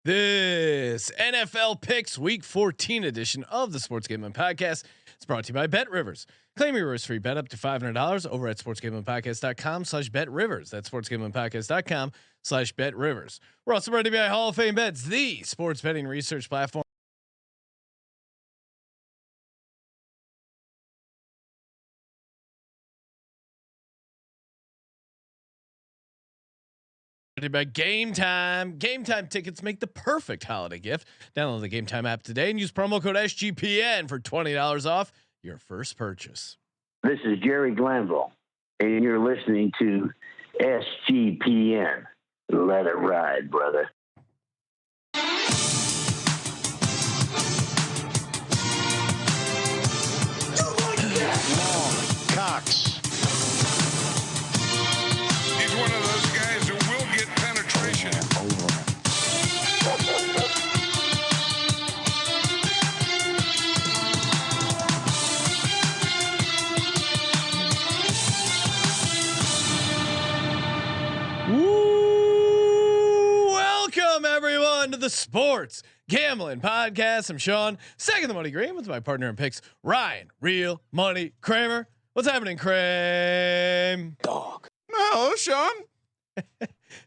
This NFL Picks Week 14 edition of the Sports Gambling Podcast is brought to you by Bet Rivers. Claim your risk-free bet up to $500 over at sportsgamblingpodcast.com/betrivers. That's sportsgamblingpodcast.com/betrivers. We're also brought to you by Hall of Fame Bets, the sports betting research platform. By Game Time. Game Time tickets make the perfect holiday gift. Download the Game Time app today and use promo code SGPN for $20 off your first purchase. This is Jerry Glanville, and you're listening to SGPN. Let it ride, brother. Long, Cox. He's one of those guys who will get penetration. Welcome everyone to the Sports Gambling Podcast. I'm Sean, second the money green with my partner in picks, Ryan, Real Money Kramer. What's happening, Kramer? Dog. Hello, Sean.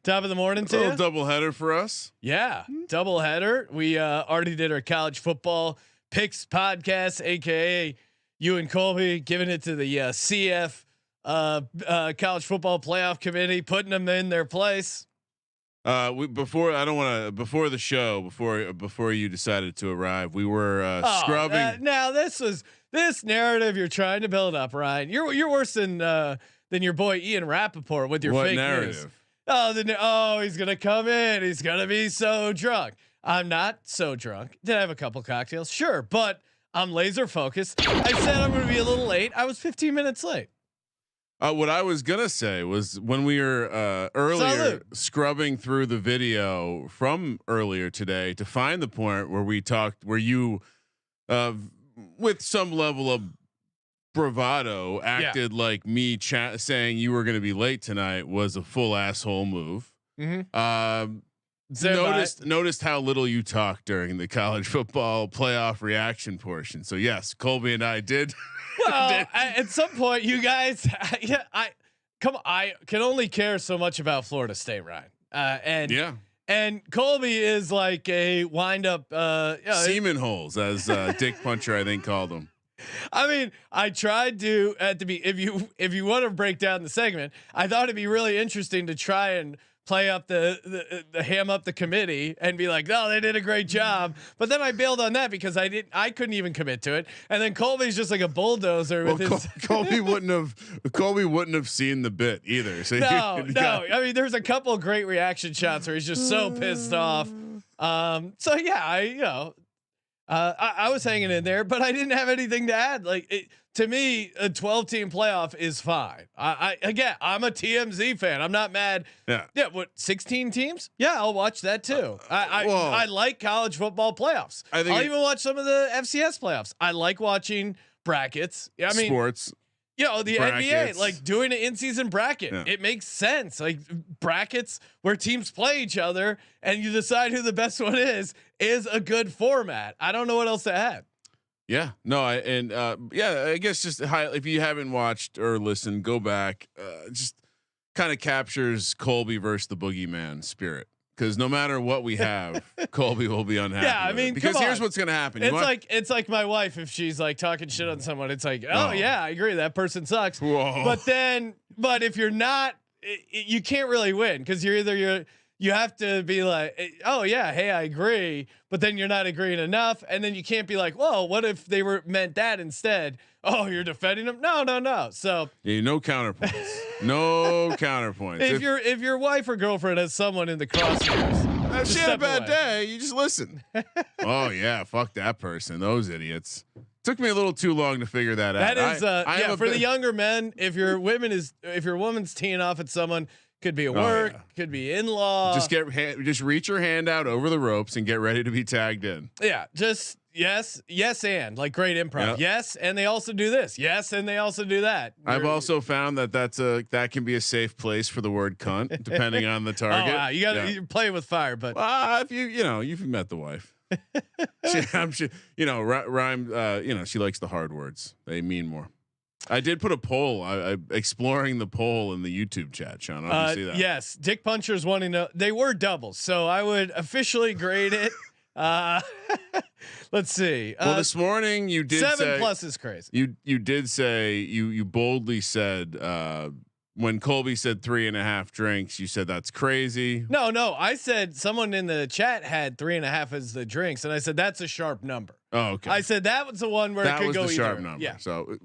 Top of the morning A to little you. doubleheader for us. Yeah, double header. We already did our college football picks podcast, aka you and Colby giving it to the CF college football playoff committee, putting them in their place. Before the show, before you decided to arrive, we were scrubbing. Now this narrative you're trying to build up, Ryan. You're worse than your boy Ian Rappaport with your What fake narrative? news. He's gonna come in. He's gonna be so drunk. I'm not so drunk. Did I have a couple cocktails? Sure, but I'm laser focused. I said I'm gonna be a little late. I was 15 minutes late. What I was gonna say was when we were earlier scrubbing through the video from earlier today to find the point where we talked, where you, with some level of bravado, acted like me saying you were going to be late tonight was a full asshole move. Mm-hmm. Noticed how little you talked during the college football playoff reaction portion. So yes, Colby and I did. Well, at some point, you guys, I can only care so much about Florida State, Ryan. And Colby is like a wind up semen holes, as Dick Puncher I think called them. I mean, I tried to if you want to break down the segment, I thought it'd be really interesting to try and play up the ham up the committee and be like, no, they did a great job. But then I bailed on that because I couldn't even commit to it. And then Colby's just like a bulldozer. Colby wouldn't have seen the bit either. So no. I mean, there's a couple great reaction shots where he's just so pissed off. So yeah, I was hanging in there, but I didn't have anything to add. To me, a 12-team playoff is fine. I'm a TMZ fan. I'm not mad. Yeah. What 16 teams? Yeah, I'll watch that too. I like college football playoffs. I'll even watch some of the FCS playoffs. I like watching brackets. I mean, sports. The brackets. NBA, like doing an in-season bracket, it makes sense. Like brackets where teams play each other and you decide who the best one is a good format. I don't know what else to add. Yeah, no, I guess just if you haven't watched or listened, go back. Just kind of captures Colby versus the boogeyman spirit. Because no matter what we have, Colby will be unhappy. Yeah, I mean, because here's what's gonna happen. It's like my wife if she's like talking shit on someone. It's like, yeah, I agree, that person sucks. Whoa. But if you're not, you can't really win because you have to be like, oh yeah, hey, I agree, but then you're not agreeing enough, and then you can't be like, whoa, what if they meant that instead? Oh, you're defending them? No. So no counterpoints. No counterpoints. If your wife or girlfriend has someone in the crosshairs, if she had a bad day, you just listen. Oh yeah, fuck that person. Those idiots. Took me a little too long to figure that out. That is, for the younger men, if your woman's teeing off at someone, Could be a work, could be in-law. Just reach your hand out over the ropes and get ready to be tagged in. Yeah, just yes, and like great improv. Yep. Yes, and they also do this. Yes, and they also do that. I've also found that can be a safe place for the word cunt, depending on the target. Oh wow, you're playing with fire, but if you've met the wife. Rhyme. She likes the hard words. They mean more. I did put a poll. I exploring the poll in the YouTube chat, Sean. I don't know if you see that. Yes, Dick Puncher's wanting to. They were doubles, so I would officially grade it. Let's see. Well, this morning you did 7+ is crazy. You did say you boldly said when Colby said 3.5 drinks, you said that's crazy. No, I said someone in the chat had 3.5 as the drinks, and I said that's a sharp number. Oh, okay. I said that was the one where it could go the either. Sharp number. Yeah. So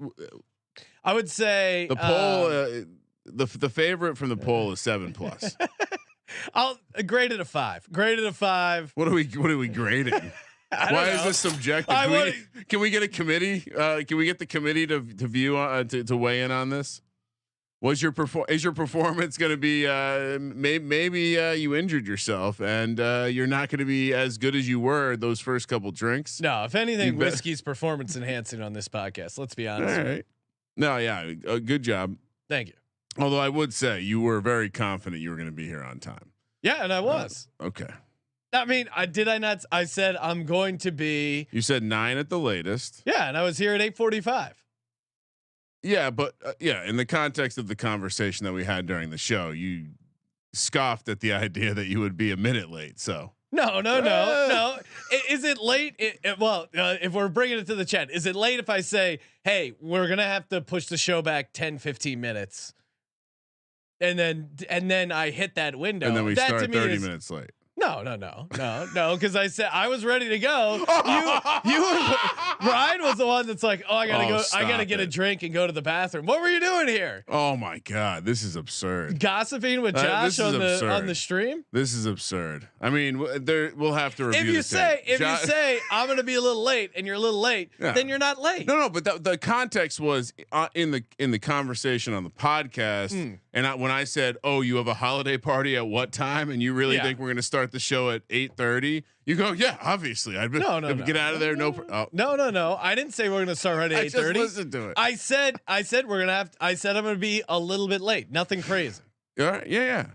I would say the poll, the favorite from the poll is 7+. I'll grade it a 5. Graded a 5. What are we grading? Why is this subjective? Can we get a committee? Can we get the committee to view to weigh in on this? Is your performance going to be maybe you injured yourself and you're not going to be as good as you were those first couple drinks? No, if anything, whiskey's performance enhancing on this podcast. Let's be honest. All right. No, yeah, good job. Thank you. Although I would say you were very confident you were going to be here on time. Yeah, and I was. Okay. I mean, did I not? I said I'm going to be. You said 9 at the latest. Yeah, and I was here at 8:45. Yeah, but in the context of the conversation that we had during the show, you scoffed at the idea that you would be a minute late. So no. Is it late? If we're bringing it to the chat, is it late if I say, "Hey, we're gonna have to push the show back 10-15 minutes," and then I hit that window, and then we start 30 minutes late. No. Because I said I was ready to go. Ryan was the one that's like, "Oh, I gotta go. I gotta get a drink and go to the bathroom." What were you doing here? Oh my God, this is absurd. Gossiping with Josh on the stream. This is absurd. I mean, we'll have to review. If you say I'm gonna be a little late and you're a little late, then you're not late. No. But the context was in the conversation on the podcast, and when I said, "Oh, you have a holiday party at what time?" and you really think we're gonna start the show at 8:30, you go, yeah, obviously I'd get out of there. No. I didn't say we're going to start right at 8:30. Listen to it. I said we're going to have, I said I'm going to be a little bit late. Nothing crazy. All right. Yeah.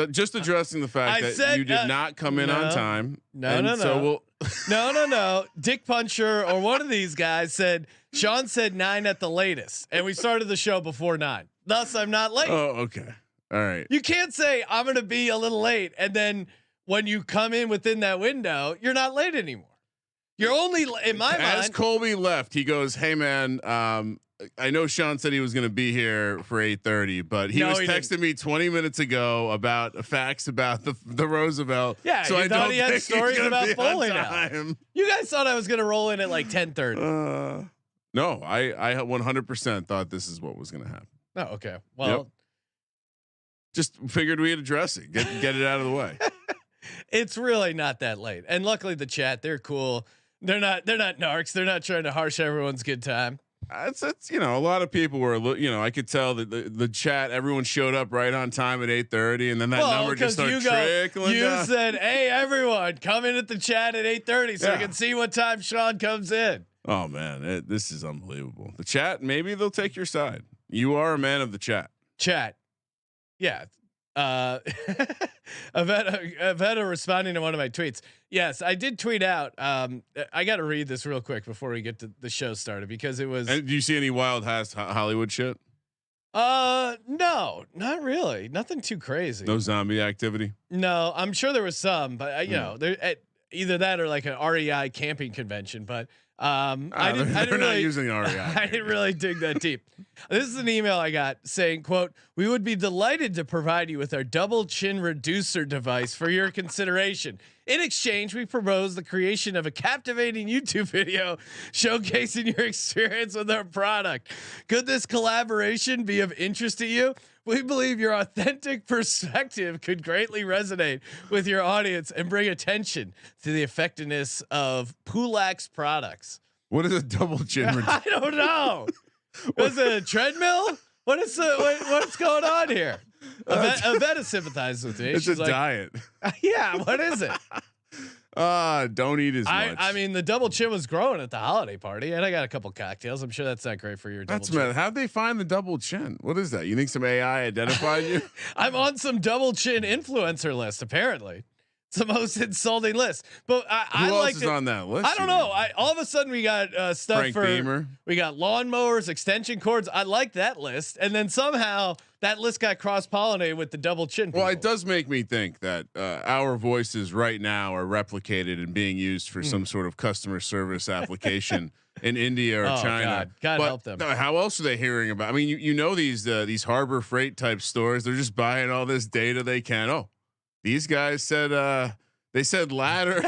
Just addressing the fact that you did not come in on time. No. Dick Puncher or one of these guys said, Sean said 9 at the latest. And we started the show before 9. Thus I'm not late. Oh, okay. All right. You can't say I'm going to be a little late. And then when you come in within that window, you're not late anymore. You're only in my mind. As Colby left, he goes, "Hey man, I know Sean said he was going to be here for 8:30, but he was texting me 20 minutes ago about facts about the Roosevelt. Yeah. So I thought don't he had think stories about bowling alley. You guys thought I was going to roll in at like 10:30. No, I 100% thought this is what was going to happen. Oh, okay. Well, just figured we'd address it, get it out of the way. It's really not that late. And luckily the chat, they're cool. They're not narcs. They're not trying to harsh everyone's good time. It's a lot of people were, I could tell that the chat, everyone showed up right on time at 8:30, and then that number just started trickling down. You said, "Hey, everyone, come in at the chat at 8:30 so you can see what time Sean comes in." Oh man, this is unbelievable. The chat, maybe they'll take your side. You are a man of the chat. Yeah. Avetta responding to one of my tweets. Yes, I did tweet out. I got to read this real quick before we get to the show started because it was. And do you see any wild Hollywood shit? No, not really. Nothing too crazy. No zombie activity. No, I'm sure there was some, but there either that or like an REI camping convention. But I didn't not really, using REI. I didn't really dig that deep. This is an email I got saying, quote, "We would be delighted to provide you with our double chin reducer device for your consideration. In exchange, we propose the creation of a captivating YouTube video showcasing your experience with our product. Could this collaboration be of interest to you? We believe your authentic perspective could greatly resonate with your audience and bring attention to the effectiveness of Pulax products." What is a double chin reducer? I don't know. Was it a treadmill? What's going on here? Avetta sympathizes with me. It's She's a like, diet. Yeah, what is it? Don't eat as much. I mean, the double chin was growing at the holiday party, and I got a couple cocktails. I'm sure that's not great for your double chin. Mad. How'd they find the double chin? What is that? You think some AI identified you? I'm on some double chin influencer list, apparently. It's the most insulting list. But Who else is on that list? I don't know. All of a sudden we got stuff Frank for Beamer. We got lawnmowers, extension cords. I like that list. And then somehow that list got cross-pollinated with the double chin people. Well, it does make me think that our voices right now are replicated and being used for some sort of customer service application in India or China. God help them. How else are they hearing about? I mean, you know these Harbor Freight type stores. They're just buying all this data they can. Oh, these guys said they said ladder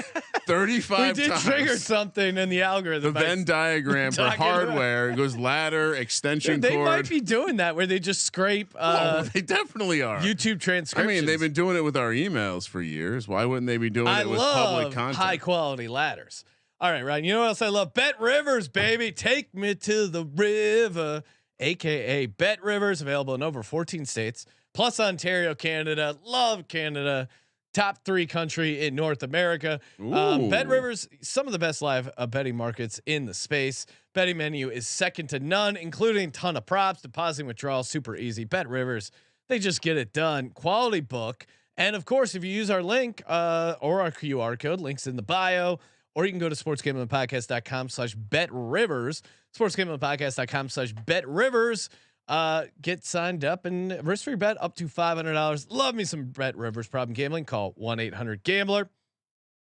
35 we did times. trigger something in the algorithm. The Venn diagram for hardware. It goes ladder, extension they cord. might be doing that where they just scrape they definitely are. YouTube transcriptions. I mean, they've been doing it with our emails for years. Why wouldn't they be doing it with public content? High quality ladders. All right, Ryan. You know what else I love? Bet Rivers, baby. Take me to the river, aka Bet Rivers, available in over 14 states, plus Ontario, Canada. Love Canada. Top 3 country in North America. Bet Rivers, some of the best live betting markets in the space. Betting menu is second to none, including a ton of props, depositing, withdrawals, super easy. Bet Rivers, they just get it done. Quality book. And of course, if you use our link or our QR code, links in the bio, or you can go to sportsgamblingpodcast.com/betrivers, sportsgamblingpodcast.com/betrivers. Get signed up and risk-free bet up to $500. Love me some Bet Rivers. Problem gambling? Call 1-800-GAMBLER.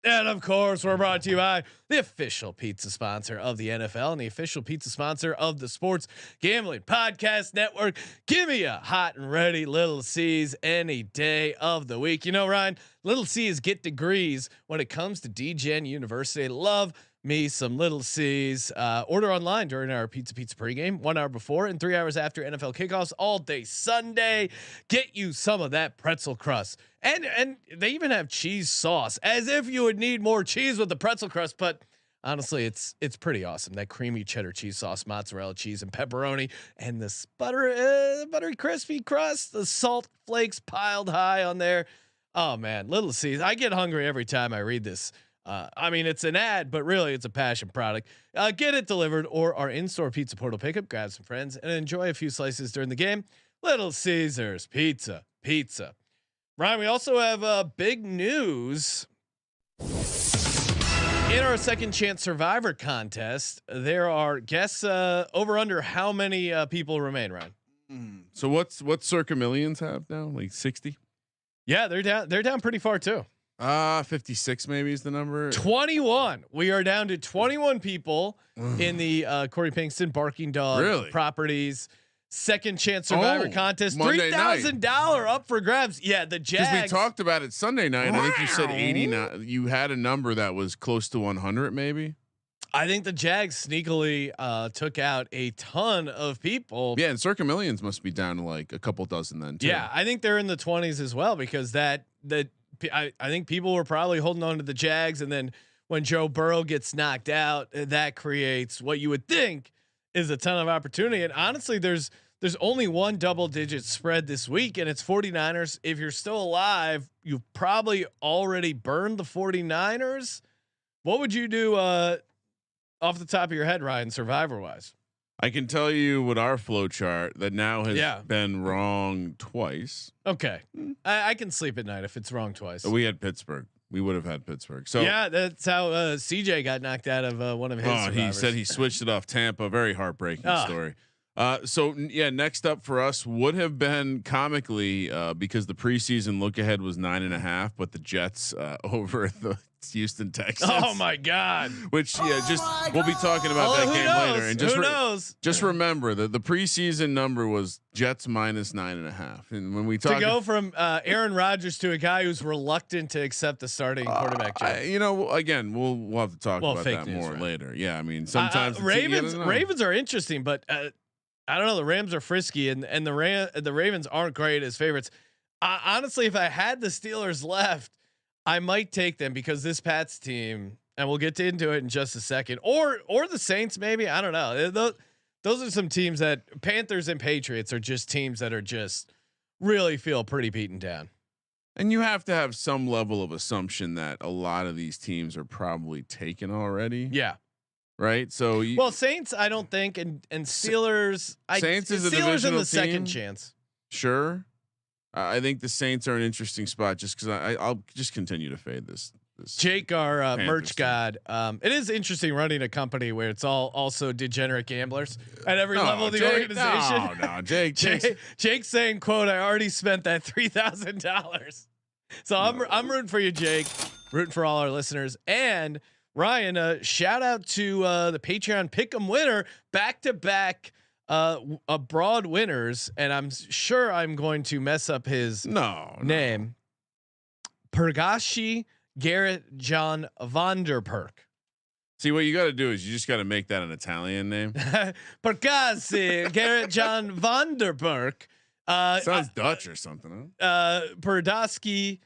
And of course, we're brought to you by the official pizza sponsor of the NFL and the official pizza sponsor of the Sports Gambling Podcast Network. Give me a hot and ready Little C's any day of the week. You know, Ryan, Little C's get degrees when it comes to DGen University. Love me some Little C's. Order online during our pizza pregame, 1 hour before and 3 hours after NFL kickoffs all day Sunday. Get you some of that pretzel crust, and they even have cheese sauce, as if you would need more cheese with the pretzel crust. But honestly, it's pretty awesome. That creamy cheddar cheese sauce, mozzarella cheese, and pepperoni, and this buttery crispy crust, the salt flakes piled high on there. Oh man, Little C's. I get hungry every time I read this. I mean, it's an ad, but really it's a passion product. Get it delivered or our in-store pizza portal pickup, grab some friends and enjoy a few slices during the game. Little Caesars pizza. Ryan, we also have big news in our second chance survivor contest. There are guess over under how many people remain, Ryan. So what's Circa Millions have now? Like 60? Yeah, they're down pretty far too. 56 maybe is the number. 21. We are down to 21 people in the Corey Pinkston Barking Dog Properties second chance survivor contest. $3,000 up for grabs. Yeah, the Jags. Because we talked about it Sunday night. I think you said 89. You had a number that was close to 100, maybe. I think the Jags sneakily took out a ton of people. Yeah, and Circa Millions must be down to like a couple dozen then too. Yeah, I think they're in the 20s as well, because I think people were probably holding on to the Jags, and then when Joe Burrow gets knocked out, that creates what you would think is a ton of opportunity. And honestly, there's only one double-digit spread this week, and it's 49ers. If you're still alive, you've probably already burned the 49ers. What would you do off the top of your head, Ryan, survivor-wise? I can tell you what our flow chart that now has been wrong twice. Okay. I can sleep at night if it's wrong twice. We had Pittsburgh. We would have had Pittsburgh. So yeah, that's how CJ got knocked out of one of his. Survivors. He said he switched it off Tampa. Very heartbreaking story. So next up for us would have been comically because the preseason look ahead was 9.5, but the Jets over the Houston Texans. Oh my God! Which we'll be talking about that game later. And just who knows? Just remember that the preseason number was Jets minus 9.5. And when we talk to go from Aaron Rodgers to a guy who's reluctant to accept the starting quarterback job. Again, we'll have to talk about that more later. Yeah, I mean sometimes Ravens are interesting, but I don't know. The Rams are frisky, and the Ravens aren't great as favorites. Honestly, if I had the Steelers left, I might take them, because this Pats team, and we'll get into it in just a second, or the Saints maybe. I don't know. Those are some teams that Panthers and Patriots are just teams that are just really feel pretty beaten down. And you have to have some level of assumption that a lot of these teams are probably taken already. Yeah. Right. So Saints, I don't think, and Steelers. Saints is a Steelers divisional in the team. second chance. Sure. I think the Saints are an interesting spot just because I'll just continue to fade this. Jake, our merch team. god. It is interesting running a company where it's all also degenerate gamblers at every level of the organization. No, Jake. Jake's saying, "quote I already spent that $3,000." So I'm rooting for you, Jake. Rooting for all our listeners. And Ryan, shout out to the Patreon Pick'em winner, back to back abroad winners, and I'm sure I'm going to mess up his name. Pergashi Garrett John Vanderperk. See, what you got to do is you just got to make that an Italian name. Pergashi Garrett John Vanderperk. Sounds Dutch or something. Huh? Podolski.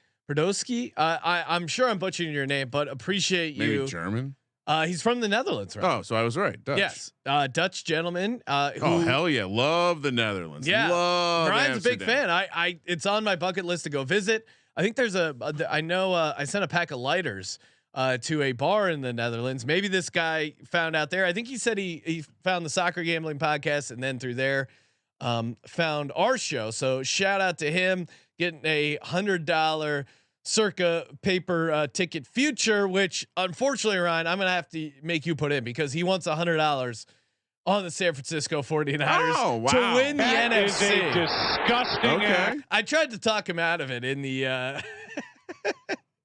I'm sure I'm butchering your name, but appreciate you. Maybe German. He's from the Netherlands, right? Oh, so I was right. Dutch. Yes, Dutch gentleman. Oh hell yeah, love the Netherlands. Yeah, love Ryan's Amsterdam. a big fan. It's on my bucket list to go visit. I think there's I know I sent a pack of lighters to a bar in the Netherlands. Maybe this guy found out there. I think he said he found the Soccer Gambling Podcast and then through there found our show. So shout out to him getting a $100 circa paper ticket future, which unfortunately, Ryan, I'm gonna have to make you put in because he wants $100 on the San Francisco 49ers to win the NFC. Is a disgusting act. I tried to talk him out of it in the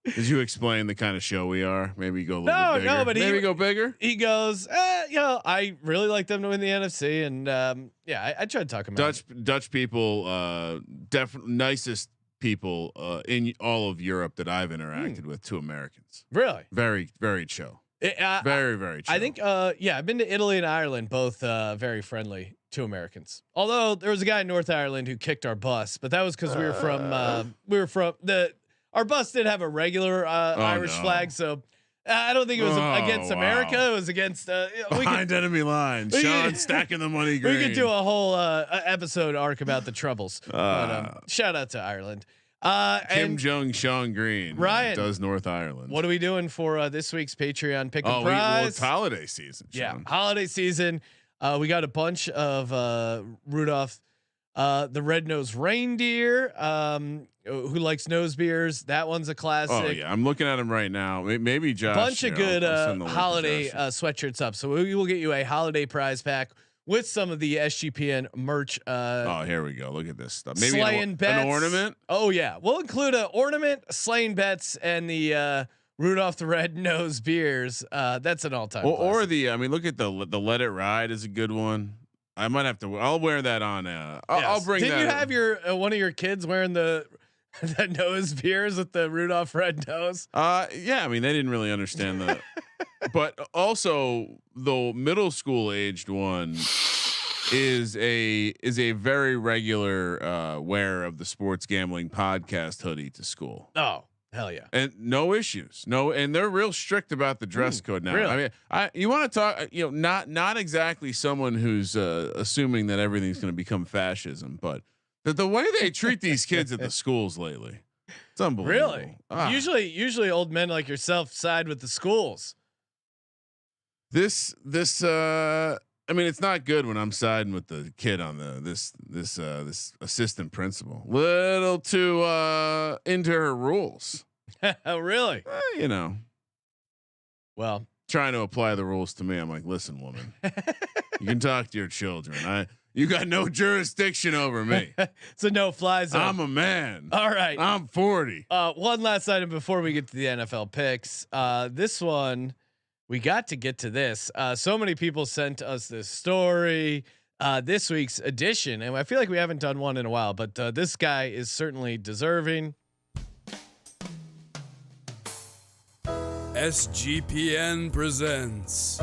Did you explain the kind of show we are? Maybe go a little bit bigger. No, but maybe go bigger. He goes, I really like them to win the NFC, and I tried to talk him out. Dutch people, definitely nicest people in all of Europe that I've interacted with to Americans. Really? Very, very chill. Very, very chill. I think, I've been to Italy and Ireland, both very friendly to Americans. Although there was a guy in North Ireland who kicked our bus, but that was because we were from our bus did have a regular Irish flag, so I don't think it was against America. It was against behind enemy lines. Sean stacking the money green. We could do a whole episode arc about the troubles. But, shout out to Ireland. Kim Jong Sean Green. Ryan does North Ireland. What are we doing for this week's Patreon pick and prize? Well, it's holiday season. Sean. Yeah, holiday season. We got a bunch of Rudolph the red-nosed reindeer who likes nose beers. That one's a classic. Oh yeah, I'm looking at him right now. Maybe Josh. Bunch of good holiday sweatshirts up. So we will get you a holiday prize pack with some of the SGPN merch. Oh, here we go. Look at this stuff. Maybe slaying bets. An ornament. Oh yeah, we'll include an ornament, slaying bets, and the Rudolph the Red-Nosed beers. That's an all-time. Or the. I mean, look at the Let It Ride is a good one. I might have to. I'll wear that on. I'll bring. Didn't that you have your one of your kids wearing the nose beers with the Rudolph red nose? Yeah. I mean, they didn't really understand that. But also, the middle school aged one is a very regular wear of the Sports Gambling Podcast hoodie to school. Oh. Hell yeah. And no issues. No. And they're real strict about the dress code now. Really? I mean, you want to talk, not exactly someone who's assuming that everything's going to become fascism, but the way they treat these kids at the schools lately, it's unbelievable. Really? Usually old men like yourself side with the schools. This I mean, it's not good when I'm siding with the kid on this assistant principal. Little too into her rules. Oh, really? Well, trying to apply the rules to me. I'm like, listen, woman, you can talk to your children. You got no jurisdiction over me. It's a no-fly zone. I'm a man. All right. I'm 40. One last item before we get to the NFL picks. This one. We got to get to this. So many people sent us this story, this week's edition, and I feel like we haven't done one in a while, but this guy is certainly deserving. SGPN presents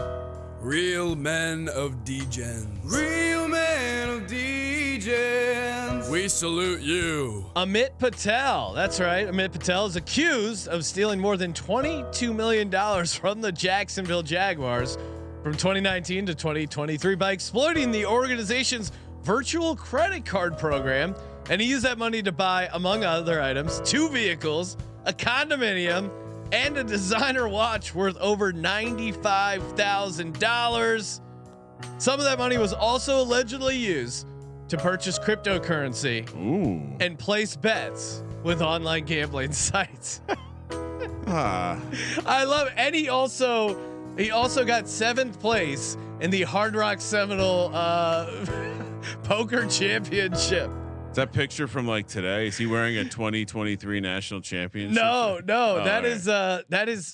Real Men of Degens. Real Men of Degens. We salute you. Amit Patel. That's right. Amit Patel is accused of stealing more than $22 million from the Jacksonville Jaguars from 2019 to 2023 by exploiting the organization's virtual credit card program And he used that money to buy, among other items, 2 vehicles, a condominium, and a designer watch worth over $95,000. Some of that money was also allegedly used to purchase cryptocurrency and place bets with online gambling sites. I love it. And he also got 7th place in the Hard Rock Seminole poker championship. Is that picture from like today? Is he wearing a 2023 national championship? No, that is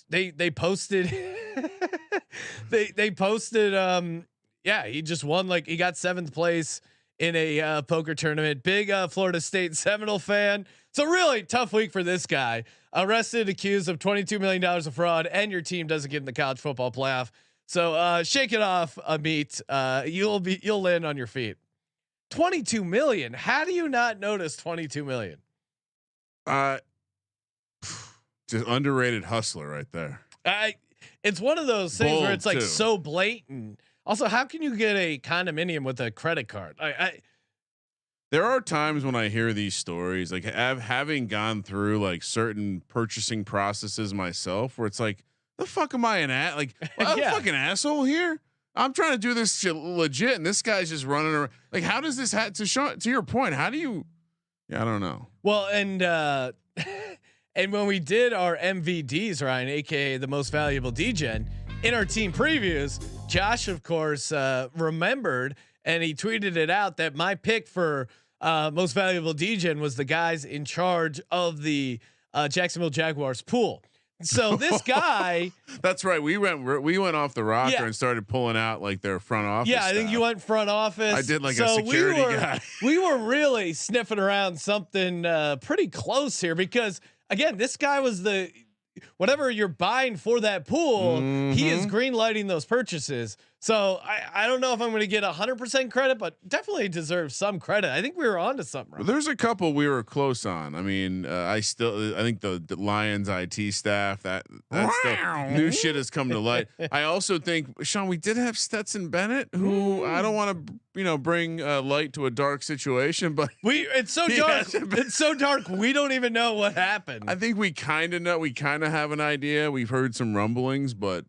they posted they posted he just won, like he got 7th place in a poker tournament. Big Florida State Seminole fan. So really tough week for this guy. Arrested, accused of $22 million of fraud, and your team doesn't get in the college football playoff. So shake it off, Amit. You'll land on your feet. 22 million. How do you not notice 22 million? Just underrated hustler right there. It's one of those things Bold where it's like too. so blatant. Also, how can you get a condominium with a credit card? There are times when I hear these stories, like having gone through like certain purchasing processes myself, where it's like, the fuck am I I'm a fucking asshole here. I'm trying to do this shit legit, and this guy's just running around. Like, how does this to your point? How do you? Yeah, I don't know. Well, and and when we did our MVDs, Ryan, aka the most valuable DGen, in our team previews, Josh, of course, remembered, and he tweeted it out that my pick for most valuable DGen was the guys in charge of the Jacksonville Jaguars pool. So this guy, that's right. We went off the rocker and started pulling out like their front office. Yeah, I think you went front office. I did like a security guy. We were really sniffing around something pretty close here, because again, this guy was whatever you're buying for that pool, he is green lighting those purchases. So I don't know if I'm going to get 100% credit, but definitely deserves some credit. I think we were onto something. Right? There's a couple we were close on. I mean, I think the Lions IT staff, that stuff, new shit has come to light. I also think, Sean, we did have Stetson Bennett, who I don't want to bring light to a dark situation, but it's so dark. It's so dark. We don't even know what happened. I think we kind of know. We kind of have an idea. We've heard some rumblings, but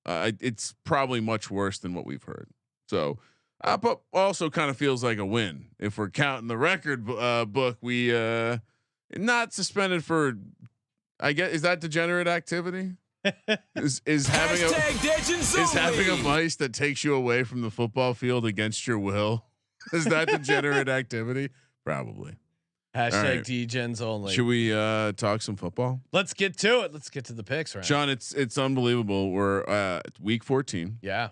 it's probably much worse than what we've heard. So, but also kind of feels like a win if we're counting the record book. We not suspended for, I guess, is that degenerate activity? is having a vice that takes you away from the football field against your will? Is that degenerate activity? Probably. Hashtag right. DGens only. Should we talk some football? Let's get to it. Let's get to the picks, right? Sean, it's unbelievable. We're week 14. Yeah.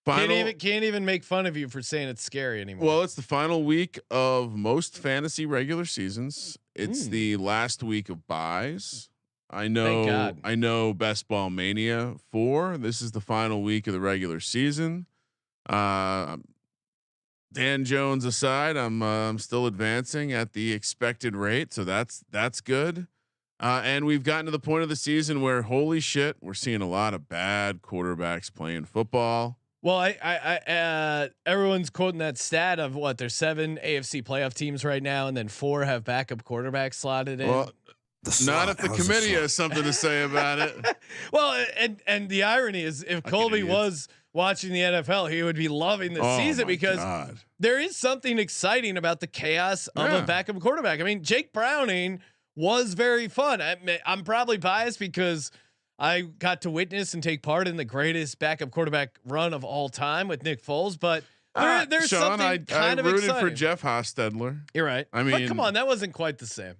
Final, can't even make fun of you for saying it's scary anymore. Well, it's the final week of most fantasy regular seasons. It's the last week of buys. I know Best Ball Mania 4. This is the final week of the regular season. Dan Jones aside, I'm still advancing at the expected rate, so that's good. And we've gotten to the point of the season where, holy shit, we're seeing a lot of bad quarterbacks playing football. Well, I everyone's quoting that stat of what, there's 7 AFC playoff teams right now, and then 4 have backup quarterbacks slotted in. Well, not if the committee has something to say about it. Well, and the irony is, if Colby was watching the NFL, he would be loving the season, because there is something exciting about the chaos of a backup quarterback. I mean, Jake Browning was very fun. I'm probably biased because I got to witness and take part in the greatest backup quarterback run of all time with Nick Foles, but there's Sean, something kind of rooted exciting for Jeff Hostetler. You're right. I mean, but come on, that wasn't quite the same.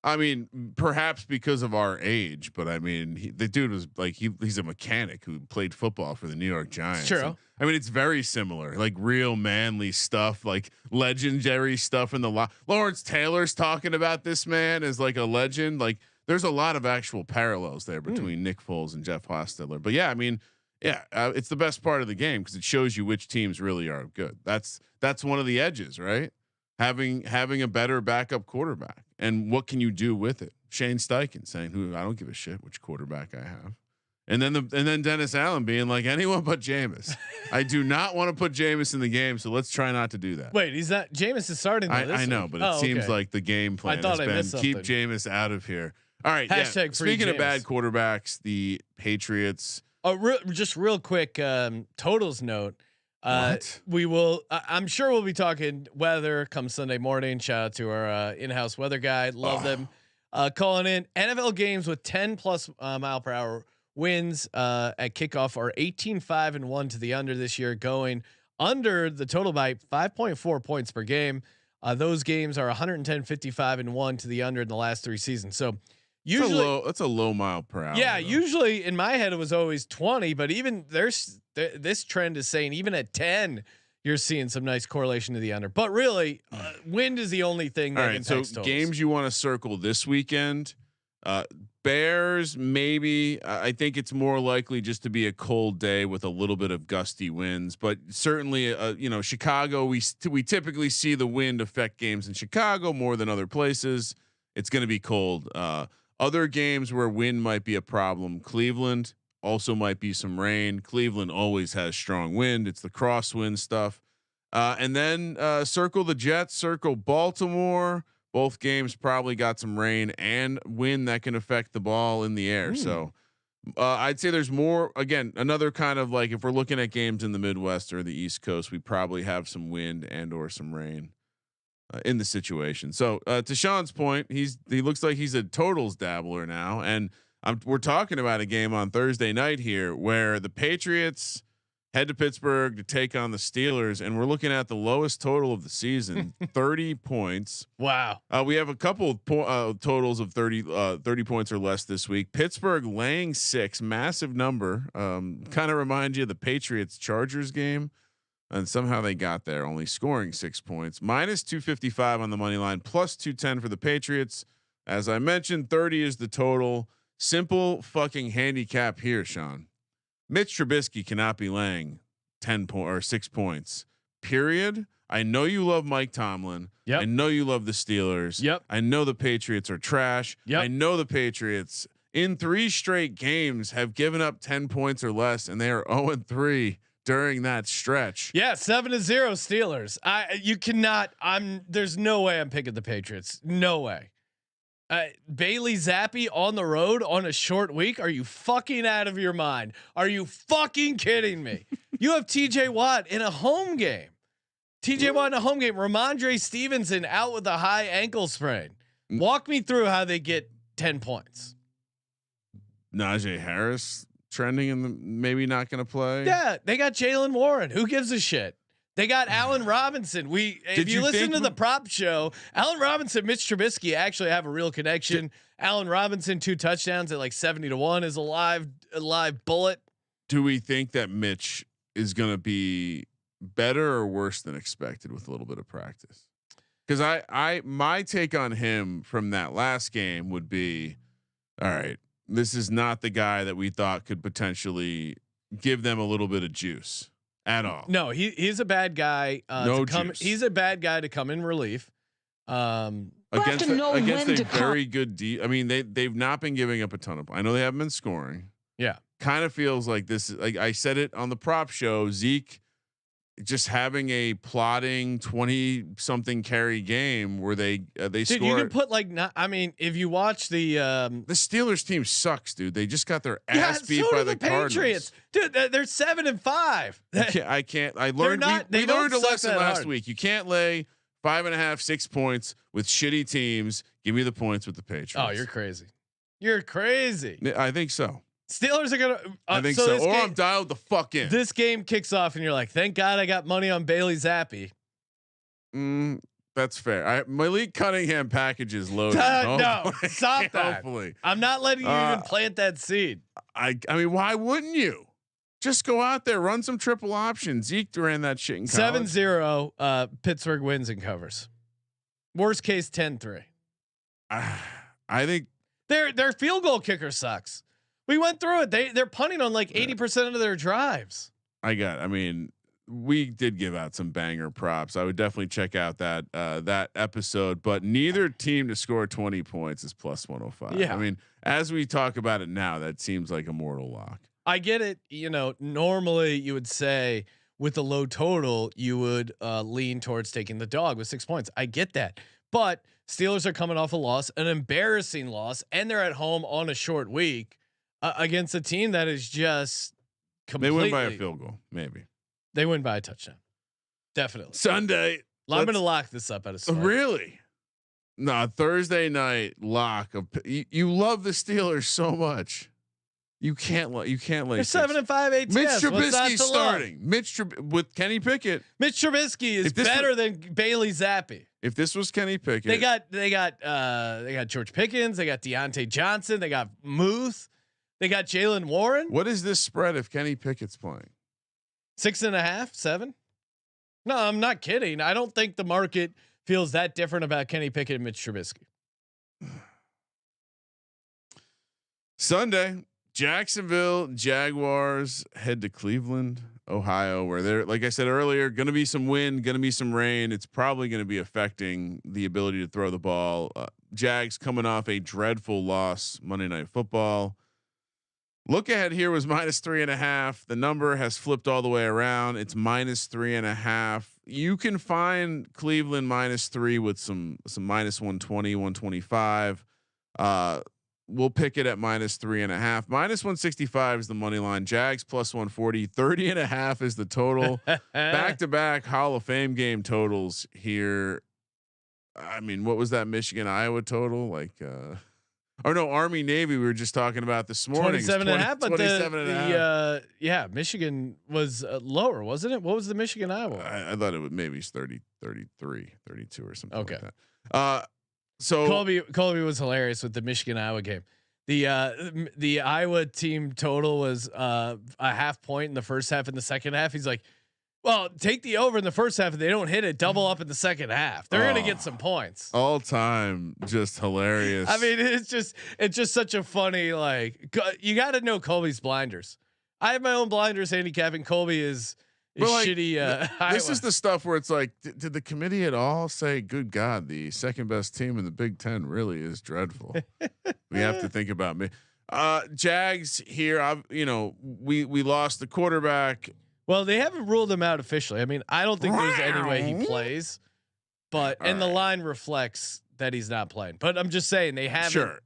I mean, perhaps because of our age, but I mean, the dude was like, he's a mechanic who played football for the New York Giants. True. And, I mean, it's very similar, like real manly stuff, like legendary stuff in the Lawrence Taylor's talking about this man as like a legend. Like, there's a lot of actual parallels there between Nick Foles and Jeff Hostetler. But yeah, I mean, it's the best part of the game because it shows you which teams really are good. That's one of the edges, right? Having a better backup quarterback, and what can you do with it? Shane Steichen saying, "Who I don't give a shit which quarterback I have," And then Dennis Allen being like, anyone but Jameis. I do not want to put Jameis in the game, so let's try not to do that. Wait, he's not. Jameis is starting. I know, but it seems like the game plan has been keep Jameis out of here. All right. Hashtag Speaking of Jameis. bad quarterbacks, the Patriots. Just real quick, totals note. What? We will. I'm sure we'll be talking weather come Sunday morning. Shout out to our in-house weather guy. Love them calling in. NFL games with 10+ mile per hour winds at kickoff are 18-5-1 to the under this year, going under the total by 5.4 points per game. Those games are 110-55-1 to the under in the last 3 seasons. So usually that's a low mile per hour. Yeah, though. usually in my head it was always 20, but even this trend is saying even at 10, you're seeing some nice correlation to the under. But really, wind is the only thing. That All right, so totals. games you want to circle this weekend. Bears, maybe. I think it's more likely just to be a cold day with a little bit of gusty winds, but certainly, Chicago. We typically see the wind affect games in Chicago more than other places. It's going to be cold. Other games where wind might be a problem. Cleveland also might be some rain. Cleveland always has strong wind. It's the crosswind stuff. And then circle the Jets. Circle Baltimore. Both games probably got some rain and wind that can affect the ball in the air. So I'd say there's more. Again, another kind of like if we're looking at games in the Midwest or the East Coast, we probably have some wind and or some rain in the situation. So to Sean's point, he looks like he's a totals dabbler now, and we're talking about a game on Thursday night here where the Patriots head to Pittsburgh to take on the Steelers, and we're looking at the lowest total of the season, 30 points. Wow. We have a couple of totals of 30 points or less this week. Pittsburgh laying 6, massive number. Kind of reminds you of the Patriots Chargers game, and somehow they got there, only scoring 6 points. -255 on the money line, +210 for the Patriots. As I mentioned, 30 is the total. Simple fucking handicap here, Sean. Mitch Trubisky cannot be laying 6 points. Period. I know you love Mike Tomlin. Yep. I know you love the Steelers. Yep. I know the Patriots are trash. Yep. I know the Patriots in 3 straight games have given up 10 points or less, and they are 0-3 during that stretch. Yeah, 7-0 Steelers. You cannot. There's no way I'm picking the Patriots. No way. Bailey Zappi on the road on a short week. Are you fucking out of your mind? Are you fucking kidding me? You have TJ Watt in a home game. TJ Watt in a home game. Ramondre Stevenson out with a high ankle sprain. Walk me through how they get 10 points. Najee Harris trending in the maybe not going to play. Yeah, they got Jalen Warren. Who gives a shit? They got Allen Robinson. If you listen to the prop show, Allen Robinson, Mitch Trubisky actually have a real connection. Allen Robinson 2 touchdowns at like 70-1 is a live bullet. Do we think that Mitch is going to be better or worse than expected with a little bit of practice? Because my take on him from that last game would be, all right, this is not the guy that we thought could potentially give them a little bit of juice. At all. No, he's a bad guy. He's a bad guy to come in relief. Against a very good I mean, they've not been giving up a ton of. I know they haven't been scoring. Yeah, kind of feels like this. Like I said it on the prop show, Zeke just having a plotting 20-something carry game where they dude, score. you can put like I mean, if you watch the Steelers team sucks, dude. They just got their ass beat by the Patriots, dude. They're 7-5. I can't. I learned. We learned a lesson last week. You can't lay 5.5, 6 points with shitty teams. Give me the points with the Patriots. Oh, you're crazy. You're crazy. I think so. Steelers are gonna. I think so. Or I'm dialed the fuck in. This game kicks off, and you're like, "Thank God I got money on Bailey Zappi." That's fair. Malik Cunningham package is loaded. No, stop that. Hopefully, I'm not letting you even plant that seed. I mean, why wouldn't you? Just go out there, run some triple options. Zeke ran that shit in college. 7-0. Pittsburgh wins and covers. Worst case 10-3. I think their field goal kicker sucks. We went through it. They're punting on like 80% of their drives. I mean, we did give out some banger props. I would definitely check out that episode. But neither team to score 20 points is plus 105. Yeah. I mean, as we talk about it now, that seems like a mortal lock. I get it. Normally you would say with the low total, you would lean towards taking the dog with 6 points. I get that, but Steelers are coming off a loss, an embarrassing loss, and they're at home on a short week against a team that is just completely. They win by a field goal, maybe. They win by a touchdown, definitely. Sunday. I'm going to lock this up at a start. Really? No, Thursday night lock of you love the Steelers so much. You can't lay. They're 7-5 ATS. Mitch Trubisky starting. With Kenny Pickett. Mitch Trubisky is better than Bailey Zappi. If this was Kenny Pickett, they got George Pickens. They got Deontay Johnson. They got Muth. They got Jalen Warren. What is this spread if Kenny Pickett's playing? 6.5, 7. No, I'm not kidding. I don't think the market feels that different about Kenny Pickett and Mitch Trubisky. Sunday, Jacksonville Jaguars head to Cleveland, Ohio, where they're, like I said earlier, going to be some wind, going to be some rain. It's probably going to be affecting the ability to throw the ball. Jags coming off a dreadful loss Monday Night Football. Look ahead here was -3.5. The number has flipped all the way around. It's -3.5. You can find Cleveland -3 with some -120, 125. We'll pick it at -3.5. -165 is the money line. Jags +140. 30.5 is the total. Back-to-back Hall of Fame game totals here. I mean, what was that Michigan Iowa total? Like, or no, Army Navy. We were just talking about this morning. 27.5. But 27.5. Yeah, Michigan was lower, wasn't it? What was the Michigan Iowa? I thought it would maybe 30, 33, 32 or something. Okay. Like that. So Colby was hilarious with the Michigan Iowa game. The Iowa team total was a half point in the first half. In the second half, he's like, "Well, take the over in the first half. If they don't hit it, double up in the second half. They're gonna get some points." All time, just hilarious. I mean, it's just such a funny, like, you got to know Colby's blinders. I have my own blinders handicapping. Colby is shitty. This is the stuff where it's like, did the committee at all say, "Good God, the second best team in the Big Ten really is dreadful"? We have to think about me. Jags here. We lost the quarterback. Well, they haven't ruled him out officially. I mean, I don't think there's any way he plays, but the line reflects that he's not playing. But I'm just saying they haven't. Sure.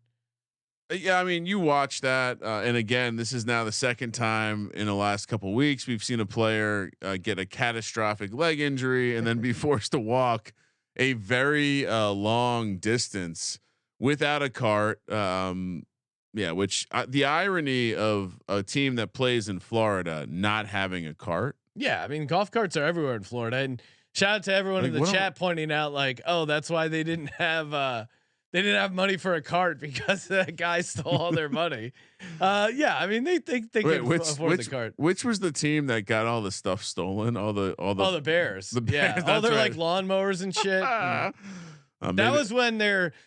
Yeah, I mean, you watch that, and again, this is now the second time in the last couple of weeks we've seen a player get a catastrophic leg injury and then be forced to walk a very long distance without a cart. Which the irony of a team that plays in Florida not having a cart. Yeah, I mean, golf carts are everywhere in Florida, and shout out to everyone in the chat pointing out, like, oh, that's why they didn't have. They didn't have money for a cart because that guy stole all their money. Yeah, I mean they think they can afford the cart. Which was the team that got all the stuff stolen? All the Bears. The Bears, yeah, all their like lawnmowers and shit. That was when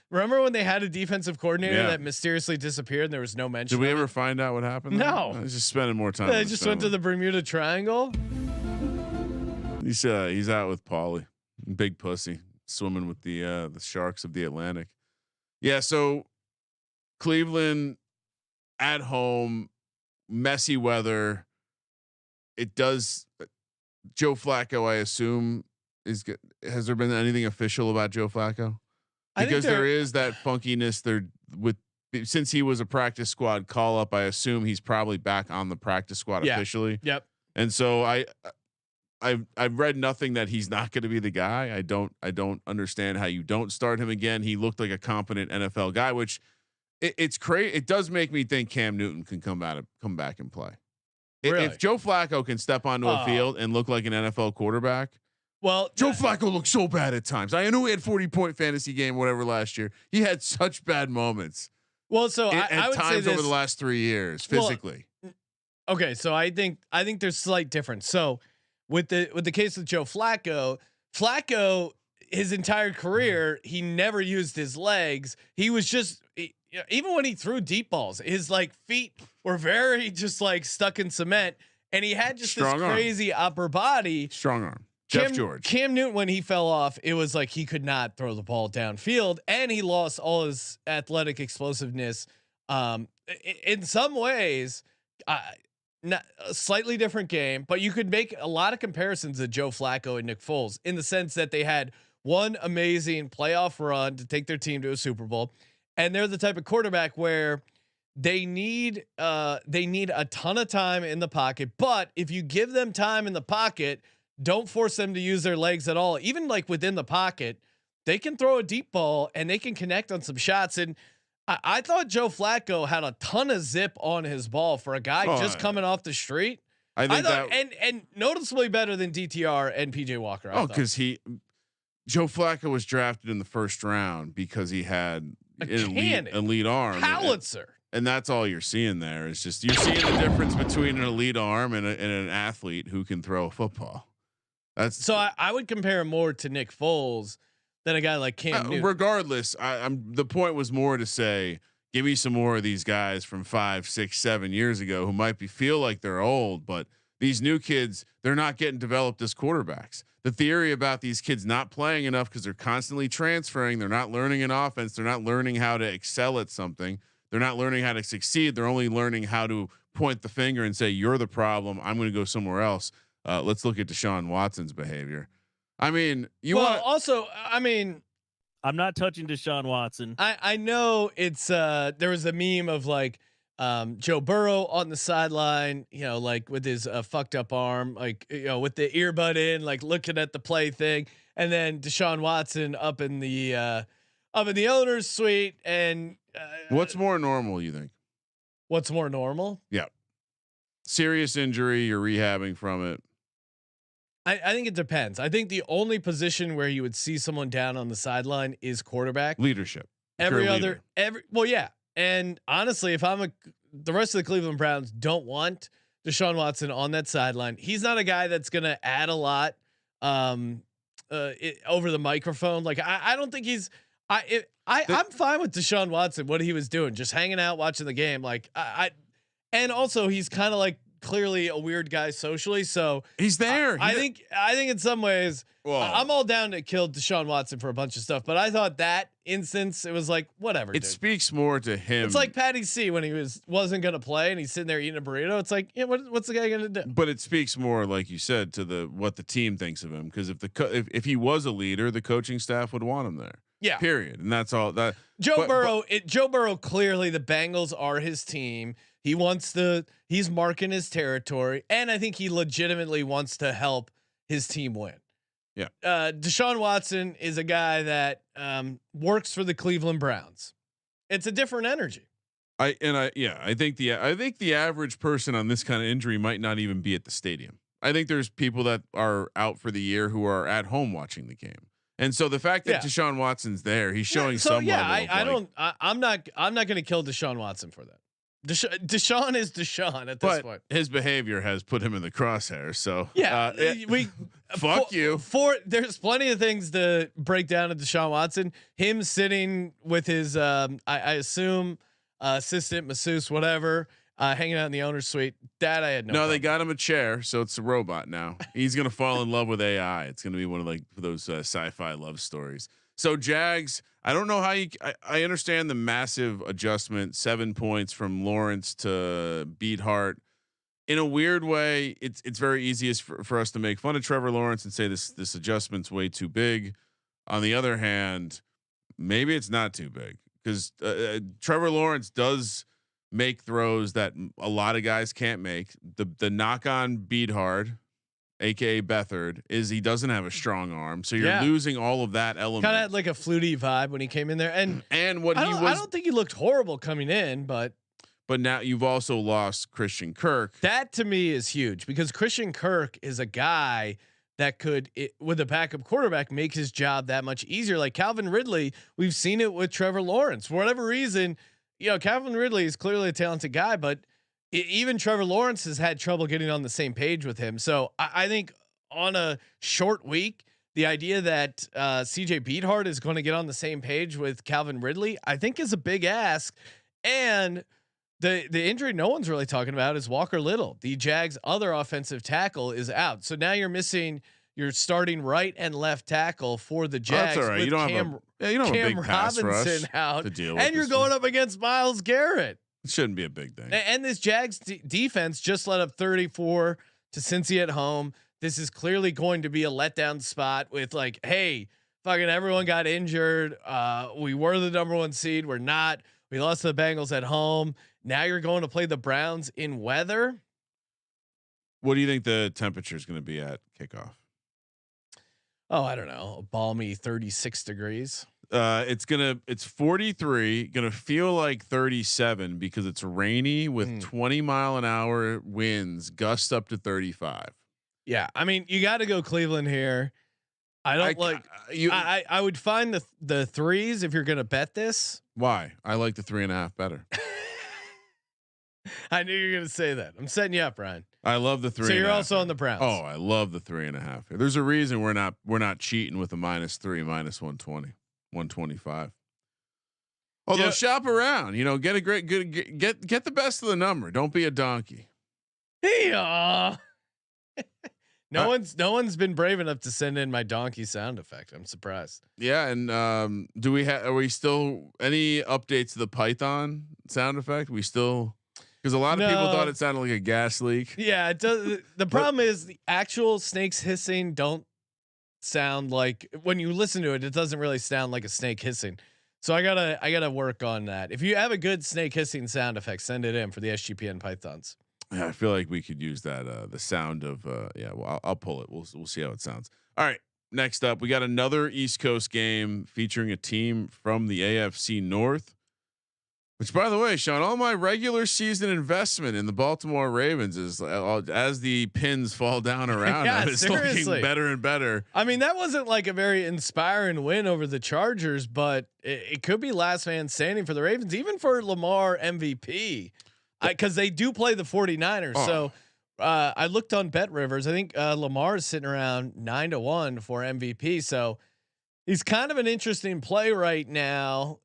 remember when they had a defensive coordinator that mysteriously disappeared and there was no mention. Did we ever find out what happened? No, I was just spending more time. They just went to the Bermuda Triangle. He's out with Paulie, big pussy, swimming with the sharks of the Atlantic. Yeah, so Cleveland at home, messy weather. It does. Joe Flacco, I assume, is good. Has there been anything official about Joe Flacco? Because there is that funkiness there since he was a practice squad call up. I assume he's probably back on the practice squad officially. Yep. And so I've read nothing that he's not going to be the guy. I don't understand how you don't start him again. He looked like a competent NFL guy, which it's crazy. It does make me think Cam Newton can come back and play. Really? If Joe Flacco can step onto a field and look like an NFL quarterback. Well, Joe Flacco looked so bad at times. I know he had 40-point fantasy game, whatever last year. He had such bad moments. Well, so I would times say over the last 3 years physically. Well, okay, so I think there's slight difference. So with the case of Joe Flacco, his entire career, he never used his legs. He was just even when he threw deep balls, his like feet were very just like stuck in cement. and he had just Strong this arm. crazy upper body. Strong arm. Jeff George. Cam Newton, when he fell off, it was like he could not throw the ball downfield, and he lost all his athletic explosiveness. In some ways, not a slightly different game, but you could make a lot of comparisons to Joe Flacco and Nick Foles in the sense that they had one amazing playoff run to take their team to a Super Bowl, and they're the type of quarterback where they need a ton of time in the pocket. But if you give them time in the pocket, don't force them to use their legs at all. Even like within the pocket, they can throw a deep ball and they can connect on some shots. And I thought Joe Flacco had a ton of zip on his ball for a guy just coming off the street. I think thought, and noticeably better than DTR and PJ Walker. Because Joe Flacco was drafted in the first round because he had an elite arm, howitzer. And that's all you're seeing there is just you're seeing the difference between an elite arm and an athlete who can throw a football. So I would compare him more to Nick Foles than a guy like Cam Newton. Regardless, the point was more to say, give me some more of these guys from 5, 6, 7 years ago who might feel like they're old, but these new kids, they're not getting developed as quarterbacks. The theory about these kids not playing enough because they're constantly transferring, they're not learning an offense, they're not learning how to excel at something, they're not learning how to succeed, they're only learning how to point the finger and say, you're the problem, I'm going to go somewhere else. Let's look at Deshaun Watson's behavior. I mean, I'm not touching Deshaun Watson. I know it's there was a meme of like Joe Burrow on the sideline, like with his fucked up arm, like with the earbud in, like looking at the play thing, and then Deshaun Watson up in the owner's suite. And what's more normal, you think? What's more normal? Yeah, serious injury, you're rehabbing from it. I think it depends. I think the only position where you would see someone down on the sideline is quarterback leadership. Yeah. And honestly, if the rest of the Cleveland Browns don't want Deshaun Watson on that sideline, he's not a guy that's going to add a lot over the microphone. Like I don't think he's. I'm fine with Deshaun Watson. What he was doing, just hanging out, watching the game. Like and also he's kind of like clearly a weird guy socially, so he's there. I think in some ways, I'm all down to kill Deshaun Watson for a bunch of stuff, but I thought that instance, it was like whatever. It speaks more to him. It's like Patty C when he wasn't going to play and he's sitting there eating a burrito. It's like, what's the guy going to do? But it speaks more, like you said, to what the team thinks of him. Because if he was a leader, the coaching staff would want him there. Yeah. Period. And that's all that. Joe Burrow, clearly the Bengals are his team. He's marking his territory, and I think he legitimately wants to help his team win. Yeah. Deshaun Watson is a guy that works for the Cleveland Browns. It's a different energy. I think the average person on this kind of injury might not even be at the stadium. I think there's people that are out for the year who are at home watching the game. And so the fact that Deshaun Watson's there, he's showing some level of I'm not going to kill Deshaun Watson for that. Deshaun is Deshaun at this point. His behavior has put him in the crosshairs. So fuck you. There's plenty of things to break down at Deshaun Watson. Him sitting with his, I assume, assistant, masseuse, whatever, hanging out in the owner's suite. That I had no. They got him a chair, so it's a robot now. He's gonna fall in love with AI. It's gonna be one of those sci-fi love stories. So Jags, I don't know how I understand the massive adjustment, 7 points from Lawrence to Beathard. In a weird way, it's very easy for us to make fun of Trevor Lawrence and say this adjustment's way too big. On the other hand, maybe it's not too big because Trevor Lawrence does make throws that a lot of guys can't make. The knock on Beathard, aka Beathard, is he doesn't have a strong arm, so you're losing all of that element. Kind of had like a fluty vibe when he came in there, and what I don't think he looked horrible coming in, but now you've also lost Christian Kirk. That to me is huge because Christian Kirk is a guy that could, with a backup quarterback, make his job that much easier. Like Calvin Ridley, we've seen it with Trevor Lawrence. For whatever reason, Calvin Ridley is clearly a talented guy, but even Trevor Lawrence has had trouble getting on the same page with him. So I think on a short week, the idea that CJ Beathard is going to get on the same page with Calvin Ridley, I think is a big ask. And The injury no one's really talking about is Walker Little. The Jags' other offensive tackle is out, so now you're missing your starting right and left tackle for the Jags. That's all right. You don't have a big pass rush out to deal with, and you're going up against Myles Garrett. It shouldn't be a big thing. And this Jags defense just let up 34 to Cincy at home. This is clearly going to be a letdown spot with like, hey, fucking everyone got injured. We were the number 1 seed. We're not. We lost to the Bengals at home. Now you're going to play the Browns in weather. What do you think the temperature is going to be at kickoff? Oh, I don't know. A balmy 36 degrees. It's 43, gonna feel like 37 because it's rainy with 20-mile-an-hour winds, gust up to 35. Yeah. I mean, you got to go Cleveland here. I would find the threes if you're going to bet this. Why? I like the 3.5 better. I knew you were going to say that. I'm setting you up, Ryan. I love the 3. So you're also on the Browns. Oh, I love the 3.5. There's a reason we're not cheating with a -3, -120, 125. Although shop around, get a get the best of the number. Don't be a donkey. Hey, no one's been brave enough to send in my donkey sound effect. I'm surprised. Yeah, and are we still any updates to the Python sound effect? We still, because a lot of people thought it sounded like a gas leak. Yeah, it does. The problem is the actual snakes hissing don't sound like, when you listen to it, it doesn't really sound like a snake hissing. So I gotta work on that. If you have a good snake hissing sound effect, send it in for the SGPN Pythons. Yeah, I feel like we could use that. The sound of well, I'll pull it. We'll see how it sounds. All right. Next up, we got another East Coast game featuring a team from the AFC North. Which, by the way, Sean, all my regular season investment in the Baltimore Ravens is as the pins fall down around them, it's looking better and better. I mean, that wasn't like a very inspiring win over the Chargers, but it could be last man standing for the Ravens, even for Lamar MVP, because they do play the 49ers. Oh. So I looked on Bet Rivers. I think Lamar is sitting around 9-1 for MVP. So he's kind of an interesting play right now.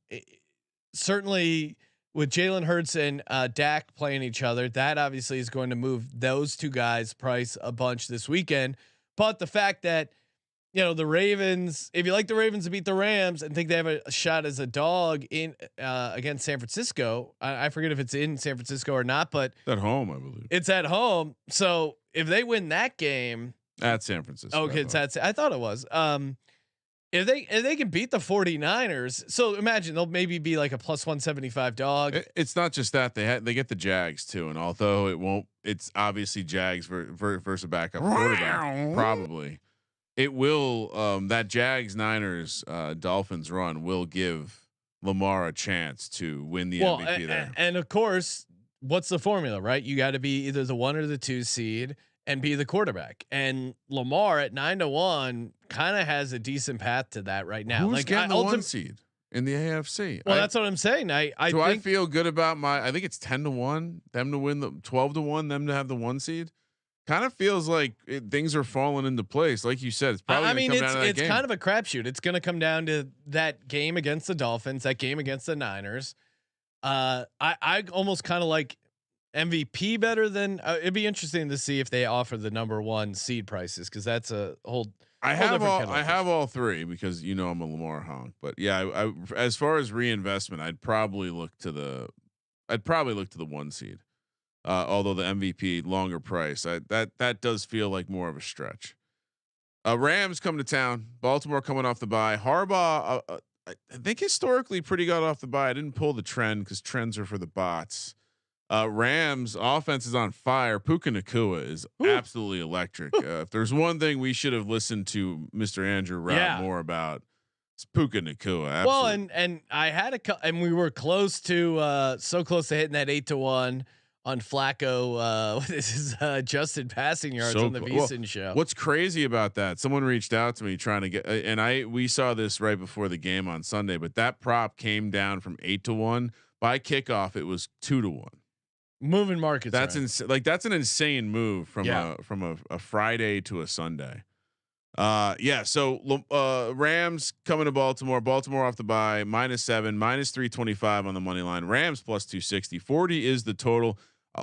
Certainly with Jalen Hurts and Dak playing each other, that obviously is going to move those two guys' price a bunch this weekend. But the fact that, the Ravens, if you like the Ravens to beat the Rams and think they have a shot as a dog in against San Francisco, I forget if it's in San Francisco or not, but it's at home, I believe. It's at home. So if they win that game at San Francisco, okay, I thought it was. If they can beat the 49ers, so imagine they'll maybe be like a +175 dog. It's not just that they get the Jags too, and although it's obviously Jags versus a backup quarterback, probably it will. That Jags Niners Dolphins run will give Lamar a chance to win the MVP there. And of course, what's the formula, right? You got to be either the 1 or the 2 seed and be the quarterback. And Lamar at 9-1 kind of has a decent path to that right now. Who's getting the 1 seed in the AFC? Well, that's what I'm saying. I feel good about I think it's 10-1 them to win, the 12-1 them to have the 1 seed. Kind of feels like things are falling into place. Like you said, it's probably it's kind of a crapshoot. It's going to come down to that game against the Dolphins, that game against the Niners. I almost kind of like MVP better than it'd be interesting to see if they offer the number 1 seed prices, because that's a whole. I have all 3 because I'm a Lamar honk, but yeah, I as far as reinvestment, I'd probably look to the 1 seed. Although the MVP longer price, that does feel like more of a stretch. Rams come to town. Baltimore coming off the bye. Harbaugh, I think historically pretty good off the bye. I didn't pull the trend because trends are for the bots. Rams offense is on fire. Puka Nacua is absolutely electric. If there's one thing we should have listened to Mr. Andrew Robb more about, it's Puka Nacua. Absolutely. Well, and I had and we were close to so close to hitting that 8-1 on Flacco. This is adjusted passing yards on the VSiN show. What's crazy about that? Someone reached out to me trying to get, and we saw this right before the game on Sunday, but that prop came down from 8-1 by kickoff. It was 2-1. Moving markets. That's that's an insane move from a Friday to a Sunday. Yeah. So Rams coming to Baltimore. Baltimore off the bye, -7, -325 on the money line. Rams +260. 40 is the total.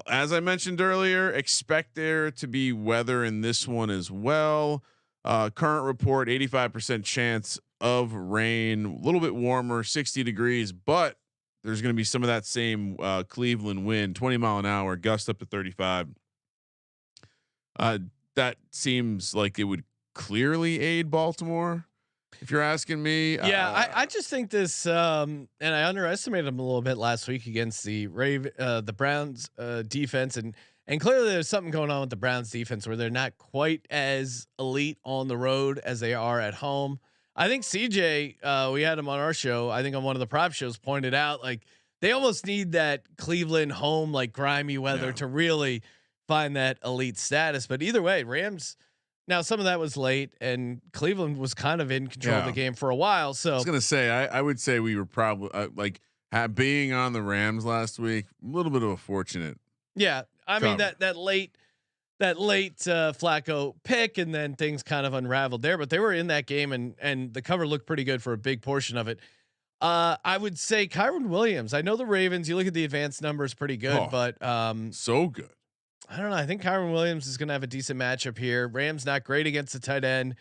As I mentioned earlier, expect there to be weather in this one as well. Current report 85% chance of rain. A little bit warmer, 60 degrees, but there's going to be some of that same Cleveland wind, 20 mile an hour, gust up to 35. That seems like it would clearly aid Baltimore, if you're asking me. Yeah, I just think this, and I underestimated them a little bit last week against the Browns defense, and clearly there's something going on with the Browns defense where they're not quite as elite on the road as they are at home. I think CJ, we had him on our show, I think on one of the prop shows, pointed out like they almost need that Cleveland home, like grimy weather to really find that elite status. But either way, Rams. Now some of that was late, and Cleveland was kind of in control of the game for a while. So I was gonna say, I would say we were probably being on the Rams last week, a little bit of a fortunate. Yeah, I mean that late Flacco pick, and then things kind of unraveled there. But they were in that game, and the cover looked pretty good for a big portion of it. I would say Kyron Williams. I know the Ravens. You look at the advanced numbers, pretty good, but so good. I don't know. I think Kyron Williams is going to have a decent matchup here. Rams not great against the tight end.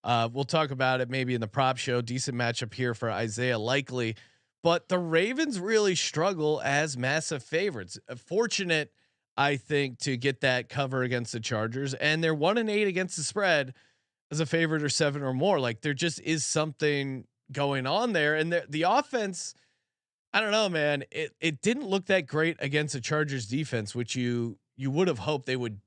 We'll talk about it maybe in the prop show. Decent matchup here for Isaiah likely, but the Ravens really struggle as massive favorites. Fortunate, I think, to get that cover against the Chargers, and they're 1-8 against the spread as a favorite or 7 or more. Like there just is something going on there, and the offense. I don't know, man. It didn't look that great against the Chargers defense, which you would have hoped they would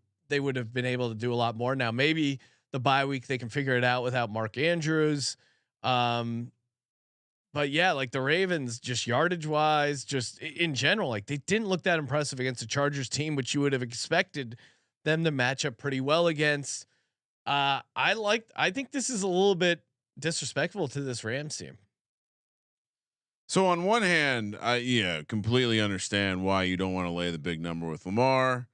have been able to do a lot more. Now maybe the bye week they can figure it out without Mark Andrews. But yeah, like the Ravens, just yardage wise, just in general, like they didn't look that impressive against the Chargers team, which you would have expected them to match up pretty well against. I think this is a little bit disrespectful to this Rams team. So on one hand, I completely understand why you don't want to lay the big number with Lamar.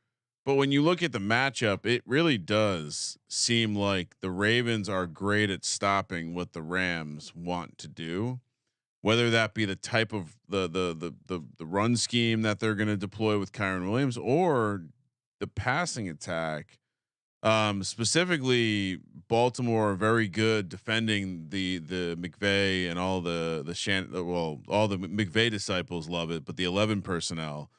But when you look at the matchup, it really does seem like the Ravens are great at stopping what the Rams want to do, whether that be the type of the run scheme that they're going to deploy with Kyron Williams or the passing attack. Specifically, Baltimore are very good defending the McVay and all all the McVay disciples love it, but the 11 personnel.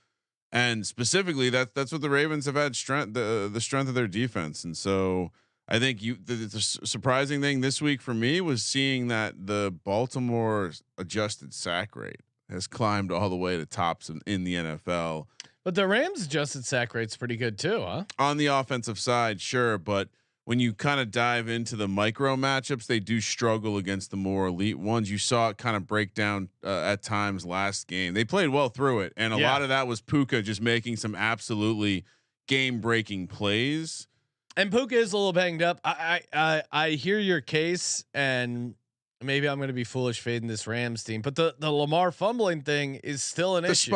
And specifically, that's what the Ravens have had strength, the strength of their defense. And so I think the surprising thing this week for me was seeing that the Baltimore adjusted sack rate has climbed all the way to tops in the NFL. But the Rams adjusted sack rate's pretty good too, huh? On the offensive side, sure, but when you kind of dive into the micro matchups, they do struggle against the more elite ones. You saw it kind of break down at times last game. They played well through it, and a lot of that was Puka just making some absolutely game-breaking plays. And Puka is a little banged up. I hear your case, and maybe I'm going to be foolish fading this Rams team, but the Lamar fumbling thing is still an issue.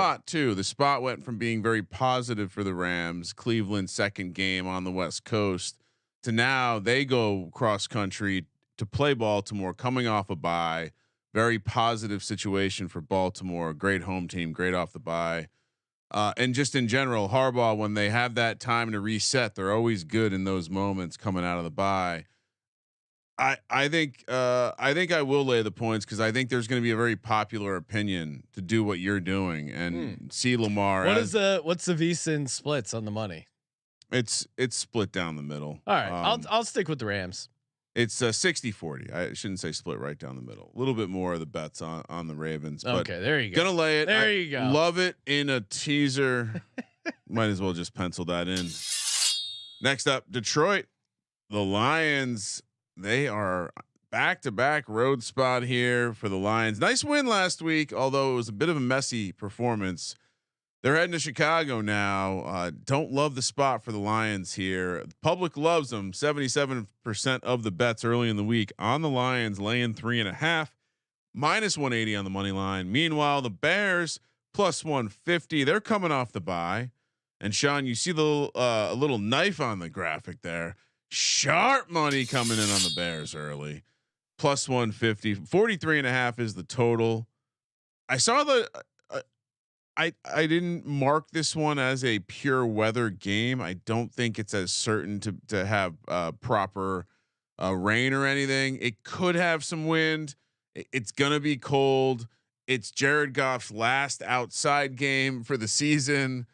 The spot went from being very positive for the Rams, Cleveland's second game on the West Coast, to now they go cross country to play Baltimore, coming off a bye. Very positive situation for Baltimore. Great home team, great off the bye. And just in general, Harbaugh, when they have that time to reset, they're always good in those moments coming out of the bye. I think I will lay the points because I think there's going to be a very popular opinion to do what you're doing and see Lamar. What's the VSiN splits on the money? It's split down the middle. All right, I'll stick with the Rams. It's 60-40. I shouldn't say split right down the middle. A little bit more of the bets on the Ravens. But okay, there you go. Gonna lay it. There you go. Love it in a teaser. Might as well just pencil that in. Next up, Detroit. The Lions. They are back-to-back road spot here for the Lions. Nice win last week, although it was a bit of a messy performance. They're heading to Chicago now. Don't love the spot for the Lions here. The public loves them. 77% of the bets early in the week on the Lions, laying 3.5, -180 on the money line. Meanwhile, the Bears +150. They're coming off the bye. And Sean, you see the a little knife on the graphic there. Sharp money coming in on the Bears early. Plus 150. 43.5 is the total. I saw the. I didn't mark this one as a pure weather game. I don't think it's as certain to have proper rain or anything. It could have some wind. It's gonna be cold. It's Jared Goff's last outside game for the season.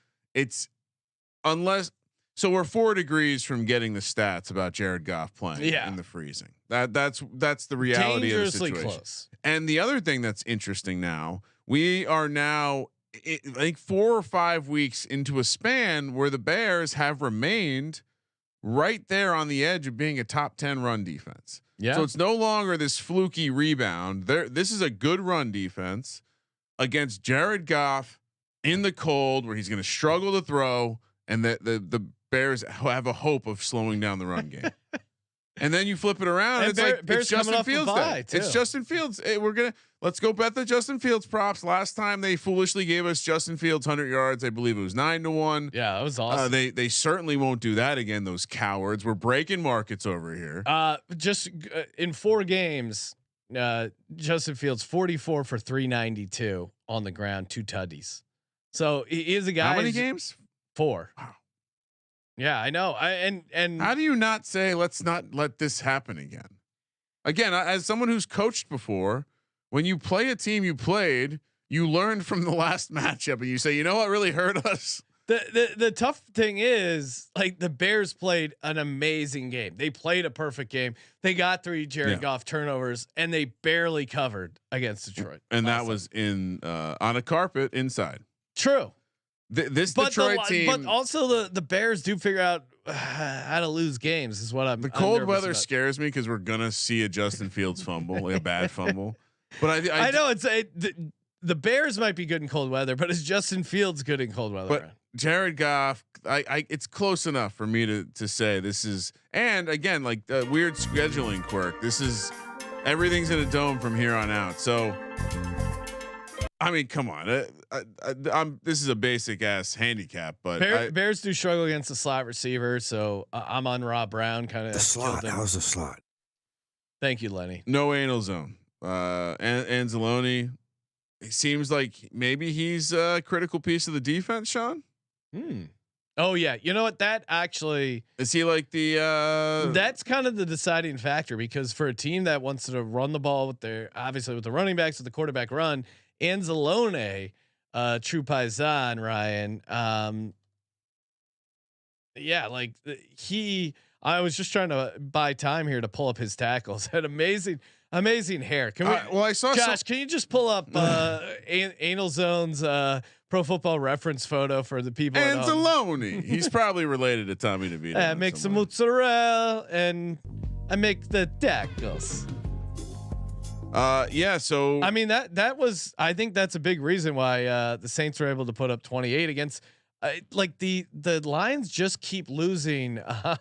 So we're 4 degrees from getting the stats about Jared Goff playing in the freezing. That's the reality of the situation. Close. And the other thing that's interesting now, we are now I think 4 or 5 weeks into a span where the Bears have remained right there on the edge of being a top 10 run defense. Yeah. So it's no longer this fluky rebound. This is a good run defense against Jared Goff in the cold, where he's going to struggle to throw, and the Bears have a hope of slowing down the run game. And then you flip it around, and it's Justin Fields day. It's Justin Fields. Let's go bet the Justin Fields props. Last time they foolishly gave us Justin Fields 100 yards. I believe it was 9-1. Yeah, that was awesome. They certainly won't do that again. Those cowards. We're breaking markets over here. Just in 4 games, Justin Fields 44 for 392 on the ground, 2 tutties. So he is a guy. How many games? 4. Wow. Yeah, I know. And how do you not say let's not let this happen again? Again, as someone who's coached before, when you play a team you played, you learned from the last matchup, and you say, you know what really hurt us. The tough thing is, like, the Bears played an amazing game. They played a perfect game. They got 3 Jared Goff turnovers, and they barely covered against Detroit. And that was in on a carpet inside. True. This Detroit team, but also the Bears do figure out how to lose games. Is what I'm. The cold weather scares me because we're gonna see a Justin Fields fumble, like a bad fumble. But I know the Bears might be good in cold weather, but is Justin Fields good in cold weather? But Jared Goff, it's close enough for me to say this is. And again, like the weird scheduling quirk. This is everything's in a dome from here on out. So. I mean, come on. This is a basic ass handicap, but Bears do struggle against the slot receiver, so I'm on Rob Brown. Kind of the slot. How's the slot? Thank you, Lenny. No anal zone. Anzalone. It seems like maybe he's a critical piece of the defense. Sean. Oh yeah, you know what? That actually is he like the. That's kind of the deciding factor, because for a team that wants to run the ball with the running backs, with the quarterback run. Anzalone, true paisan, Ryan. I was just trying to buy time here to pull up his tackles. Had amazing hair. Can we? Well, I saw Josh. Can you just pull up Anal Zone's Pro Football Reference photo for the people? Anzalone. He's probably related to Tommy DeVito. I make some mozzarella and I make the tackles. So I mean that was, I think that's a big reason why the Saints were able to put up 28 against like the Lions just keep losing. I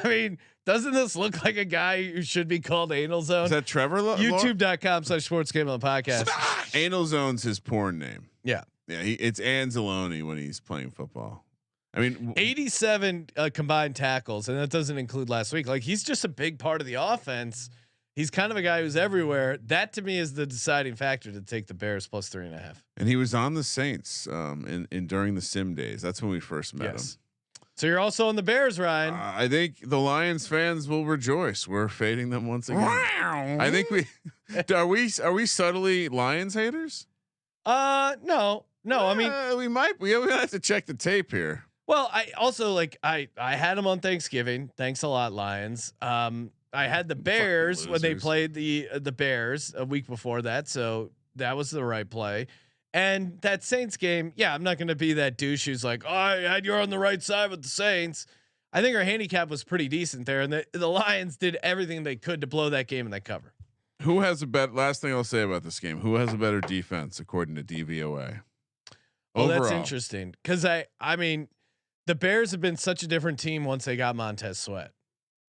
mean, doesn't this look like a guy who should be called Anal Zone? Is that Trevor? YouTube.com/sportsgambling podcast. Anal Zone's his porn name. Yeah. It's Anzalone when he's playing football. I mean, 87 combined tackles, and that doesn't include last week. Like, he's just a big part of the offense. He's kind of a guy who's everywhere. That to me is the deciding factor to take the Bears plus 3.5. And he was on the Saints in during the sim days. That's when we first met him. So you're also on the Bears, Ryan. I think the Lions fans will rejoice. We're fading them once again. I think are we subtly Lions haters? No. I mean, we might. We have to check the tape here. Well, I also I had them on Thanksgiving. Thanks a lot, Lions. I had the Bears when they played the Bears a week before that, so that was the right play. And that Saints game, yeah, I'm not going to be that douche who's like, oh, I had you on the right side with the Saints. I think our handicap was pretty decent there, and the Lions did everything they could to blow that game and that cover. Who has a better? Last thing I'll say about this game: who has a better defense according to DVOA? Well, that's interesting because I mean, the Bears have been such a different team once they got Montez Sweat.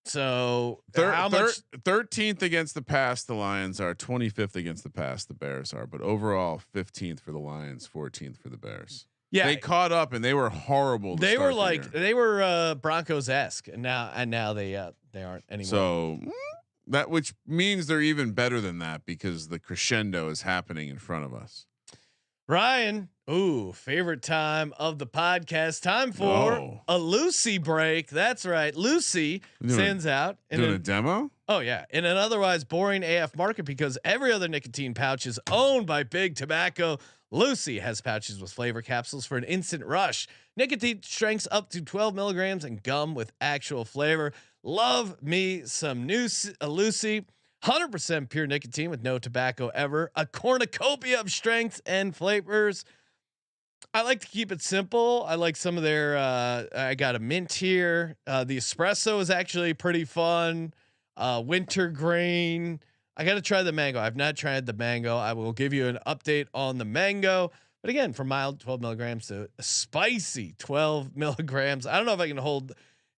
So how much? 13th against the pass, the Lions are. 25th against the pass, the Bears are. But overall, 15th for the Lions, 14th for the Bears. Yeah, they caught up and they were horrible. They were like they were Broncos-esque, and now they aren't anymore. So that which means they're even better than that because the crescendo is happening in front of us. Ryan, favorite time of the podcast. Time for a Lucy break. That's right. Lucy sends out doing a demo. Oh yeah, in an otherwise boring AF market because every other nicotine pouch is owned by Big Tobacco. Lucy has pouches with flavor capsules for an instant rush. Nicotine strengths up to 12 milligrams and gum with actual flavor. Love me some Lucy. 100% pure nicotine with no tobacco ever. A cornucopia of strengths and flavors. I like to keep it simple. I like some of their. I got a mint here. The espresso is actually pretty fun. Wintergreen. I got to try the mango. I've not tried the mango. I will give you an update on the mango. But again, from mild 12 milligrams to a spicy 12 milligrams. I don't know if I can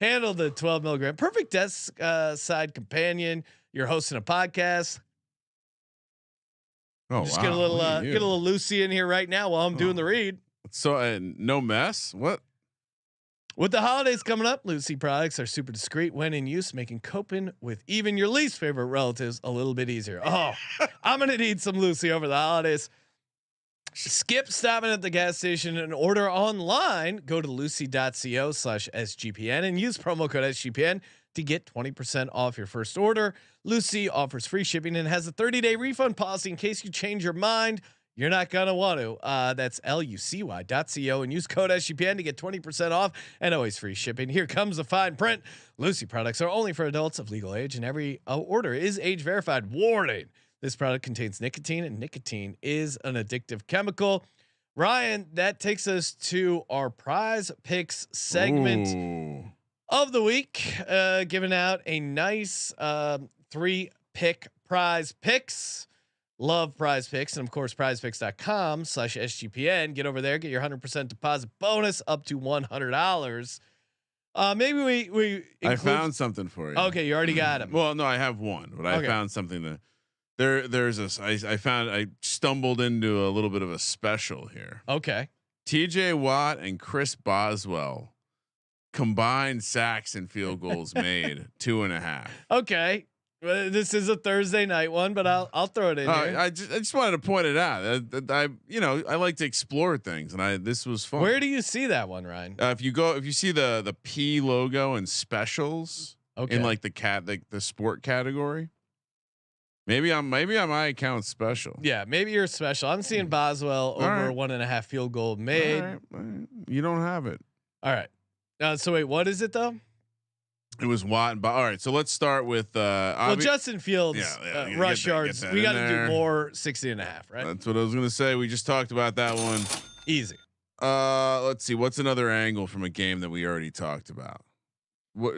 handle the 12 milligram. Perfect desk side companion. You're hosting a podcast. Oh, just get a little Lucy in here right now while I'm doing the read. So no mess. What? With the holidays coming up, Lucy products are super discreet when in use, making coping with even your least favorite relatives a little bit easier. Oh, I'm gonna need some Lucy over the holidays. Skip stopping at the gas station and order online. Go to lucy.co/SGPN and use promo code SGPN to get 20% off your first order. Lucy offers free shipping and has a 30-day refund policy in case you change your mind. You're not going to want to. That's lucy.co and use code SGPN to get 20% off and always free shipping. Here comes the fine print. Lucy products are only for adults of legal age and every order is age verified. Warning. This product contains nicotine and nicotine is an addictive chemical. Ryan, that takes us to our prize picks segment of the week, giving out a nice 3-pick prize picks. Love prize picks. And of course, prizepicks.com/SGPN. Get over there, get your 100% deposit bonus up to $100. Maybe we I found something for you. Okay, you already got it. Well, no, I have one, but I found something that I stumbled into a little bit of a special here. Okay. TJ Watt and Chris Boswell combined sacks and field goals made 2.5. Okay. This is a Thursday night one, but I'll throw it in here. I just wanted to point it out. I like to explore things, and this was fun. Where do you see that one, Ryan? If you see the P logo and specials, in like the sport category, maybe on my account special. Yeah, maybe you're special. I'm seeing Boswell over 1.5 field goal made. All right. You don't have it. All right. So wait, what is it though? It was Watt and all right, so let's start with Justin Fields rush yards. We got to do more 60.5, right? That's what I was gonna say. We just talked about that one. Easy. Let's see. What's another angle from a game that we already talked about? What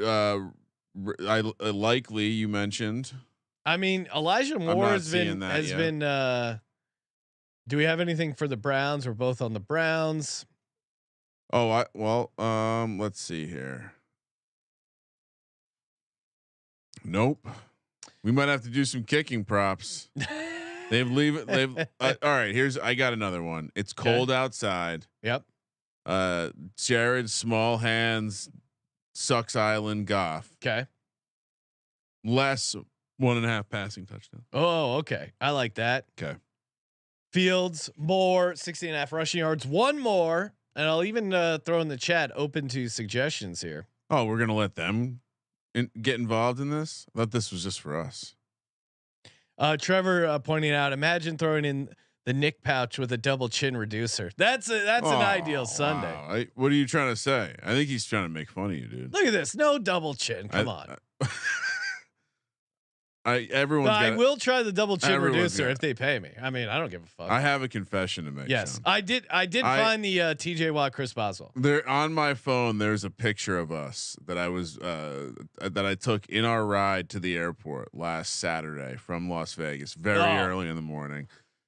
likely you mentioned. I mean, Elijah Moore has been. Do we have anything for the Browns? We're both on the Browns. Oh, let's see here. Nope. We might have to do some kicking props. They've all right. I got another one. It's cold outside. Yep. Jared Small Hands Sucks Island Goff. Okay. Less 1.5 passing touchdown. Oh, okay. I like that. Okay. Fields more 60.5 rushing yards. One more, and I'll even throw in the chat open to suggestions here. Oh, we're gonna let them get involved in this. I thought this was just for us. Trevor pointing out, imagine throwing in the Nick pouch with a double chin reducer. That's an ideal Sunday. Wow. What are you trying to say? I think he's trying to make fun of you, dude. Look at this. No double chin. Come on. I will try the double chin reducer if they pay me. I mean, I don't give a fuck. I have a confession to make. Yes, Sean. I did find the TJ Watt Chris Boswell. There on my phone. There's a picture of us that I took in our ride to the airport last Saturday from Las Vegas, very early in the morning,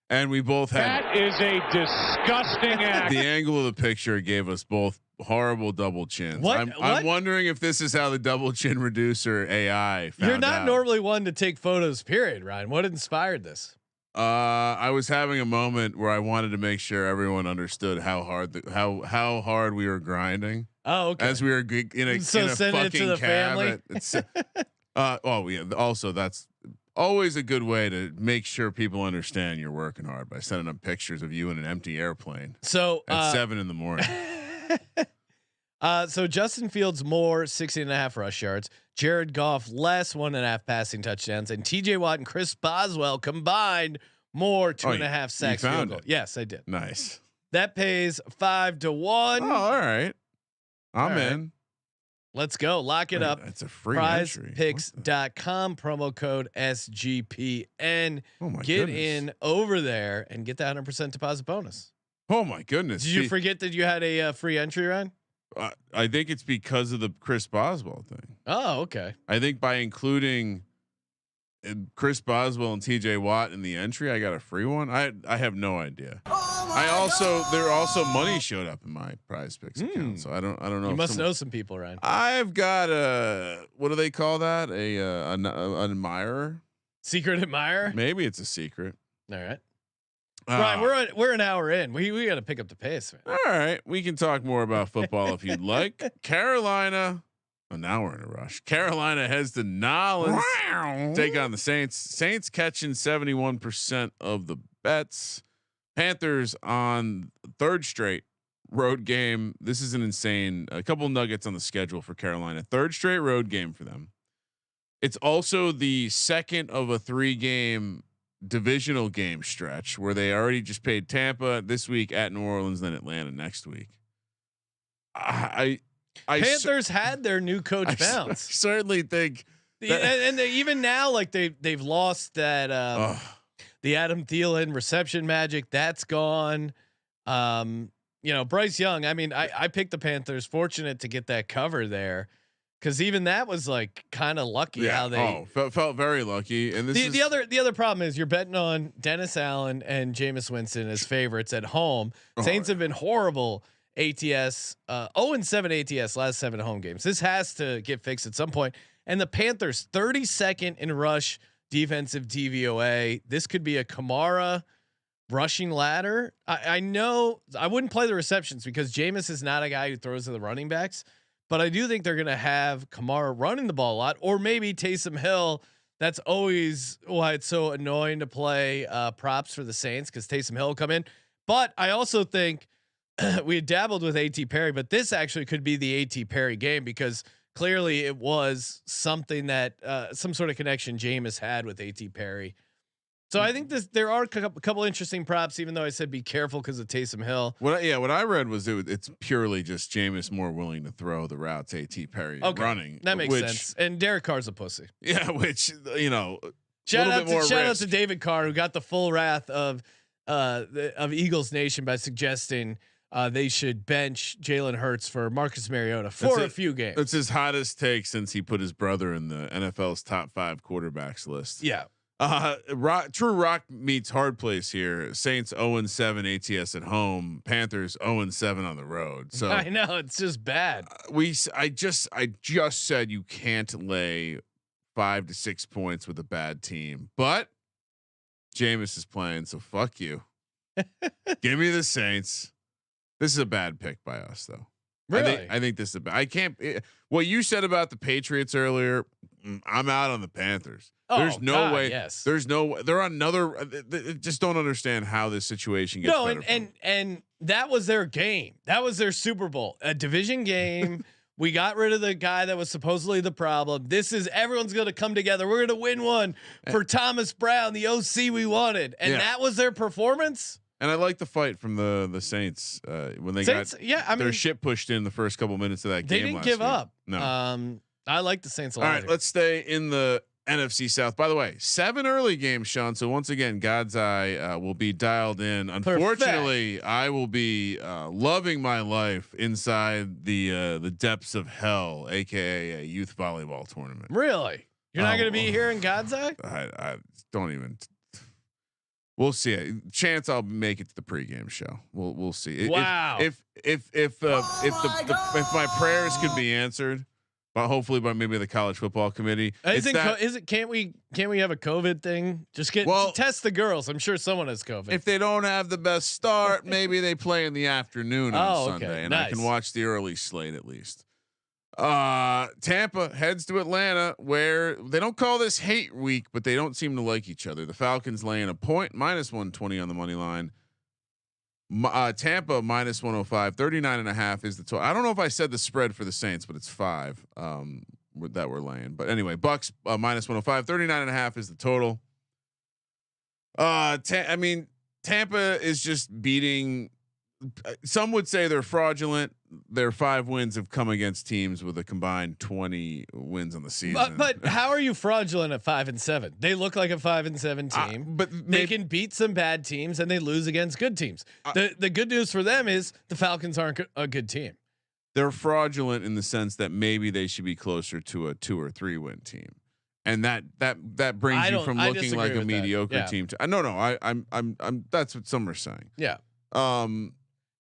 and we both had. That is a disgusting act. The angle of the picture gave us both horrible double chins. I'm wondering if this is how the double chin reducer AI found You're not out. normally one to take photos, period, Ryan. What inspired this? I was having a moment where I wanted to make sure everyone understood how hard we were grinding. Oh, okay. As we were in a send it to the family. Also, that's always a good way to make sure people understand you're working hard by sending them pictures of you in an empty airplane. So at 7 a.m. So Justin Fields more 16.5 rush yards, Jared Goff less 1.5 passing touchdowns, and TJ Watt and Chris Boswell combined more 2.5 sacks. You found field goal. it. Yes, I did. Nice. That pays 5-1. Oh, all right. I'm in. Let's go. Lock it up. It's a free entry. PrizePicks.com, promo code SGPN. Oh my Get goodness. in over there and get the 100% deposit bonus. Oh my goodness. Did you forget that you had a free entry, Ryan? I think it's because of the Chris Boswell thing. Oh, okay. I think by including Chris Boswell and TJ Watt in the entry, I got a free one. I have no idea. There also money showed up in my Prize Picks account, so I don't know. You must know some people, Ryan. I've got what do they call that? An admirer, secret admirer. Maybe it's a secret. All right. Ryan, we're an hour in. We got to pick up the pace, man. All right, we can talk more about football if you'd like. Carolina. Oh, now we're in a rush. Carolina heads to Nolens. Take on the Saints. Saints catching 71% of the bets. Panthers on third straight road game. This is an insane. A couple nuggets on the schedule for Carolina. Third straight road game for them. It's also the second of a 3-game divisional game stretch where they already just paid Tampa this week, at New Orleans, then Atlanta next week. Panthers had their new coach bounce. I certainly think, and they even now, like they've lost that the Adam Thielen reception magic. That's gone. Bryce Young. I mean, I picked the Panthers. Fortunate to get that cover there, because even that was like kind of lucky how they felt very lucky. And the other problem is you're betting on Dennis Allen and Jameis Winston as favorites at home. Saints have been horrible. ATS 0-7 ATS last 7 home games. This has to get fixed at some point. And the Panthers 32nd in rush defensive DVOA. This could be a Kamara rushing ladder. I know I wouldn't play the receptions because Jameis is not a guy who throws to the running backs, but I do think they're going to have Kamara running the ball a lot, or maybe Taysom Hill. That's always why it's so annoying to play props for the Saints, because Taysom Hill will come in. But I also think we had dabbled with A.T. Perry, but this actually could be the A.T. Perry game, because clearly it was something that some sort of connection Jameis had with A.T. Perry. So I think there are a couple interesting props, even though I said be careful because of Taysom Hill. What I read was it's purely just Jameis more willing to throw the routes A.T. Perry running. That makes sense. And Derek Carr's a pussy. Yeah, which shout out to David Carr, who got the full wrath of Eagles Nation by suggesting they should bench Jalen Hurts for Marcus Mariota for a few games. It's his hottest take since he put his brother in the NFL's top 5 quarterbacks list. Yeah. True rock meets hard place here. Saints 0-7 ATS at home. Panthers 0-7 on the road. So I know it's just bad. I just said you can't lay 5 to 6 points with a bad team, but Jameis is playing, so fuck you. Give me the Saints. This is a bad pick by us, though. Really? I think this is a bad. I can't. What you said about the Patriots earlier, I'm out on the Panthers. There's no way. Yes. There's no. They're another. Just don't understand how this situation gets. No, and that was their game. That was their Super Bowl, a division game. We got rid of the guy that was supposedly the problem. This is everyone's going to come together. We're going to win one for Thomas Brown, the OC we wanted, and that was their performance. And I like the fight from the Saints when they got their shit pushed in the first couple minutes of that game. They didn't give up. No, I like the Saints a lot. All right, let's stay in the NFC South. By the way, 7 early games, Sean. So once again, God's eye will be dialed in. Unfortunately, I will be loving my life inside the depths of hell, aka a youth volleyball tournament. Really? You're not going to be here in God's eye? I don't even. We'll see. Chance I'll make it to the pregame show. We'll see. Wow. If my prayers could be answered, but hopefully by maybe the college football committee. Can't we have a COVID thing? Just test the girls. I'm sure someone has COVID. If they don't have the best start, maybe they play in the afternoon on Sunday, and I can watch the early slate at least. Tampa heads to Atlanta, where they don't call this hate week, but they don't seem to like each other. The Falcons laying a point, -120 on the money line. Tampa -105, 39.5 is the total. I don't know if I said the spread for the Saints, but it's 5 that we're laying. But anyway, Bucks -105, 39.5 is the total. Tampa is just beating. Some would say they're fraudulent. Their 5 wins have come against teams with a combined 20 wins on the season. But how are you fraudulent at 5-7? They look like a 5-7 team, but they can beat some bad teams and they lose against good teams. The good news for them is the Falcons aren't a good team. They're fraudulent in the sense that maybe they should be closer to a 2 or 3 win team, and that brings you from looking like a mediocre team to. I'm that's what some are saying. Yeah.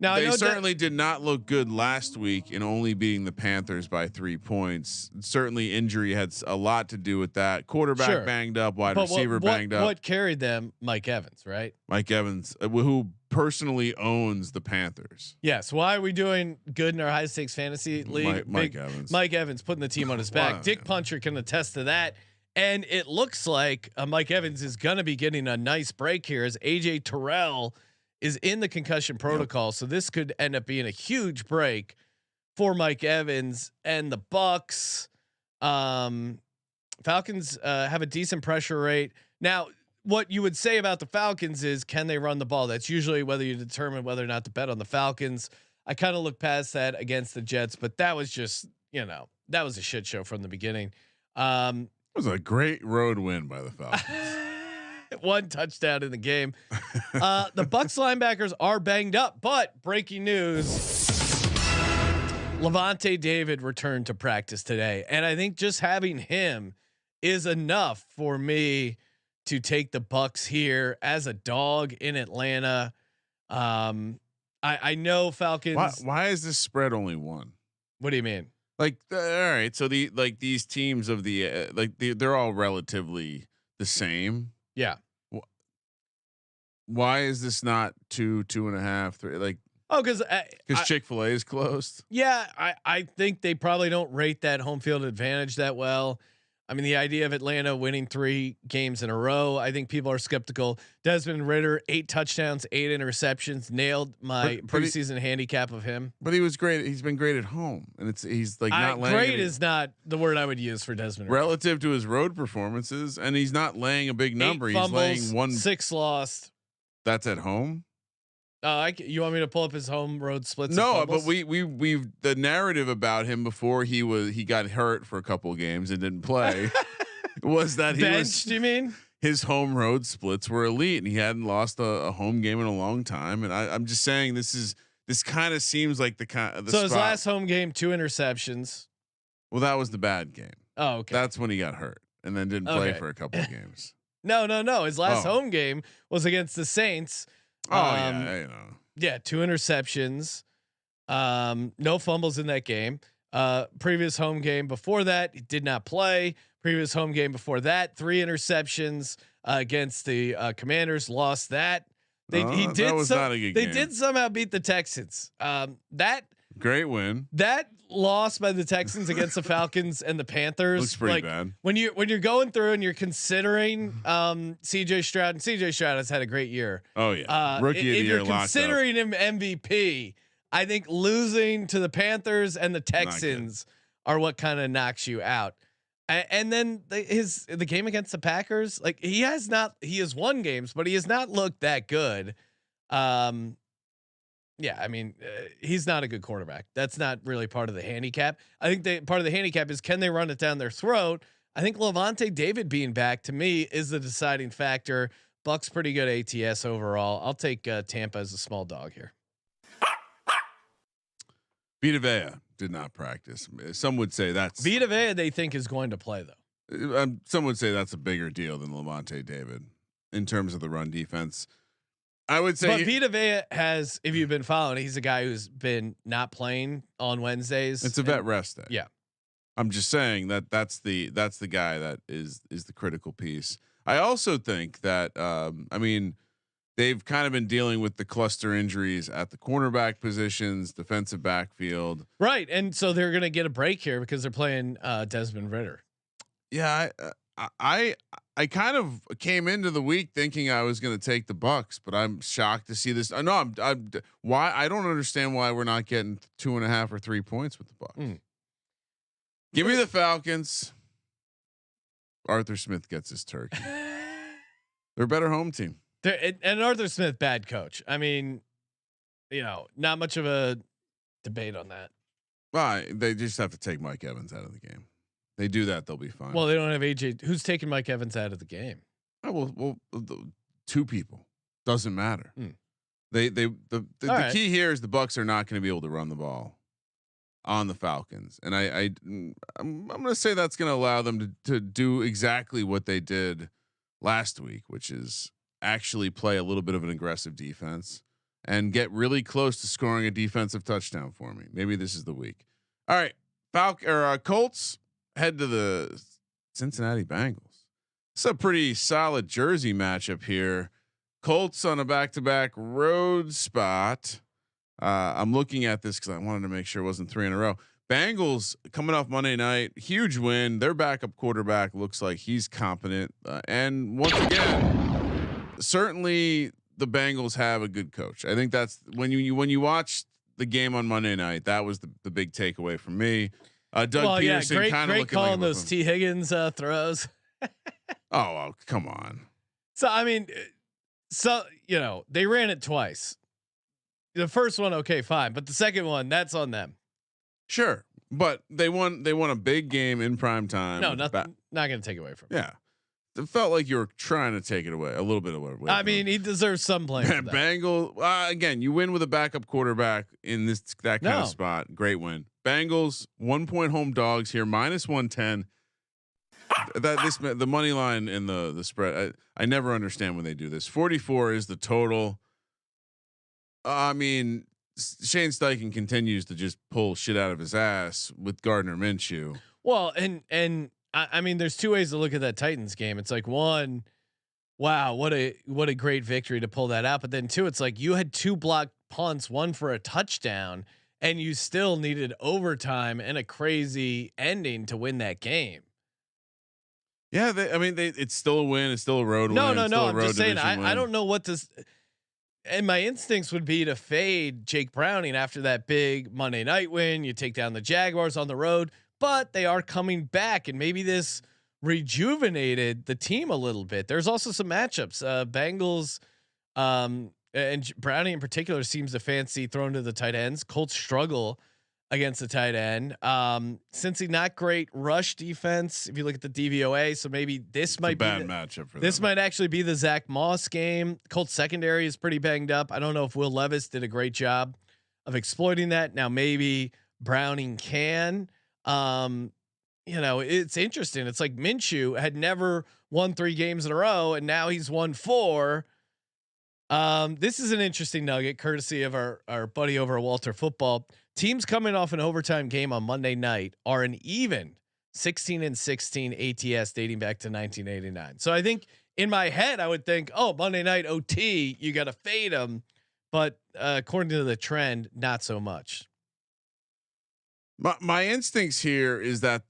Now they certainly did not look good last week in only beating the Panthers by 3 points. Certainly injury had a lot to do with that. Quarterback banged up, wide receiver banged up. What carried them? Mike Evans, right? Mike Evans, who personally owns the Panthers. Yes. Why are we doing good in our high stakes fantasy league? Mike Evans. Mike Evans putting the team on his back. Dick Puncher can attest to that. And it looks like Mike Evans is going to be getting a nice break here as AJ Terrell is in the concussion protocol. So this could end up being a huge break for Mike Evans and the Bucks. Falcons have a decent pressure rate. Now, what you would say about the Falcons is, can they run the ball? That's usually whether you determine whether or not to bet on the Falcons. I kind of look past that against the Jets, but that was just, that was a shit show from the beginning. It was a great road win by the Falcons. 1 touchdown in the game. The Bucks linebackers are banged up, but breaking news: Levante David returned to practice today, and I think just having him is enough for me to take the Bucks here as a dog in Atlanta. I know Falcons. Why is this spread only 1? What do you mean? All right. So these teams of they're all relatively the same. Yeah. Why is this not 2, 2.5, 3? Because Chick-fil-A is closed. Yeah, I think they probably don't rate that home field advantage that well. I mean, the idea of Atlanta winning 3 games in a row, I think people are skeptical. Desmond Ridder, 8 touchdowns, 8 interceptions, nailed my preseason handicap of him. But he was great. He's been great at home, and he's not laying. Great is not the word I would use for Desmond Ridder. Relative to his road performances, and he's not laying a big number. 8 fumbles, he's laying 6 lost. That's at home. You want me to pull up his home road splits? No, but we've the narrative about him before he got hurt for a couple of games and didn't play was that he benched. You mean his home road splits were elite and he hadn't lost a home game in a long time. And I'm just saying this kind of seems like the so his last home game, 2 interceptions. Well, that was the bad game. Oh, okay. That's when he got hurt and then didn't play for a couple of games. No. His last home game was against the Saints. Yeah, 2 interceptions, no fumbles in that game. Previous home game before that, he did not play. Previous home game before that, 3 interceptions against the Commanders, lost that. That was not a good game. They did somehow beat the Texans. That great win. That loss by the Texans against the Falcons and the Panthers looks pretty bad. When you're going through and you're considering CJ Stroud, and CJ Stroud has had a great year. Oh yeah, rookie of the year. If you're considering him MVP, I think losing to the Panthers and the Texans are what kind of knocks you out. And then the game against the Packers, like he has won games, but he has not looked that good. Yeah, I mean, he's not a good quarterback. That's not really part of the handicap. I think part of the handicap is, can they run it down their throat? I think Levante David being back to me is the deciding factor. Bucks pretty good ATS overall. I'll take Tampa as a small dog here. Vita Vea did not practice. Some would say that's Vita Vea they think is going to play though. Some would say that's a bigger deal than Levante David in terms of the run defense. I would say, but Vita Vea has, if you've been following, he's a guy who's been not playing on Wednesdays. It's a vet rest day. Yeah. I'm just saying that's the guy that is the critical piece. I also think that I mean, they've kind of been dealing with the cluster injuries at the cornerback positions, defensive backfield. Right, and so they're going to get a break here because they're playing Desmond Ridder. Yeah, I kind of came into the week thinking I was going to take the Bucks, but I'm shocked to see this. No, I'm why I don't understand why we're not getting 2.5 or 3 points with the Bucks. Give me the Falcons. Arthur Smith gets his turkey. They're a better home team. And Arthur Smith, bad coach. I mean, not much of a debate on that. Well, they just have to take Mike Evans out of the game. They do that, they'll be fine. Well, they don't have AJ. Who's taking Mike Evans out of the game? Oh, well, two people doesn't matter. The right. key here is the Bucks are not going to be able to run the ball on the Falcons, and I'm going to say that's going to allow them to do exactly what they did last week, which is actually play a little bit of an aggressive defense and get really close to scoring a defensive touchdown for me. Maybe this is the week. All right, Colts head to the Cincinnati Bengals. It's a pretty solid Jersey matchup here. Colts on a back-to-back road spot. I'm looking at this because I wanted to make sure it wasn't 3 in a row. Bengals coming off Monday night, huge win. Their backup quarterback looks like he's competent, and once again, certainly the Bengals have a good coach. I think that's when you watch the game on Monday night. That was the big takeaway from me. Doug Peterson kind of looking calling like those T. Higgins throws. Oh, come on. So I mean, they ran it twice. The first one, okay, fine, but the second one, that's on them. Sure, but they won a big game in prime time. No, not going to take away from. Yeah, it felt like you were trying to take it away a little bit away. I mean, he deserves some blame. Bengals again. You win with a backup quarterback in that kind of spot. Great win. Bengals 1 point home dogs here, -110. The money line and the spread. I never understand when they do this. 44 is the total. I mean, Shane Steichen continues to just pull shit out of his ass with Gardner Minshew. Well, and I mean, there's two ways to look at that Titans game. It's like, one, wow, what a great victory to pull that out. But then two, it's like you had 2 blocked punts, one for a touchdown, and you still needed overtime and a crazy ending to win that game. Yeah, it's still a win. It's still a road win. No. I'm just saying, I don't know what this. And my instincts would be to fade Jake Browning after that big Monday night win. You take down the Jaguars on the road, but they are coming back, and maybe this rejuvenated the team a little bit. There's also some matchups. Bengals and Browning in particular seems to fancy throwing to the tight ends. Colts struggle against the tight end. Cincy, not great rush defense if you look at the DVOA. So maybe this might be a bad matchup for them. This might actually be the Zach Moss game. Colts secondary is pretty banged up. I don't know if Will Levis did a great job of exploiting that. Now maybe Browning can. It's interesting. It's like Minshew had never won 3 games in a row, and now he's won 4. This is an interesting nugget, courtesy of our buddy over at Walter Football. Teams coming off an overtime game on Monday night are an even 16-16 ATS dating back to 1989. So I think in my head I would think, oh, Monday night OT, you got to fade them, but according to the trend, not so much. My instincts here is that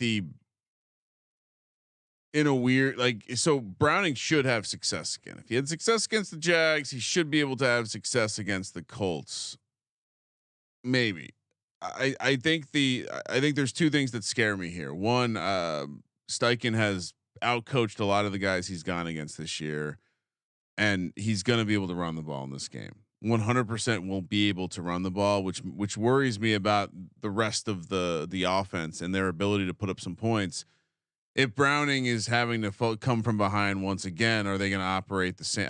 Browning should have success again. If he had success against the Jags, he should be able to have success against the Colts. Maybe. I think there's 2 things that scare me here. One, Steichen has outcoached a lot of the guys he's gone against this year, and he's going to be able to run the ball in this game. 100% won't be able to run the ball, which worries me about the rest of the offense and their ability to put up some points. If Browning is having to come from behind once again, are they going to operate the same?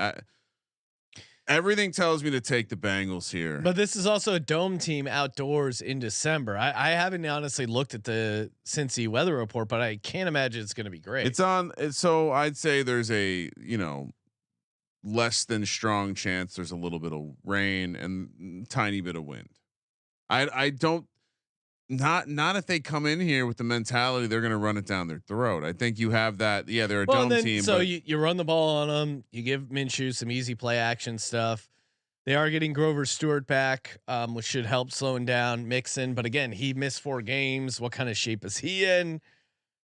Everything tells me to take the Bengals here. But this is also a dome team outdoors in December. I haven't honestly looked at the Cincy weather report, but I can't imagine it's going to be great. So I'd say there's a less than strong chance there's a little bit of rain and tiny bit of wind. I don't. Not if they come in here with the mentality they're going to run it down their throat. I think you have that. Yeah, they're a dome team. So you run the ball on them. You give Minshew some easy play action stuff. They are getting Grover Stewart back, which should help slowing down Mixon. But again, he missed 4 games. What kind of shape is he in?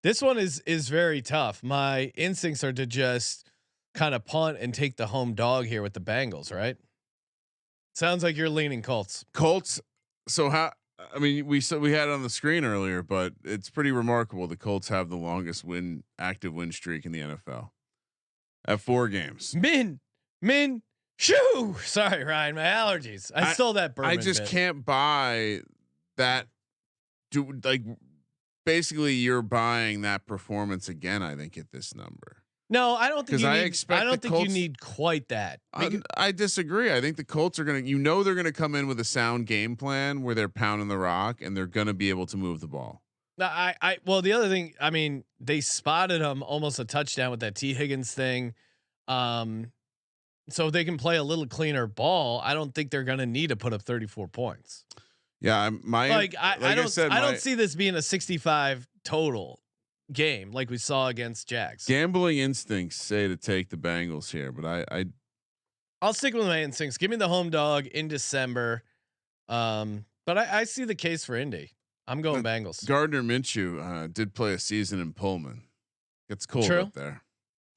This one is very tough. My instincts are to just kind of punt and take the home dog here with the Bengals, right? Sounds like you're leaning Colts. Colts. So how? I mean, we had it on the screen earlier, but it's pretty remarkable. The Colts have the longest active win streak in the NFL at 4 games. Shoo! Sorry, Ryan. My allergies. I stole that bourbon. I just can't buy that. Basically, you're buying that performance again. I think at this number. No, I don't think you need. I don't think Colts, you need quite that. I disagree. I think the Colts are going to. They're going to come in with a sound game plan where they're pounding the rock and they're going to be able to move the ball. No, well, the other thing. I mean, they spotted him almost a touchdown with that T Higgins thing. So they can play a little cleaner ball. I don't think they're going to need to put up 34 points. Yeah, I don't see this being a 65 total game like we saw against Jags. Gambling instincts say to take the Bengals here, but I'll stick with my instincts. Give me the home dog in December. But I see the case for Indy. I'm going Bengals. Gardner Minshew did play a season in Pullman. It's cold up there.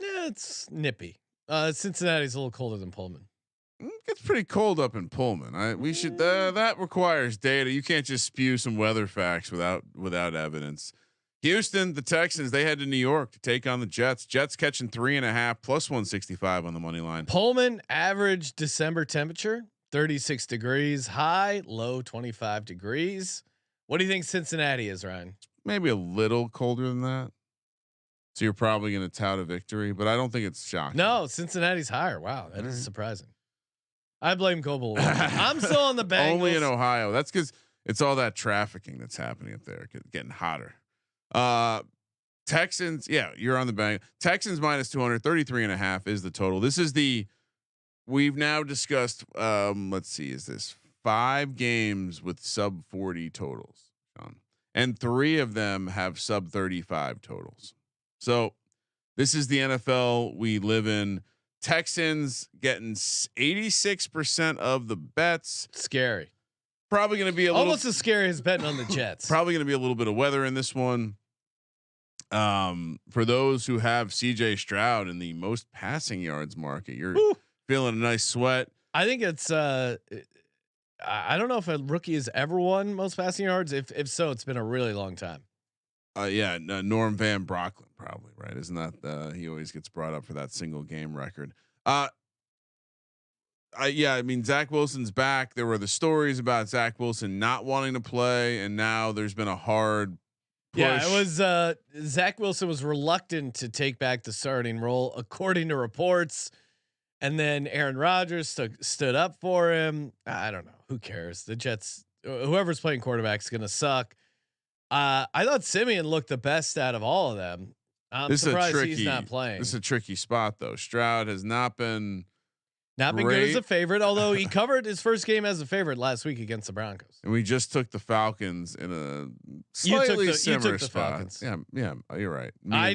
Yeah, it's nippy. Cincinnati's a little colder than Pullman. It gets pretty cold up in Pullman. We should that requires data. You can't just spew some weather facts without evidence. Houston, the Texans, they head to New York to take on the Jets. Jets catching 3.5 plus 165 on the money line. Pullman average December temperature 36 degrees, high, low 25 degrees. What do you think Cincinnati is, Ryan? Maybe a little colder than that. So you're probably going to tout a victory, but I don't think it's shocking. No, Cincinnati's higher. Wow, that is surprising. I blame Coble. I'm still on the Bengals. Only in Ohio. That's because it's all that trafficking that's happening up there, getting hotter. Texans, yeah, you're on the bank. Texans minus 233.5 is the total. This is we've now discussed. Let's see, is this 5 games with sub 40 totals, Sean, and 3 of them have sub 35 totals. So this is the NFL we live in. Texans getting 86% of the bets. Scary. Probably going to be almost as scary as betting on the Jets. Probably going to be a little bit of weather in this one. For those who have CJ Stroud in the most passing yards market, you're feeling a nice sweat. I think it's I don't know if a rookie has ever won most passing yards. If so, it's been a really long time. Norm Van Brocklin probably, right? Isn't that he always gets brought up for that single game record? I mean, Zach Wilson's back. There were the stories about Zach Wilson not wanting to play, and now there's been a hard push. Yeah, it was Zach Wilson was reluctant to take back the starting role, according to reports. And then Aaron Rodgers stood up for him. I don't know. Who cares? The Jets, whoever's playing quarterback is going to suck. I thought Simeon looked the best out of all of them. I'm surprised he's not playing. This is a tricky spot though. Stroud has not been good as a favorite, although he covered his first game as a favorite last week against the Broncos. And we just took the Falcons in a slightly similar spot. Falcons. Yeah, you're right. I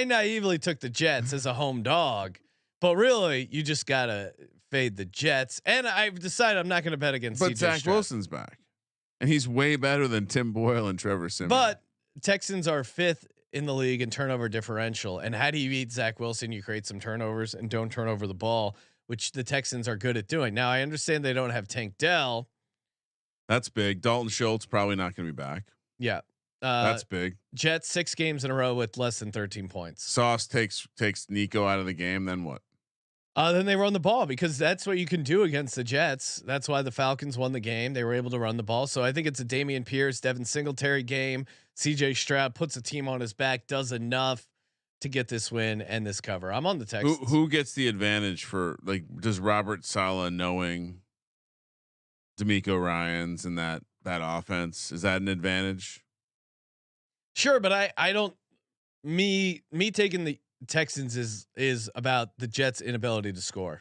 naively took the Jets as a home dog, but really you just gotta fade the Jets. And I've decided I'm not going to bet against. But Zach Wilson's back. And he's way better than Tim Boyle and Trevor Siemian. But Texans are 5th in the league in turnover differential. And how do you beat Zach Wilson? You create some turnovers and don't turn over the ball, which the Texans are good at doing. Now I understand they don't have Tank Dell. That's big. Dalton Schultz probably not going to be back. Yeah. That's big. Jets 6 games in a row with less than 13 points. Sauce takes Nico out of the game. Then what? Then they run the ball because that's what you can do against the Jets. That's why the Falcons won the game. They were able to run the ball. So I think it's a Dameon Pierce, Devin Singletary game. CJ Stroud puts a team on his back, does enough to get this win and this cover. I'm on the Texans. Who gets the advantage for does Robert Saleh knowing D'Amico Ryans and that offense? Is that an advantage? Sure, but I don't me taking the Texans is about the Jets' inability to score.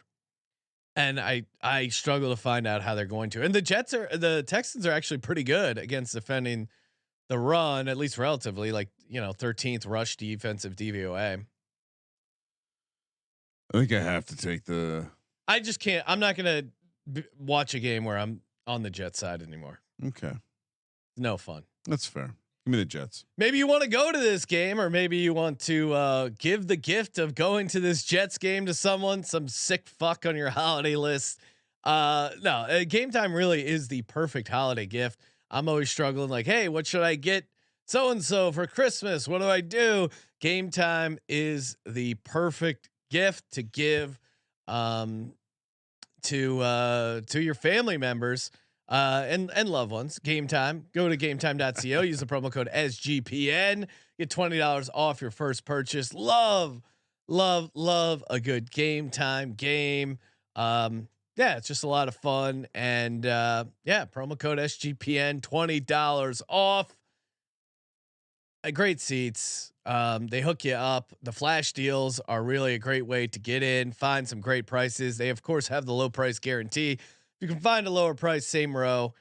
And I struggle to find out how they're going to. And the Texans are actually pretty good against defending the run, at least relatively, like, 13th rush defensive DVOA. I think I have to take the. I just can't. I'm not gonna watch a game where I'm on the Jets side anymore. Okay, no fun. That's fair. Give me the Jets. Maybe you want to go to this game, or maybe you want to give the gift of going to this Jets game to someone, some sick fuck on your holiday list. No, Game Time really is the perfect holiday gift. I'm always struggling, like, hey, what should I get so and so for Christmas? What do I do? Game Time is the perfect gift to give to your family members and loved ones. Game Time. Go to gametime.co. Use the promo code SGPN. Get $20 off your first purchase. Love a good Game Time game. Yeah, it's just a lot of fun. And promo code SGPN, $20 off. Great seats. They hook you up. The flash deals are really a great way to get in, find some great prices. They of course have the low price guarantee. If you can find a lower price, same row,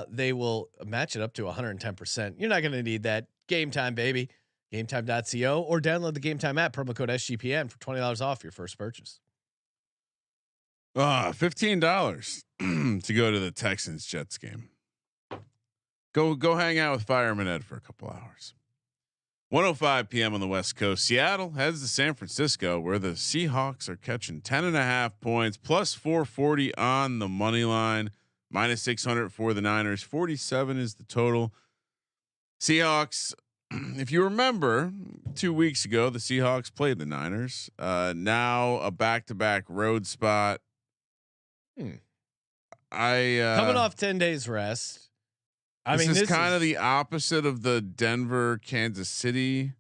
they will match it up to 110%. You're not going to need that. Game Time, baby. GameTime.co or download the Game Time app. Promo code SGPN for $20 off your first purchase. $15 to go to the Texans Jets game. Go hang out with Fireman Ed for a couple hours. 1:05 p.m. on the West Coast. Seattle heads to San Francisco, where the Seahawks are catching 10.5 points, plus 440 on the money line, minus 600 for the Niners. 47 is the total. Seahawks, if you remember, 2 weeks ago the Seahawks played the Niners. Now a back-to-back road spot. Coming off 10 days rest. This is kind of the opposite of the Denver Kansas City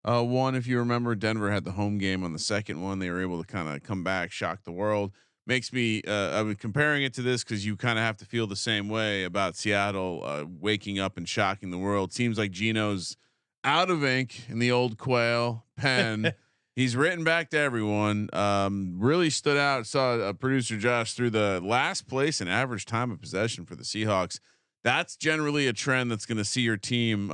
one. If you remember, Denver had the home game on the second one. They were able to kind of come back, shock the world. Makes me I'm comparing it to this because you kind of have to feel the same way about Seattle waking up and shocking the world. Seems like Gino's out of ink in the old Quail pen. He's written back to everyone. Really stood out. Saw producer Josh through the last place in average time of possession for the Seahawks. That's generally a trend that's going to see your team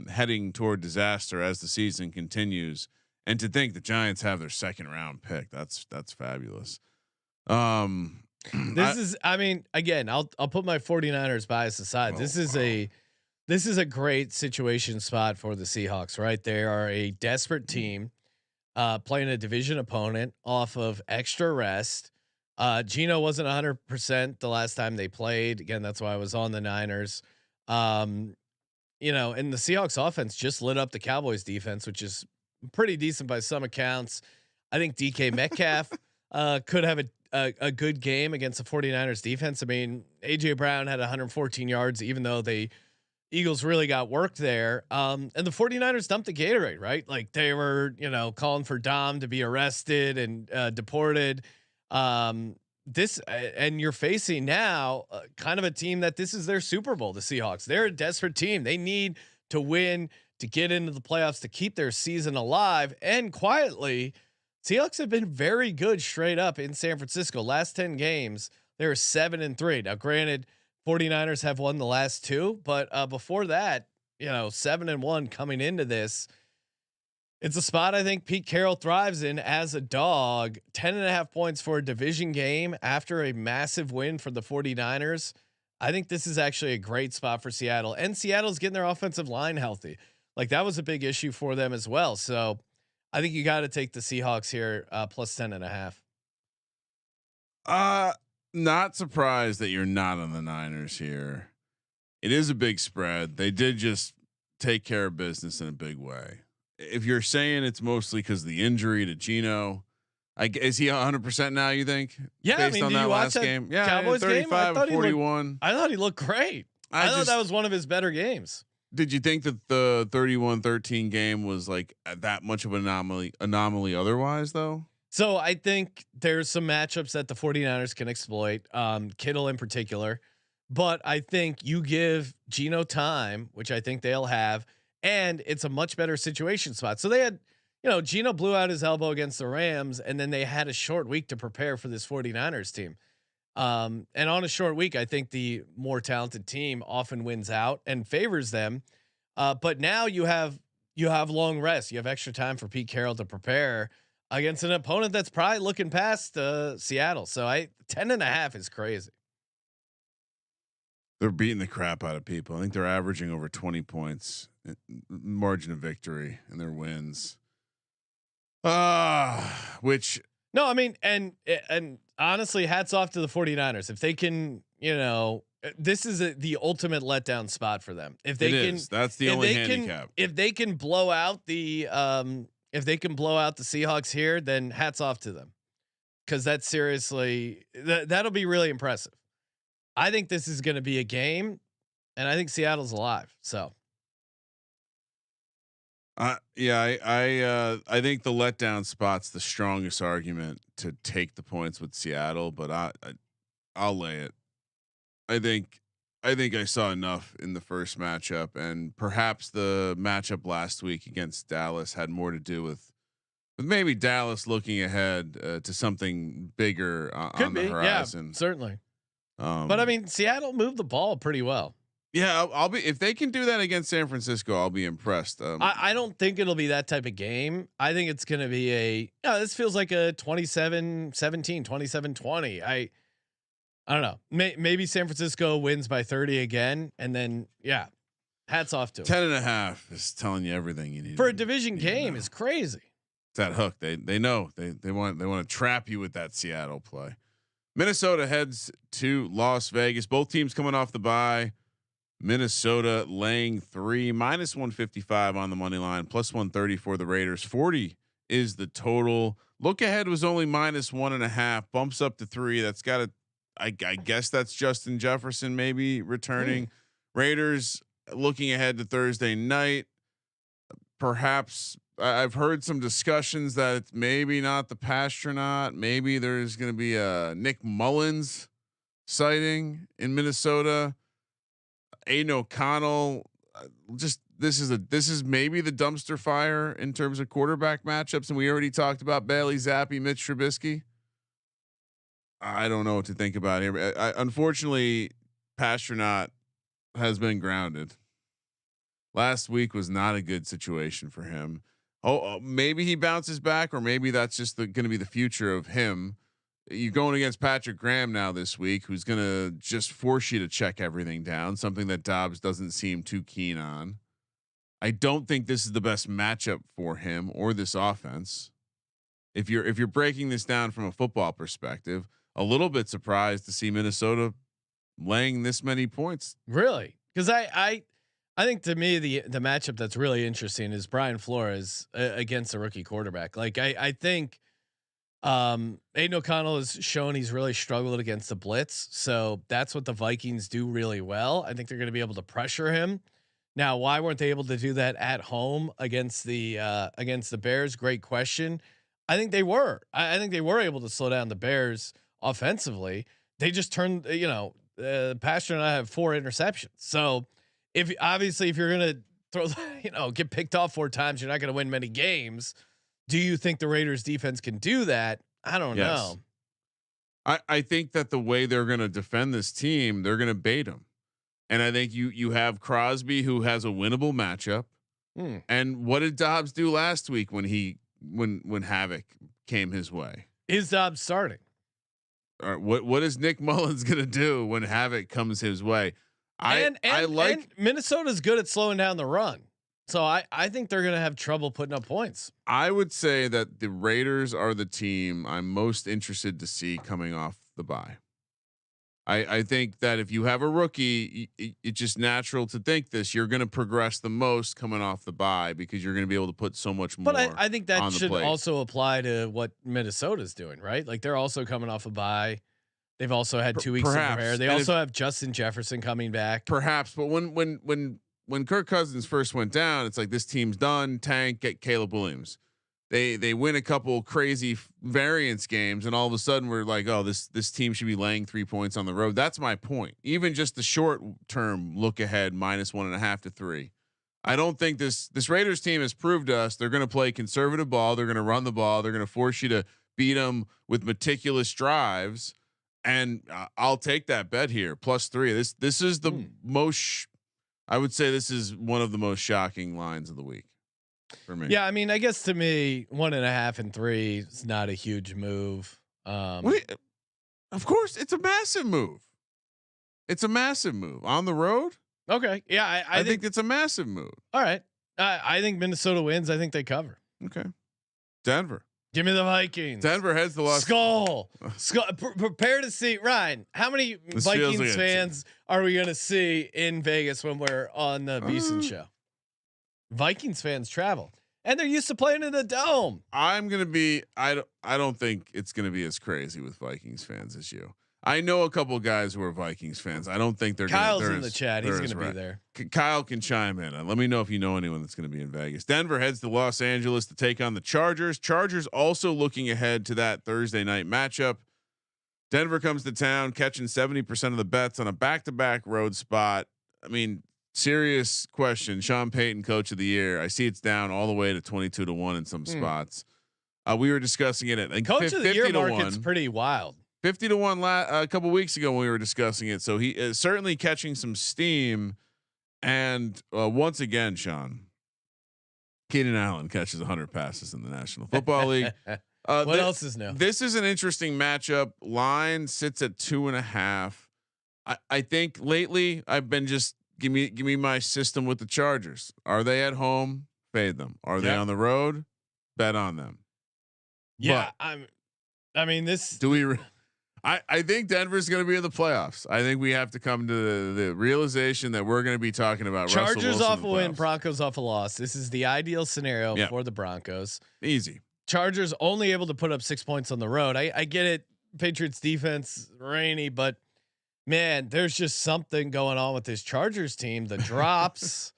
heading toward disaster as the season continues. And to think the Giants have their second round pick, that's fabulous. Again, I'll put my 49ers bias aside. This is a great situation spot for the Seahawks, right? They are a desperate team playing a division opponent off of extra rest. Gino wasn't 100% the last time they played. Again, that's why I was on the Niners. And the Seahawks offense just lit up the Cowboys defense, which is pretty decent by some accounts. I think DK Metcalf could have a good game against the 49ers defense. I mean, AJ Brown had 114 yards, even though the Eagles really got worked there. And the 49ers dumped the Gatorade, right? Like they were, calling for Dom to be arrested and deported. And you're facing now kind of a team that this is their Super Bowl. The Seahawks, they're a desperate team. They need to win to get into the playoffs to keep their season alive. And quietly, Seahawks have been very good straight up in San Francisco. Last 10 games, they're 7-3. Now, granted, 49ers have won the last 2, but before that, 7-1 coming into this. It's a spot I think Pete Carroll thrives in as a dog. 10.5 points for a division game after a massive win for the 49ers. I think this is actually a great spot for Seattle, and Seattle's getting their offensive line healthy. Like that was a big issue for them as well. So I think you got to take the Seahawks here plus 10.5. Not surprised that you're not on the Niners here. It is a big spread. They did just take care of business in a big way. If you're saying it's mostly because of the injury to Gino, is he 100% now? You think? Yeah, based on that last game, yeah, Cowboys 35 game, and 41. I thought he looked great. I thought that was one of his better games. Did you think that the 31-13 game was like that much of an anomaly otherwise though? So I think there's some matchups that the 49ers can exploit, Kittle in particular, but I think you give Gino time, which I think they'll have. And it's a much better situation spot. So they had, Geno blew out his elbow against the Rams, and then they had a short week to prepare for this 49ers team. And on a short week, I think the more talented team often wins out and favors them. But now you have long rest. You have extra time for Pete Carroll to prepare against an opponent that's probably looking past Seattle. So 10.5 is crazy. They're beating the crap out of people. I think they're averaging over 20 points margin of victory in their wins. Which no, I mean, and honestly, hats off to the 49ers. If they can, this is the ultimate letdown spot for them. If they can, that's the only handicap. If they can blow out the Seahawks here, then hats off to them. Cause that's seriously, that'll be really impressive. I think this is going to be a game, and I think Seattle's alive. So. I think the letdown spot's the strongest argument to take the points with Seattle, but I'll lay it. I think I saw enough in the first matchup, and perhaps the matchup last week against Dallas had more to do with maybe Dallas looking ahead to something bigger on the horizon. Yeah, certainly. But I mean, Seattle moved the ball pretty well. Yeah, I'll be, if they can do that against San Francisco, I'll be impressed. I don't think it'll be that type of game. I think it's going to be this feels like a 27-17, 27-20. I don't know. Maybe San Francisco wins by 30 again. And then, hats off to 10.5 is telling you everything you need for a division game. Is crazy. It's that hook. They know they want to trap you with that Seattle play. Minnesota heads to Las Vegas. Both teams coming off the bye. Minnesota laying 3 -155 on the money line, +130 for the Raiders. 40 is the total. Look ahead was only -1.5, bumps up to 3. That's got I guess that's Justin Jefferson maybe returning. Raiders looking ahead to Thursday night. Perhaps I've heard some discussions that it's maybe not the Pastranaut. Maybe there's going to be a Nick Mullins sighting in Minnesota. Aiden O'Connell, this is maybe the dumpster fire in terms of quarterback matchups, and we already talked about Bailey Zappi, Mitch Trubisky. I don't know what to think about here. Unfortunately, Pastranaut has been grounded. Last week was not a good situation for him. Maybe he bounces back, or maybe that's just going to be the future of him. You're going against Patrick Graham now this week, who's going to just force you to check everything down, something that Dobbs doesn't seem too keen on. I don't think this is the best matchup for him or this offense. If you're breaking this down from a football perspective, a little bit surprised to see Minnesota laying this many points. Really? Because I think to me the matchup that's really interesting is Brian Flores against a rookie quarterback. Like I think Aiden O'Connell has shown he's really struggled against the blitz. So that's what the Vikings do really well. I think they're going to be able to pressure him. Now, why weren't they able to do that at home against the Bears? Great question. I think they were. I think they were able to slow down the Bears offensively. They just turned, Pastor and I have 4 interceptions. So if you're going to throw, get picked off 4 times, you're not going to win many games. Do you think the Raiders defense can do that? I don't know. I think that the way they're going to defend this team, they're going to bait them. And I think you have Crosby, who has a winnable matchup. And what did Dobbs do last week when Havoc came his way? Is Dobbs starting? Or what is Nick Mullins going to do when Havoc comes his way? And Minnesota's good at slowing down the run. So I think they're going to have trouble putting up points. I would say that the Raiders are the team I'm most interested to see coming off the bye. I think that if you have a rookie, it's just natural to think this. You're going to progress the most coming off the bye because you're going to be able to put so much more. But I think that should also apply to what Minnesota's doing, right? Like they're also coming off a bye. They've also had 2 weeks to prepare. They also have Justin Jefferson coming back. Perhaps, but when Kirk Cousins first went down, it's like this team's done. Tank, get Caleb Williams. They win a couple crazy variance games, and all of a sudden we're like, oh, this team should be laying 3 points on the road. That's my point. Even just the short term look ahead, -1.5 to 3. I don't think this Raiders team has proved to us they're going to play conservative ball. They're going to run the ball. They're going to force you to beat them with meticulous drives. And I'll take that bet here. +3. This is the most. I would say this is one of the most shocking lines of the week for me. Yeah, I mean, I guess to me, 1.5 and 3 is not a huge move. Of course, it's a massive move. It's a massive move on the road. Okay, yeah, I think it's a massive move. All right, I think Minnesota wins. I think they cover. Okay, Denver. Give me the Vikings. Denver heads the loss. Skull. Prepare to see Ryan. How many Vikings fans are we going to see in Vegas when we're on the Beeson show? Vikings fans travel, and they're used to playing in the dome. I'm gonna be. I don't think it's gonna be as crazy with Vikings fans as you. I know a couple of guys who are Vikings fans. I don't think they're. Kyle's in the chat. He's going to be there. Kyle can chime in. Let me know if you know anyone that's going to be in Vegas. Denver heads to Los Angeles to take on the Chargers. Chargers also looking ahead to that Thursday night matchup. Denver comes to town, catching 70% of the bets on a back-to-back road spot. I mean, serious question. Sean Payton, Coach of the Year. I see it's down all the way to 22-1 in some spots. We were discussing it at Coach of the Year market's pretty wild. 50-1 a couple weeks ago when we were discussing it. So he is certainly catching some steam. And once again, Sean, Keenan Allen catches 100 passes in the National Football League. What else is new? This is an interesting matchup. Line sits at 2.5. I think lately I've been just give me my system with the Chargers. Are they at home? Fade them. Are they on the road? Bet on them. Yeah, but, I think Denver's going to be in the playoffs. I think we have to come to the realization that we're going to be talking about Chargers off a win, Broncos off a loss. This is the ideal scenario for the Broncos. Easy. Chargers only able to put up 6 points on the road. I get it. Patriots defense rainy, but man, there's just something going on with this Chargers team. The drops,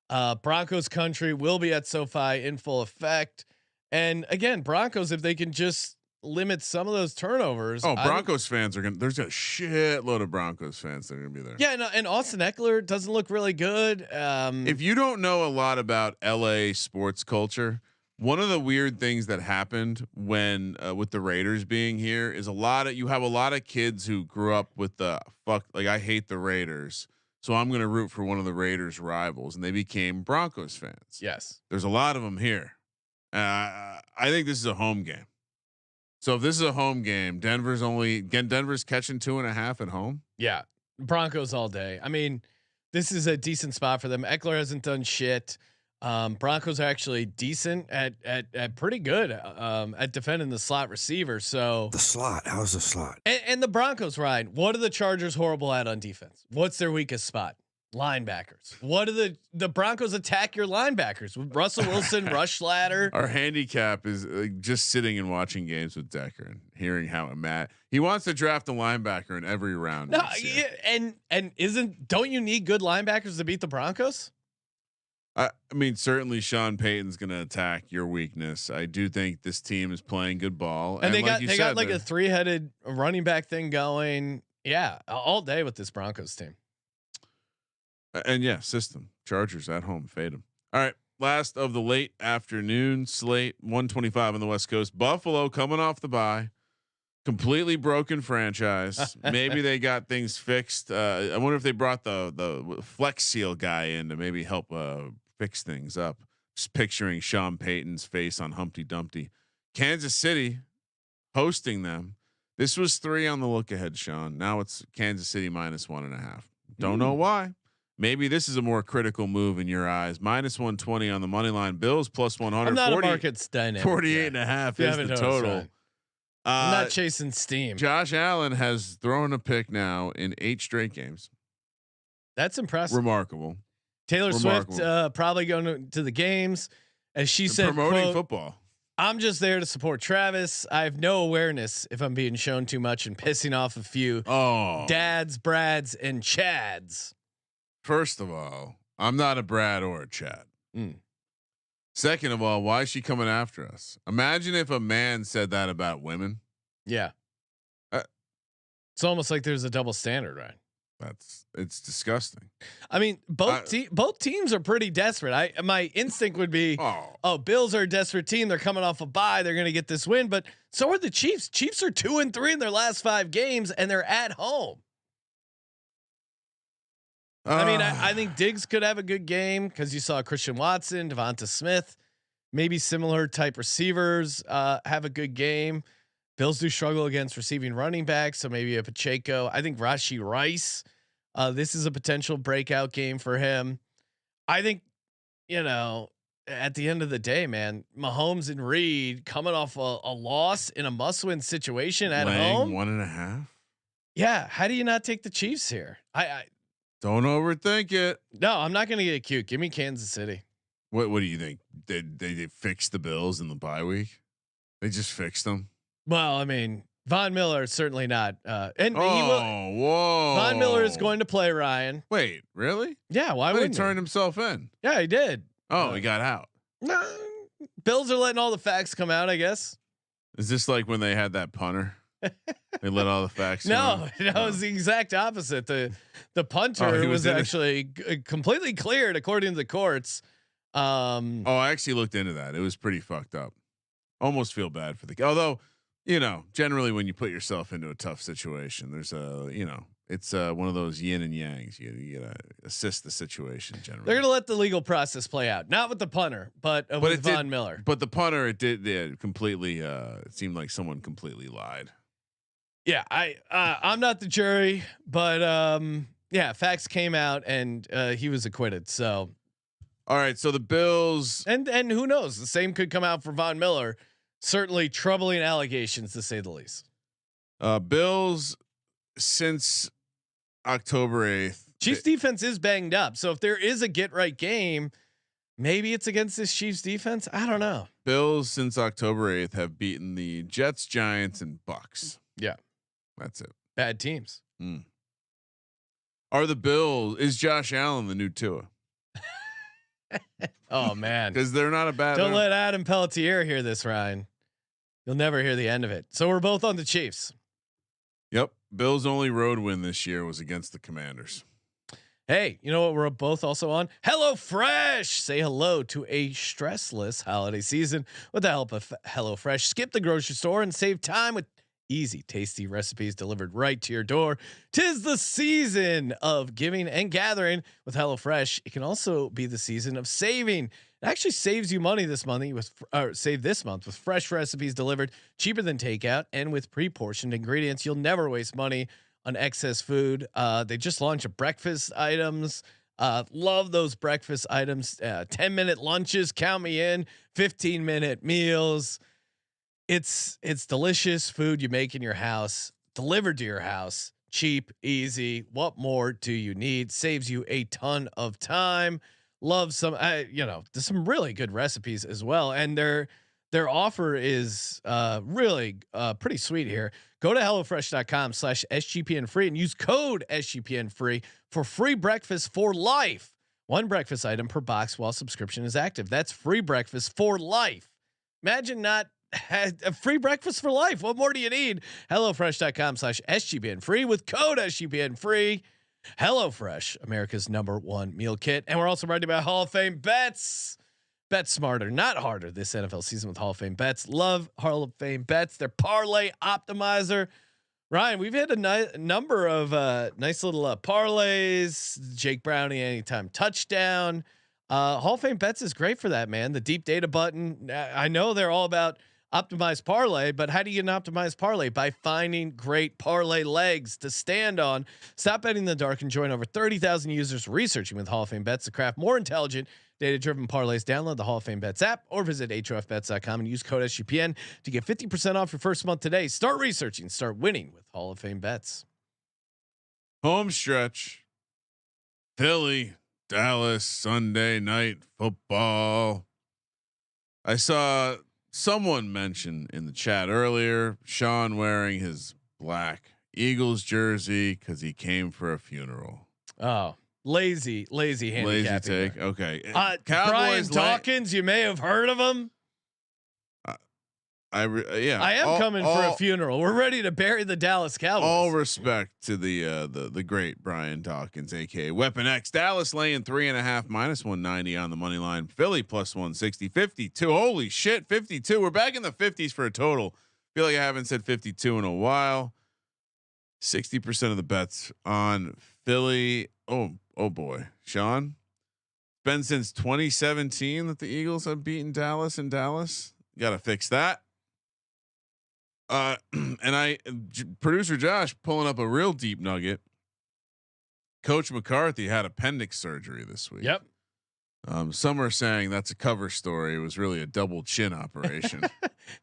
Broncos country will be at SoFi in full effect. And again, Broncos, if they can just limit some of those turnovers. Broncos fans are gonna. There's a shitload of Broncos fans that are gonna be there. Yeah, and Austin Eckler doesn't look really good. If you don't know a lot about LA sports culture, one of the weird things that happened when with the Raiders being here is you have a lot of kids who grew up with the I hate the Raiders, so I'm gonna root for one of the Raiders rivals, and they became Broncos fans. Yes, there's a lot of them here. I think this is a home game. So if this is a home game, Denver's catching 2.5 at home. Yeah, Broncos all day. I mean, this is a decent spot for them. Eckler hasn't done shit. Broncos are actually decent at pretty good at defending the slot receiver. So the slot, how's the slot? And the Broncos, Ryan, what are the Chargers horrible at on defense? What's their weakest spot? Linebackers. What do the Broncos attack your linebackers? Russell Wilson, Rush Ladder. Our handicap is just sitting and watching games with Decker and hearing how Matt he wants to draft a linebacker in every round. No, yeah, and don't you need good linebackers to beat the Broncos? I mean, certainly Sean Payton's going to attack your weakness. I do think this team is playing good ball, and they got like a 3-headed running back thing going. Yeah, all day with this Broncos team. And yeah, system Chargers at home, fade them. All right, last of the late afternoon slate, 1:25 on the West Coast. Buffalo coming off the bye, completely broken franchise. Maybe they got things fixed. I wonder if they brought the Flex Seal guy in to maybe help fix things up. Just picturing Sean Payton's face on Humpty Dumpty. Kansas City hosting them. This was 3 on the look ahead, Sean. Now it's Kansas City -1.5. Don't know why. Maybe this is a more critical move in your eyes. -120 on the money line. Bills +100. I'm not a market's dynamic. 48.5 is the total. Right. I'm not chasing steam. Josh Allen has thrown a pick now in 8 straight games. That's impressive. Remarkable. Taylor Swift probably going to the games, as she said, promoting quote, football. I'm just there to support Travis. I have no awareness if I'm being shown too much and pissing off a few dads, Brads, and Chads. First of all, I'm not a Brad or a Chad. Second of all, why is she coming after us? Imagine if a man said that about women. Yeah. It's almost like there's a double standard, right? It's disgusting. I mean, both teams are pretty desperate. My instinct would be, Bills are a desperate team. They're coming off a bye. They're going to get this win, but so are the Chiefs. Chiefs are 2-3 in their last 5 games, and they're at home. I think Diggs could have a good game because you saw Christian Watson, Devonta Smith, maybe similar type receivers have a good game. Bills do struggle against receiving running backs, so maybe a Pacheco. I think Rashee Rice. This is a potential breakout game for him. I think, at the end of the day, man, Mahomes and Reed coming off a loss in a must-win situation at home. 1.5. Yeah. How do you not take the Chiefs here? I don't overthink it. No, I'm not going to get cute. Give me Kansas City. What do you think? They fixed the Bills in the bye week? They just fixed them. Well, I mean, Von Miller is certainly not. Whoa! Von Miller is going to play, Ryan. Wait, really? Yeah. Why would he turn himself in? Yeah, he did. Oh, he got out. No, Bills are letting all the facts come out, I guess. Is this like when they had that punter? They let all the facts. No, it was the exact opposite. The punter was actually completely cleared according to the courts. I actually looked into that. It was pretty fucked up. Almost feel bad for although, generally when you put yourself into a tough situation, there's it's one of those yin and yangs. You gotta assist the situation generally. They're gonna let the legal process play out, not with the punter, but with Von Miller. But the punter, it did completely. It seemed like someone completely lied. Yeah, I'm not the jury, but facts came out and he was acquitted. So, all right, so the Bills and who knows, the same could come out for Von Miller. Certainly troubling allegations to say the least. Bills since October 8th. Chiefs defense is banged up, so if there is a get right game, maybe it's against this Chiefs defense. I don't know. Bills since October 8th have beaten the Jets, Giants, and Bucks. Yeah. That's it. Bad teams. Are the Bills? Is Josh Allen the new Tua? Oh man, because they're not a bad. Don't let Adam Pelletier hear this, Ryan. You'll never hear the end of it. So we're both on the Chiefs. Yep. Bills' only road win this year was against the Commanders. Hey, you know what we're both also on? HelloFresh. Say hello to a stressless holiday season with the help of HelloFresh. Skip the grocery store and save time with easy, tasty recipes delivered right to your door. 'Tis the season of giving and gathering with HelloFresh. It can also be the season of saving. It actually saves you money this month with fresh recipes delivered cheaper than takeout and with pre-portioned ingredients. You'll never waste money on excess food. They just launched breakfast items. Love those breakfast items. 10-minute lunches, count me in. 15-minute meals. It's delicious food you make in your house, delivered to your house, cheap, easy. What more do you need? Saves you a ton of time. Love some, there's some really good recipes as well, and their offer is really pretty sweet here. Go to hellofresh.com/SGPN free and use code SGPN free for free breakfast for life. One breakfast item per box while subscription is active. That's free breakfast for life. Imagine not had a free breakfast for life. What more do you need? HelloFresh.com/SGPN free with code SGPN free. HelloFresh, America's #1 meal kit. And we're also brought to you by Hall of Fame Bets. Bet smarter, not harder this NFL season with Hall of Fame Bets. Love Hall of Fame Bets. Their parlay optimizer. Ryan, we've had a number of nice little parlays. Jake Browning anytime touchdown. Hall of Fame Bets is great for that, man. The deep data button. I know they're all about optimized parlay, but how do you get an optimized parlay? By finding great parlay legs to stand on. Stop betting in the dark and join over 30,000 users researching with Hall of Fame Bets to craft more intelligent, data-driven parlays. Download the Hall of Fame Bets app or visit HOFBets.com and use code SGPN to get 50% off your first month today. Start researching, start winning with Hall of Fame Bets. Home stretch. Philly, Dallas, Sunday night football. I saw someone mention in the chat earlier, Sean wearing his black Eagles jersey because he came for a funeral. Oh, lazy handicapping. Lazy take. There. Okay. Brian Dawkins, you may have heard of him. I am coming for a funeral. We're ready to bury the Dallas Cowboys. All respect to the great Brian Dawkins, aka Weapon X. Dallas laying 3.5 -190 on the money line. Philly +160, 52. Holy shit, 52. We're back in the 50s for a total. Feel like I haven't said 52 in a while. 60% of the bets on Philly. Oh boy, Sean. Been since 2017 that the Eagles have beaten Dallas in Dallas. Got to fix that. Producer Josh pulling up a real deep nugget. Coach McCarthy had appendix surgery this week. Yep. Some are saying that's a cover story. It was really a double chin operation.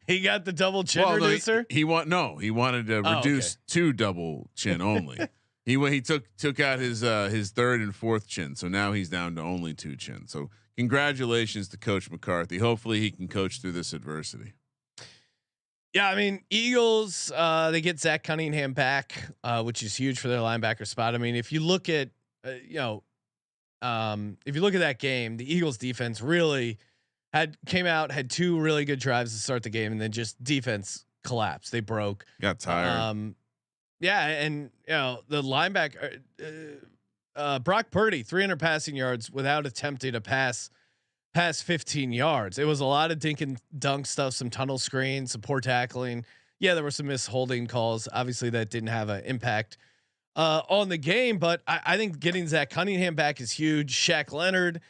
He got the double chin reducer. He wanted to reduce to double chin only. He took out his third and fourth chin, so now he's down to only 2 chins. So congratulations to Coach McCarthy. Hopefully he can coach through this adversity. Yeah, I mean, Eagles, they get Zach Cunningham back, which is huge for their linebacker spot. I mean, if you look at, if you look at that game, the Eagles defense really had 2 really good drives to start the game, and then just defense collapsed. They broke. Got tired. Yeah, and the linebacker, Brock Purdy, 300 passing yards without attempting to pass 15 yards. It was a lot of dink and dunk stuff, some tunnel screens, some poor tackling. Yeah, there were some missed holding calls. Obviously, that didn't have an impact on the game, but I think getting Zach Cunningham back is huge. Shaq Leonard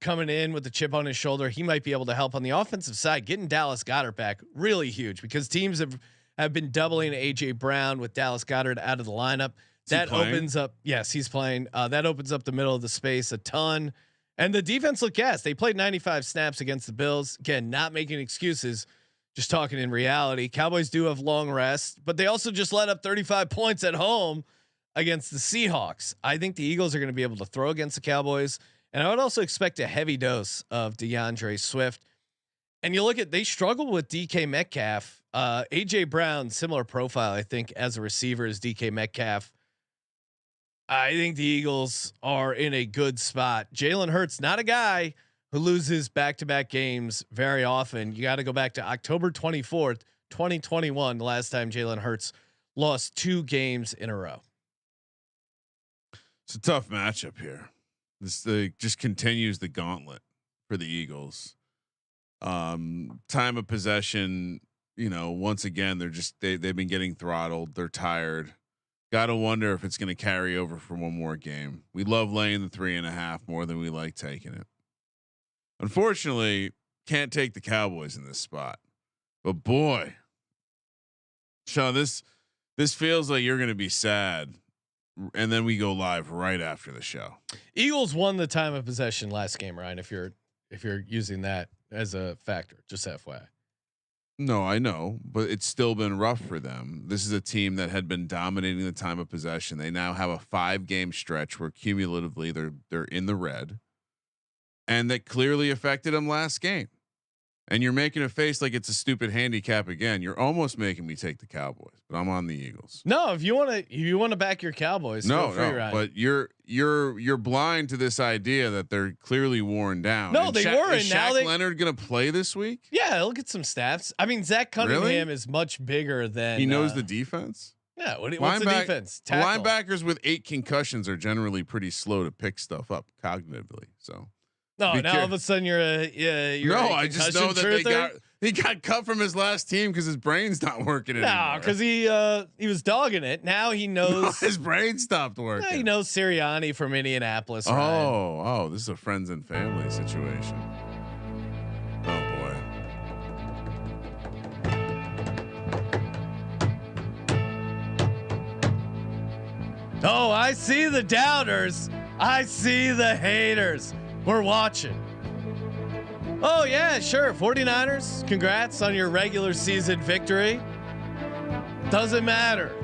coming in with the chip on his shoulder, he might be able to help on the offensive side. Getting Dallas Goedert back really huge because teams have been doubling AJ Brown with Dallas Goedert out of the lineup. That opens up. Yes, he's playing. That opens up the middle of the space a ton. And the defense looked gassed. They played 95 snaps against the Bills. Again, not making excuses, just talking in reality. Cowboys do have long rest, but they also just let up 35 points at home against the Seahawks. I think the Eagles are going to be able to throw against the Cowboys, and I would also expect a heavy dose of DeAndre Swift. And you look at, they struggle with DK Metcalf. AJ Brown, similar profile, I think, as a receiver as DK Metcalf. I think the Eagles are in a good spot. Jalen Hurts, not a guy who loses back-to-back games very often. You got to go back to October 24th, 2021, the last time Jalen Hurts lost 2 games in a row. It's a tough matchup here. This just continues the gauntlet for the Eagles. Time of possession, once again, they've been getting throttled. They're tired. Got to wonder if it's going to carry over for one more game. We love laying the 3.5 more than we like taking it. Unfortunately, can't take the Cowboys in this spot. But boy, Sean, this feels like you're going to be sad. And then we go live right after the show. Eagles won the time of possession last game, Ryan. If you're using that as a factor, just FYI. No, I know, but it's still been rough for them. This is a team that had been dominating the time of possession. They now have a 5-game stretch where cumulatively they're in the red, and that clearly affected them last game. And you're making a face like it's a stupid handicap again. You're almost making me take the Cowboys, but I'm on the Eagles. No, if you want to back your Cowboys, no, but you're blind to this idea that they're clearly worn down. No, they were. Is Shaq Leonard going to play this week? Yeah, he'll get some stats. I mean, Zach Cunningham is much bigger than he knows the defense. Yeah, what's the defense? Tackle. Linebackers with 8 concussions are generally pretty slow to pick stuff up cognitively. So. No, now all of a sudden you're I just know that he got cut from his last team because his brain's not working anymore. No, because he was dogging it. Now he knows no, his brain stopped working. Now he knows Sirianni from Indianapolis. Oh, this is a friends and family situation. Oh boy. Oh, I see the doubters. I see the haters. We're watching. Oh yeah, sure. 49ers. Congrats on your regular season victory. Doesn't matter.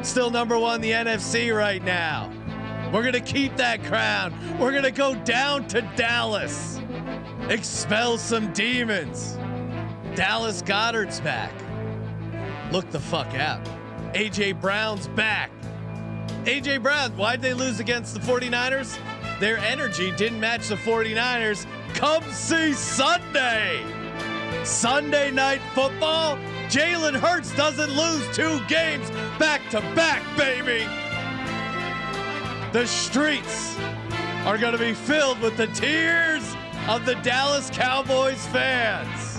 Still number 1 in the NFC right now. We're going to keep that crown. We're going to go down to Dallas. Expel some demons. Dallas Goedert's back. Look the fuck out. AJ Brown's back. AJ Brown, why'd they lose against the 49ers? Their energy didn't match the 49ers. Come see Sunday. Sunday night football. Jalen Hurts doesn't lose 2 games back to back, baby. The streets are going to be filled with the tears of the Dallas Cowboys fans.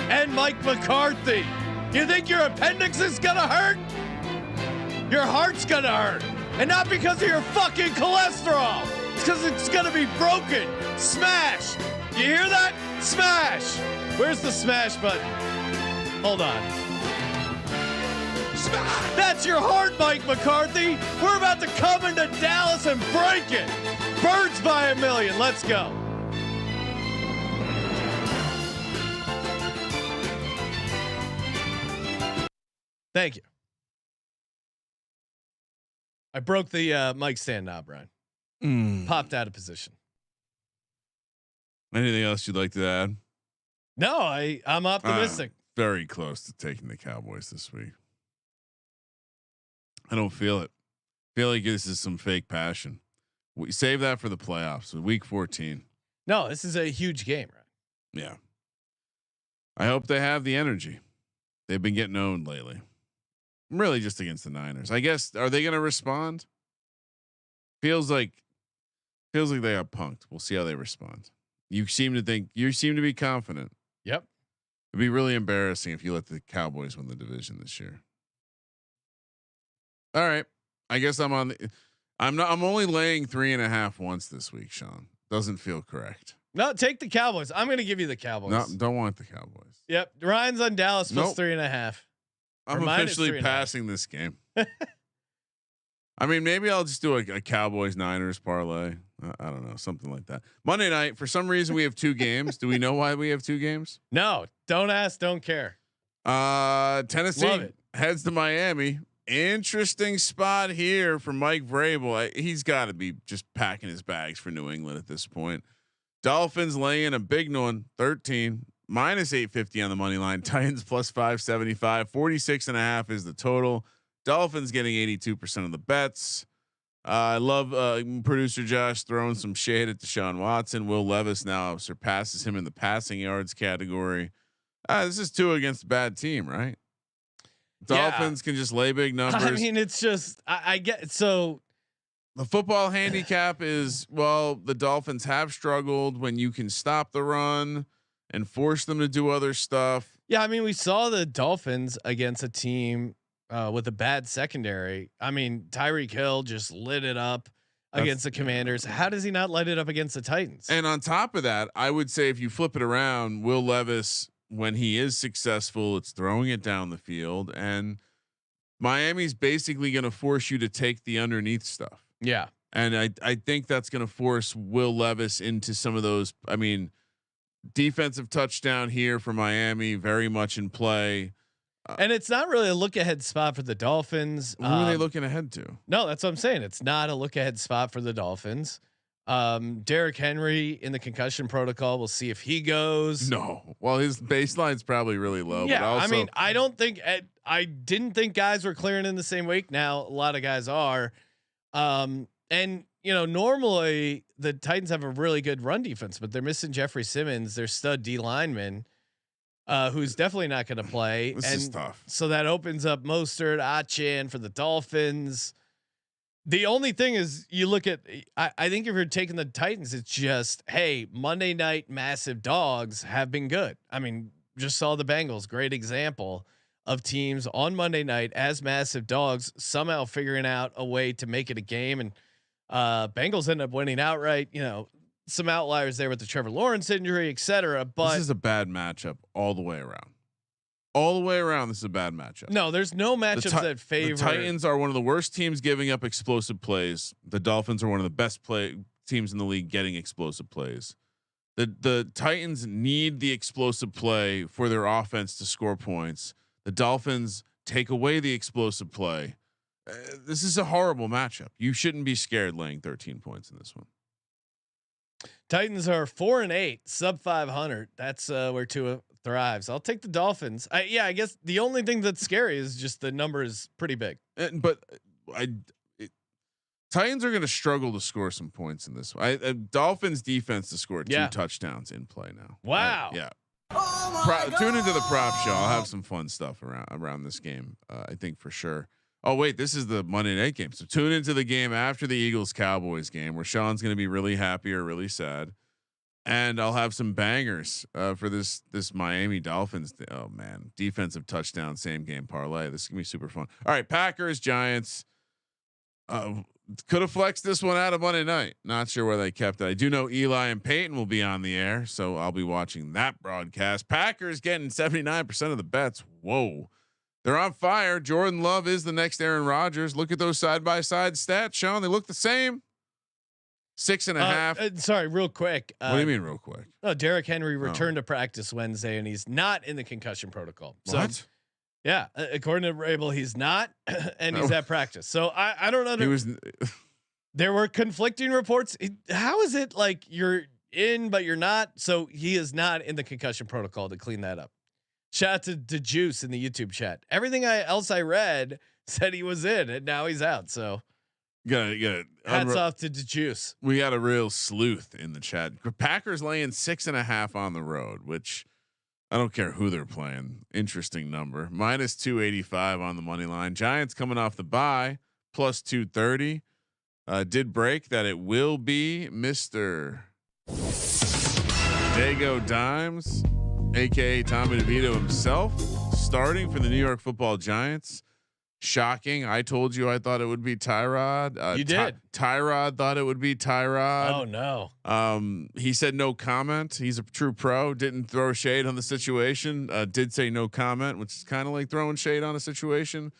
And Mike McCarthy. You think your appendix is going to hurt? Your heart's going to hurt. And not because of your fucking cholesterol. It's because it's going to be broken, smashed. You hear that? Smash. Where's the smash button? Hold on. Smash. That's your heart, Mike McCarthy. We're about to come into Dallas and break it. Birds by a million. Let's go. Thank you. I broke the mic stand knob, Ryan. Popped out of position. Anything else you'd like to add? No, I'm optimistic. Very close to taking the Cowboys this week. I don't feel it. I feel like this is some fake passion. We save that for the playoffs. Week 14. No, this is a huge game, right? Yeah. I hope they have the energy. They've been getting owned lately. Really just against the Niners. I guess, are they going to respond? Feels like they got punked. We'll see how they respond. You seem to be confident. Yep. It'd be really embarrassing if you let the Cowboys win the division this year. All right. I guess I'm only laying 3.5 once this week, Sean. Doesn't feel correct. No, take the Cowboys. I'm going to give you the Cowboys. No, don't want the Cowboys. Yep. Ryan's on Dallas plus Nope. 3.5. I'm officially passing this game. I mean, maybe I'll just do a Cowboys Niners parlay. I don't know, something like that. Monday night, for some reason, we have 2 games. Do we know why we have 2 games? No, don't ask, don't care. Tennessee heads to Miami. Interesting spot here for Mike Vrabel. He's got to be just packing his bags for New England at this point. Dolphins laying a big one, 13 minus 850 on the money line. Titans plus 575. 46.5 is the total. Dolphins getting 82% of the bets. I love producer Josh throwing some shade at Deshaun Watson. Will Levis now surpasses him in the passing yards category. This is 2 against a bad team, right? Dolphins can just lay big numbers. I mean, it's just I get so. The football handicap is, well, the Dolphins have struggled when you can stop the run and force them to do other stuff. Yeah, I mean, we saw the Dolphins against a team with a bad secondary. I mean, Tyreek Hill just lit it up against the Commanders. How does he not light it up against the Titans? And on top of that, I would say if you flip it around, Will Levis, when he is successful, it's throwing it down the field, and Miami's basically going to force you to take the underneath stuff. Yeah. And I think that's going to force Will Levis into some of those. I mean, defensive touchdown here for Miami, very much in play. And it's not really a look ahead spot for the Dolphins. Who are they looking ahead to? No, that's what I'm saying. It's not a look ahead spot for the Dolphins. Derrick Henry in the concussion protocol. We'll see if he goes. No. Well, his baseline's probably really low. Yeah. But also, I mean, I didn't think guys were clearing in the same week. Now a lot of guys are. And you know, normally the Titans have a really good run defense, but they're missing Jeffrey Simmons, their stud D lineman, who's definitely not going to play. This is tough. So that opens up Mostert, Achan for the Dolphins. The only thing is, you look at, I think if you're taking the Titans, it's just, hey, Monday night massive dogs have been good. I mean, just saw the Bengals, great example of teams on Monday night as massive dogs somehow figuring out a way to make it a game, and Bengals end up winning outright. You know, some outliers there with the Trevor Lawrence injury, etc. But this is a bad matchup all the way around. All the way around, this is a bad matchup. No, there's no matchups that favor. The Titans are one of the worst teams giving up explosive plays. The Dolphins are one of the best teams in the league getting explosive plays. The Titans need the explosive play for their offense to score points. The Dolphins take away the explosive play. This is a horrible matchup. You shouldn't be scared laying 13 points in this one. Titans are 4-8, sub 500. That's where Tua thrives. I'll take the Dolphins. I guess the only thing that's scary is just the number is pretty big. But Titans are going to struggle to score some points in this one. Dolphins defense to score 2 touchdowns in play now. Wow. Yeah. Tune into the prop show. I'll have some fun stuff around this game. I think for sure. Oh wait, this is the Monday night game. So tune into the game after the Eagles Cowboys game, where Sean's going to be really happy or really sad, and I'll have some bangers for this Miami Dolphins. Oh man, defensive touchdown, same game parlay. This is gonna be super fun. All right, Packers Giants. Could have flexed this one out of Monday night. Not sure where they kept it. I do know Eli and Peyton will be on the air, so I'll be watching that broadcast. Packers getting 79% of the bets. Whoa, they're on fire. Jordan Love is the next Aaron Rodgers. Look at those side by side stats, Sean. They look the same. 6.5. Sorry, real quick. What do you mean, real quick? No, Derrick Henry returned to practice Wednesday, and he's not in the concussion protocol. What? So, yeah, according to Rabel, he's not, and he's at practice. So I don't know. He was. There were conflicting reports. How is it like you're in but you're not? So he is not in the concussion protocol to clean that up. Shout out to Juice in the YouTube chat. Everything else I read said he was in, and now he's out. So Got it. hats off to the Juice. We got a real sleuth in the chat. Packers laying 6.5 on the road, which I don't care who they're playing. Interesting number. Minus 285 on the money line. Giants coming off the bye, plus 230. Did break that it will be Mr. Dago Dimes, aka Tommy DeVito himself, starting for the New York Football Giants. Shocking. I told you I thought it would be Tyrod. You did. Tyrod thought it would be Tyrod. Oh no. He said no comment. He's a true pro. Didn't throw shade on the situation. Did say no comment, which is kind of like throwing shade on a situation.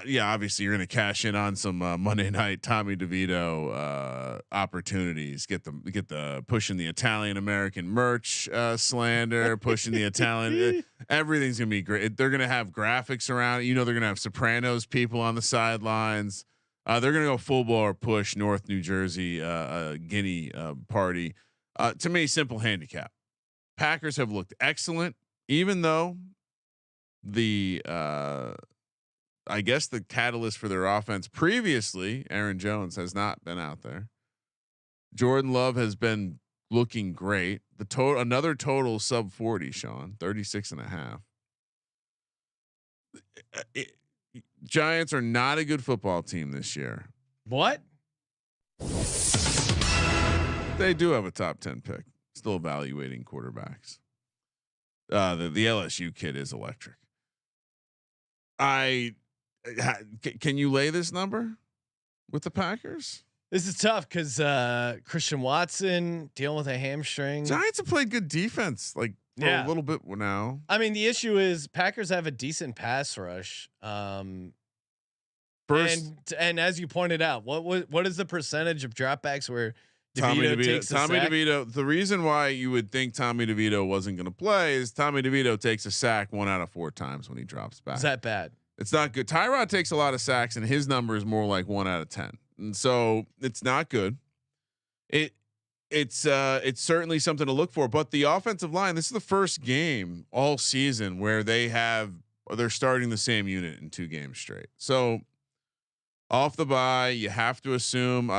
Yeah, obviously you're going to cash in on some Monday night Tommy DeVito opportunities. Get the pushing the Italian American merch slander, pushing the Italian. Everything's going to be great. They're going to have graphics around it. You know, they're going to have Sopranos people on the sidelines. They're going to go full bore push North New Jersey Guinea party. To me, simple handicap. Packers have looked excellent, even though the I guess the catalyst for their offense previously, Aaron Jones, has not been out there. Jordan Love has been looking great. Another total sub 40, Sean, 36.5. Giants are not a good football team this year. What? They do have a top 10 pick. Still evaluating quarterbacks. The LSU kid is electric. Can you lay this number with the Packers? This is tough because Christian Watson dealing with a hamstring. Giants have played good defense, like for a little bit now. I mean, the issue is Packers have a decent pass rush. First, and as you pointed out, what is the percentage of dropbacks where Tommy DeVito? DeVito. The reason why you would think Tommy DeVito wasn't going to play is Tommy DeVito takes a sack 1 out of 4 times when he drops back. Is that bad? It's not good. Tyrod takes a lot of sacks, and his number is more like 1 out of 10, and so it's not good. It's certainly something to look for. But the offensive line, this is the first game all season where they're starting the same unit in 2 games straight. So off the bye, you have to assume.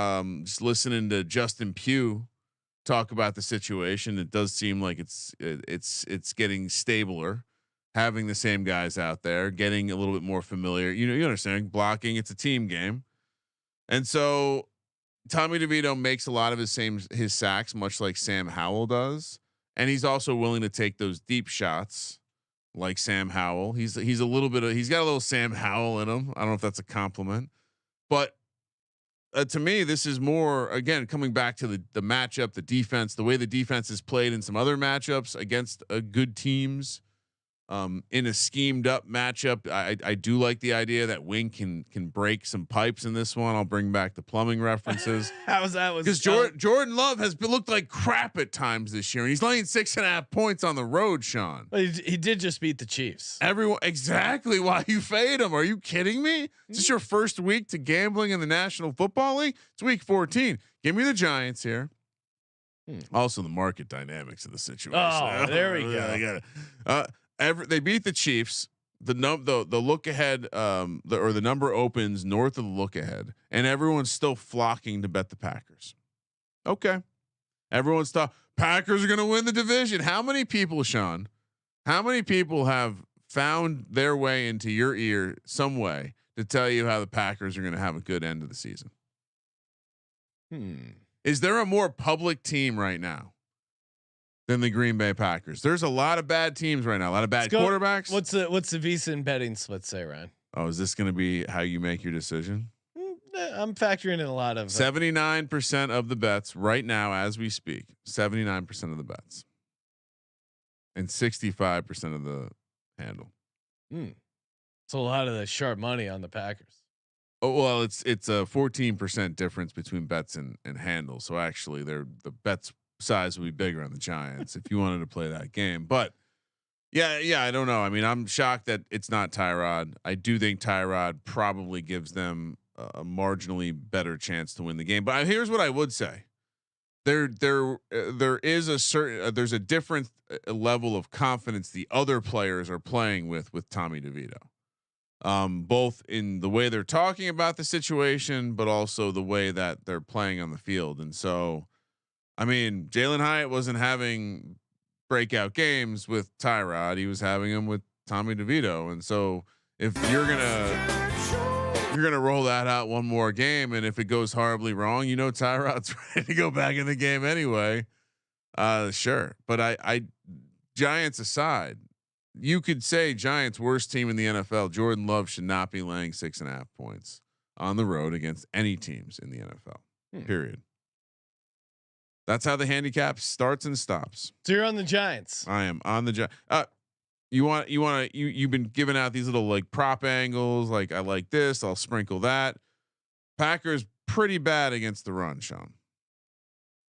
Just listening to Justin Pugh talk about the situation, it does seem like it's getting stabler. Having the same guys out there, getting a little bit more familiar. You understand blocking. It's a team game, and so Tommy DeVito makes a lot of his sacks, much like Sam Howell does, and he's also willing to take those deep shots, like Sam Howell. He's got a little Sam Howell in him. I don't know if that's a compliment, but to me, this is more again coming back to the matchup, the defense, the way the defense is played in some other matchups against good teams. In a schemed up matchup, I do like the idea that Wink can break some pipes in this one. I'll bring back the plumbing references. How's that? Because Jordan Love has looked like crap at times this year, and he's laying 6.5 points on the road. Sean, but he did just beat the Chiefs. Everyone, exactly why you fade him? Are you kidding me? Is this your first week to gambling in the National Football League? It's week 14. Give me the Giants here. Also, the market dynamics of the situation. Oh, there we go. I got it. They beat the Chiefs. The look ahead, the number opens north of the look ahead, and everyone's still flocking to bet the Packers. Okay, Everyone's thought Packers are going to win the division. How many people, Sean? How many people have found their way into your ear some way to tell you how the Packers are going to have a good end of the season? Is there a more public team right now than the Green Bay Packers? There's a lot of bad teams right now. A lot of bad quarterbacks. What's the VSiN betting split say, Ryan? Oh, is this going to be how you make your decision? I'm factoring in a lot of 79% of the bets right now as we speak. 79% of the bets, and 65% of the handle. It's a lot of the sharp money on the Packers. Oh well, it's a 14% difference between bets and handle. So actually, the bets size will be bigger on the Giants if you wanted to play that game. But yeah, I don't know. I mean, I'm shocked that it's not Tyrod. I do think Tyrod probably gives them a marginally better chance to win the game. But here's what I would say: there is a certain there's a different level of confidence the other players are playing with Tommy DeVito. Both in the way they're talking about the situation, but also the way that they're playing on the field. And so, I mean, Jalen Hyatt wasn't having breakout games with Tyrod; he was having them with Tommy DeVito. And so, if you're gonna roll that out one more game, and if it goes horribly wrong, you know Tyrod's ready to go back in the game anyway. Sure, but I Giants aside. You could say Giants worst team in the NFL. Jordan Love should not be laying 6.5 points on the road against any teams in the NFL. Period. That's how the handicap starts and stops. So you're on the Giants. I am on the Giants. You've been giving out these little like prop angles. Like I like this. I'll sprinkle that. Packers pretty bad against the run, Sean.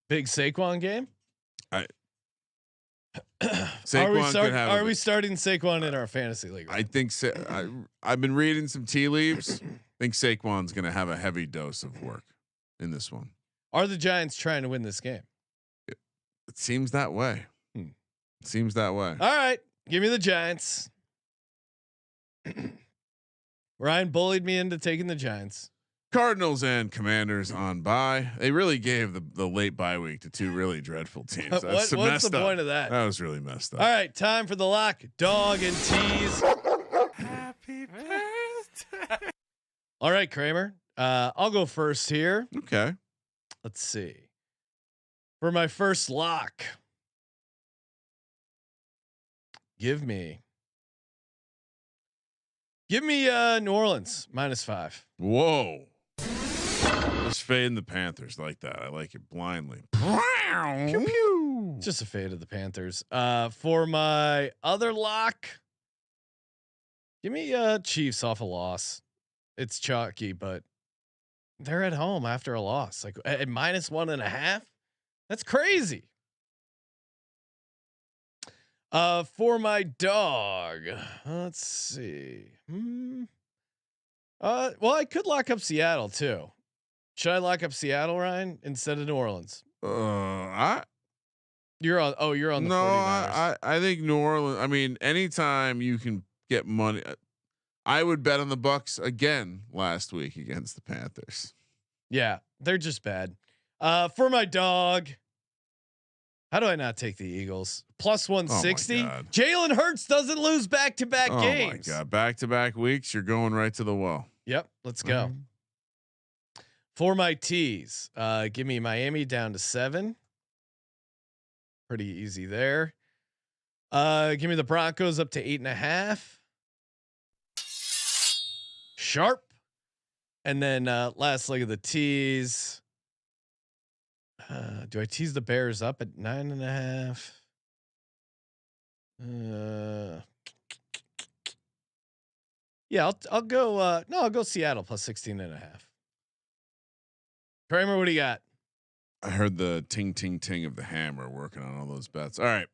Big Saquon game. Saquon are we starting Saquon in our fantasy league? I think so. I've been reading some tea leaves. I think Saquon's going to have a heavy dose of work in this one. Are the Giants trying to win this game? It seems that way. It seems that way. All right, give me the Giants. Ryan bullied me into taking the Giants. Cardinals and Commanders on bye. They really gave the late bye week to two really dreadful teams. What's the point of that? That was really messed up. All right, time for the lock, dog, and tease. Happy birthday. All right, Kramer. I'll go first here. Okay. Let's see. For my first lock, give me New Orleans -5. Whoa. Just fading the Panthers like that. I like it blindly. Pew, pew. Just a fade of the Panthers. For my other lock, give me Chiefs off a loss. It's chalky, but they're at home after a loss. Like at -1.5. That's crazy. For my dog, let's see. Well, I could lock up Seattle too. Should I lock up Seattle, Ryan, instead of New Orleans? You're on the 49ers. I think New Orleans. I mean, anytime you can get money, I would bet on the Bucks again last week against the Panthers. Yeah, they're just bad. For my dog, how do I not take the Eagles? +160. Jalen Hurts doesn't lose back-to-back games. Oh my God, back-to-back weeks. You're going right to the well. Yep, let's go. For my tees, give me Miami down to 7. Pretty easy there. Give me the Broncos up to 8.5. Sharp. And then last leg of the tees. Do I tease the Bears up at 9.5? Yeah, I'll go. No, I'll go Seattle +16.5. Kramer, what do you got? I heard the ting ting ting of the hammer working on all those bets. All right,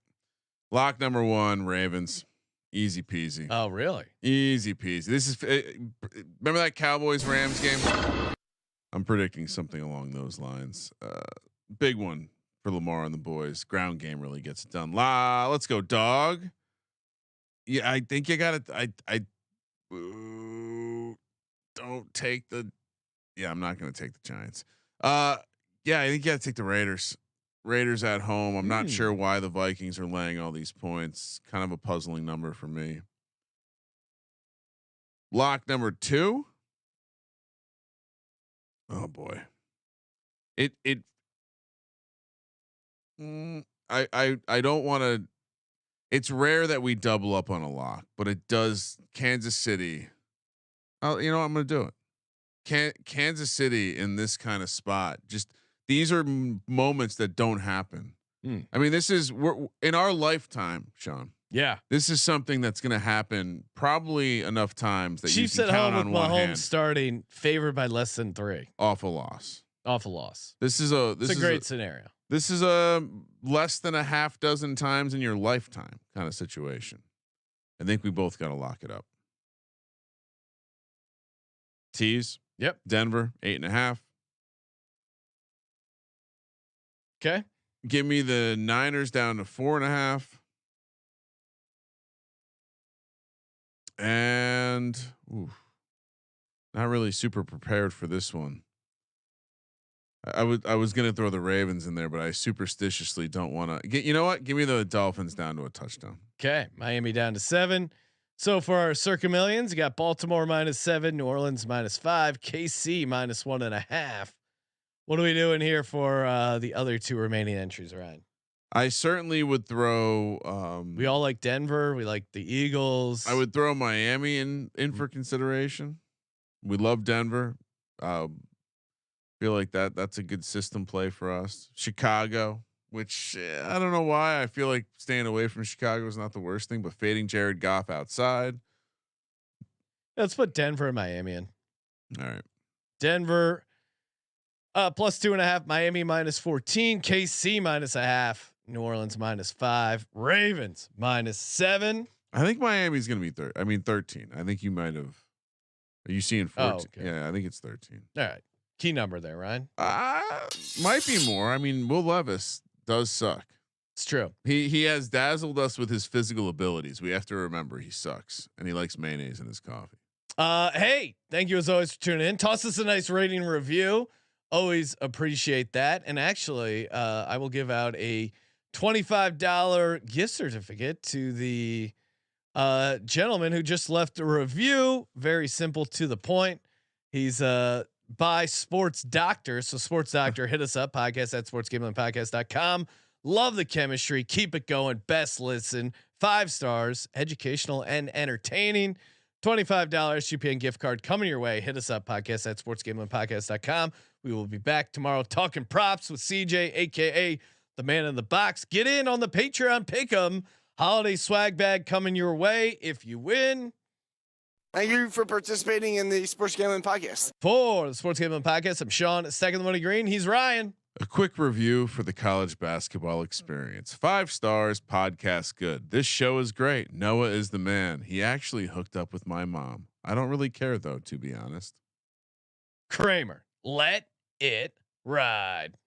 lock number 1, Ravens, easy peasy. Oh, really? Easy peasy. This is remember that Cowboys Rams game? I'm predicting something along those lines. Big one for Lamar and the boys. Ground game really gets it done. Let's go, dog. Yeah, I think you got it. I don't take the. Yeah, I'm not going to take the Giants. Yeah, I think you got to take the Raiders. Raiders at home. I'm not sure why the Vikings are laying all these points. Kind of a puzzling number for me. Lock number 2. Oh boy. I don't want to. It's rare that we double up on a lock, but it does. Kansas City. Oh, you know what? I'm going to do it. Kansas City in this kind of spot. Just these are moments that don't happen. I mean, we're in our lifetime, Sean. Yeah, this is something that's going to happen probably enough times that Chiefs you can at count home on with one Mahomes hand. starting, favored by less than 3. Awful loss. Awful loss. This is a great scenario. This is a less than a half dozen times in your lifetime kind of situation. I think we both got to lock it up. Tease. Yep. Denver 8.5. Okay. Give me the Niners down to 4.5. And not really super prepared for this one. I was gonna throw the Ravens in there, but I superstitiously don't want to get. You know what? Give me the Dolphins down to a touchdown. Okay, Miami down to 7. So for our Circa Millions, you got Baltimore -7, New Orleans -5, KC -1.5. What are we doing here for the other 2 remaining entries, Ryan? I certainly would throw. We all like Denver. We like the Eagles. I would throw Miami in for consideration. We love Denver. Feel like that's a good system play for us. Chicago, which I don't know why. I feel like staying away from Chicago is not the worst thing, but fading Jared Goff outside. Let's put Denver and Miami in. All right. Denver +2.5, Miami -14, KC -0.5, New Orleans -5, Ravens -7. I think Miami's going to be 13. I think you might have. Are you seeing 14? Oh, okay. Yeah, I think it's 13. All right. Key number there, Ryan. Might be more. I mean, Will Levis does suck. It's true. He has dazzled us with his physical abilities. We have to remember he sucks and he likes mayonnaise in his coffee. Hey, thank you as always for tuning in. Toss us a nice rating review. Always appreciate that. And actually, I will give out a $25 gift certificate to the gentleman who just left a review. Very simple, to the point. He's by Sports Doctor. So Sports Doctor, hit us up, podcast@sportsgamblingpodcast.com. Love the chemistry. Keep it going. Best listen. 5 stars, educational and entertaining. $25 SGPN gift card coming your way. Hit us up, podcast@sportsgamblingpodcast.com. We will be back tomorrow talking props with CJ, aka the man in the box. Get in on the Patreon Pick'em holiday swag bag coming your way if you win. Thank you for participating in the Sports Gambling Podcast. For the Sports Gambling Podcast, I'm Sean, Second the Money Green. He's Ryan. A quick review for the college basketball experience. 5 stars, podcast good. This show is great. Noah is the man. He actually hooked up with my mom. I don't really care though, to be honest. Kramer, let it ride.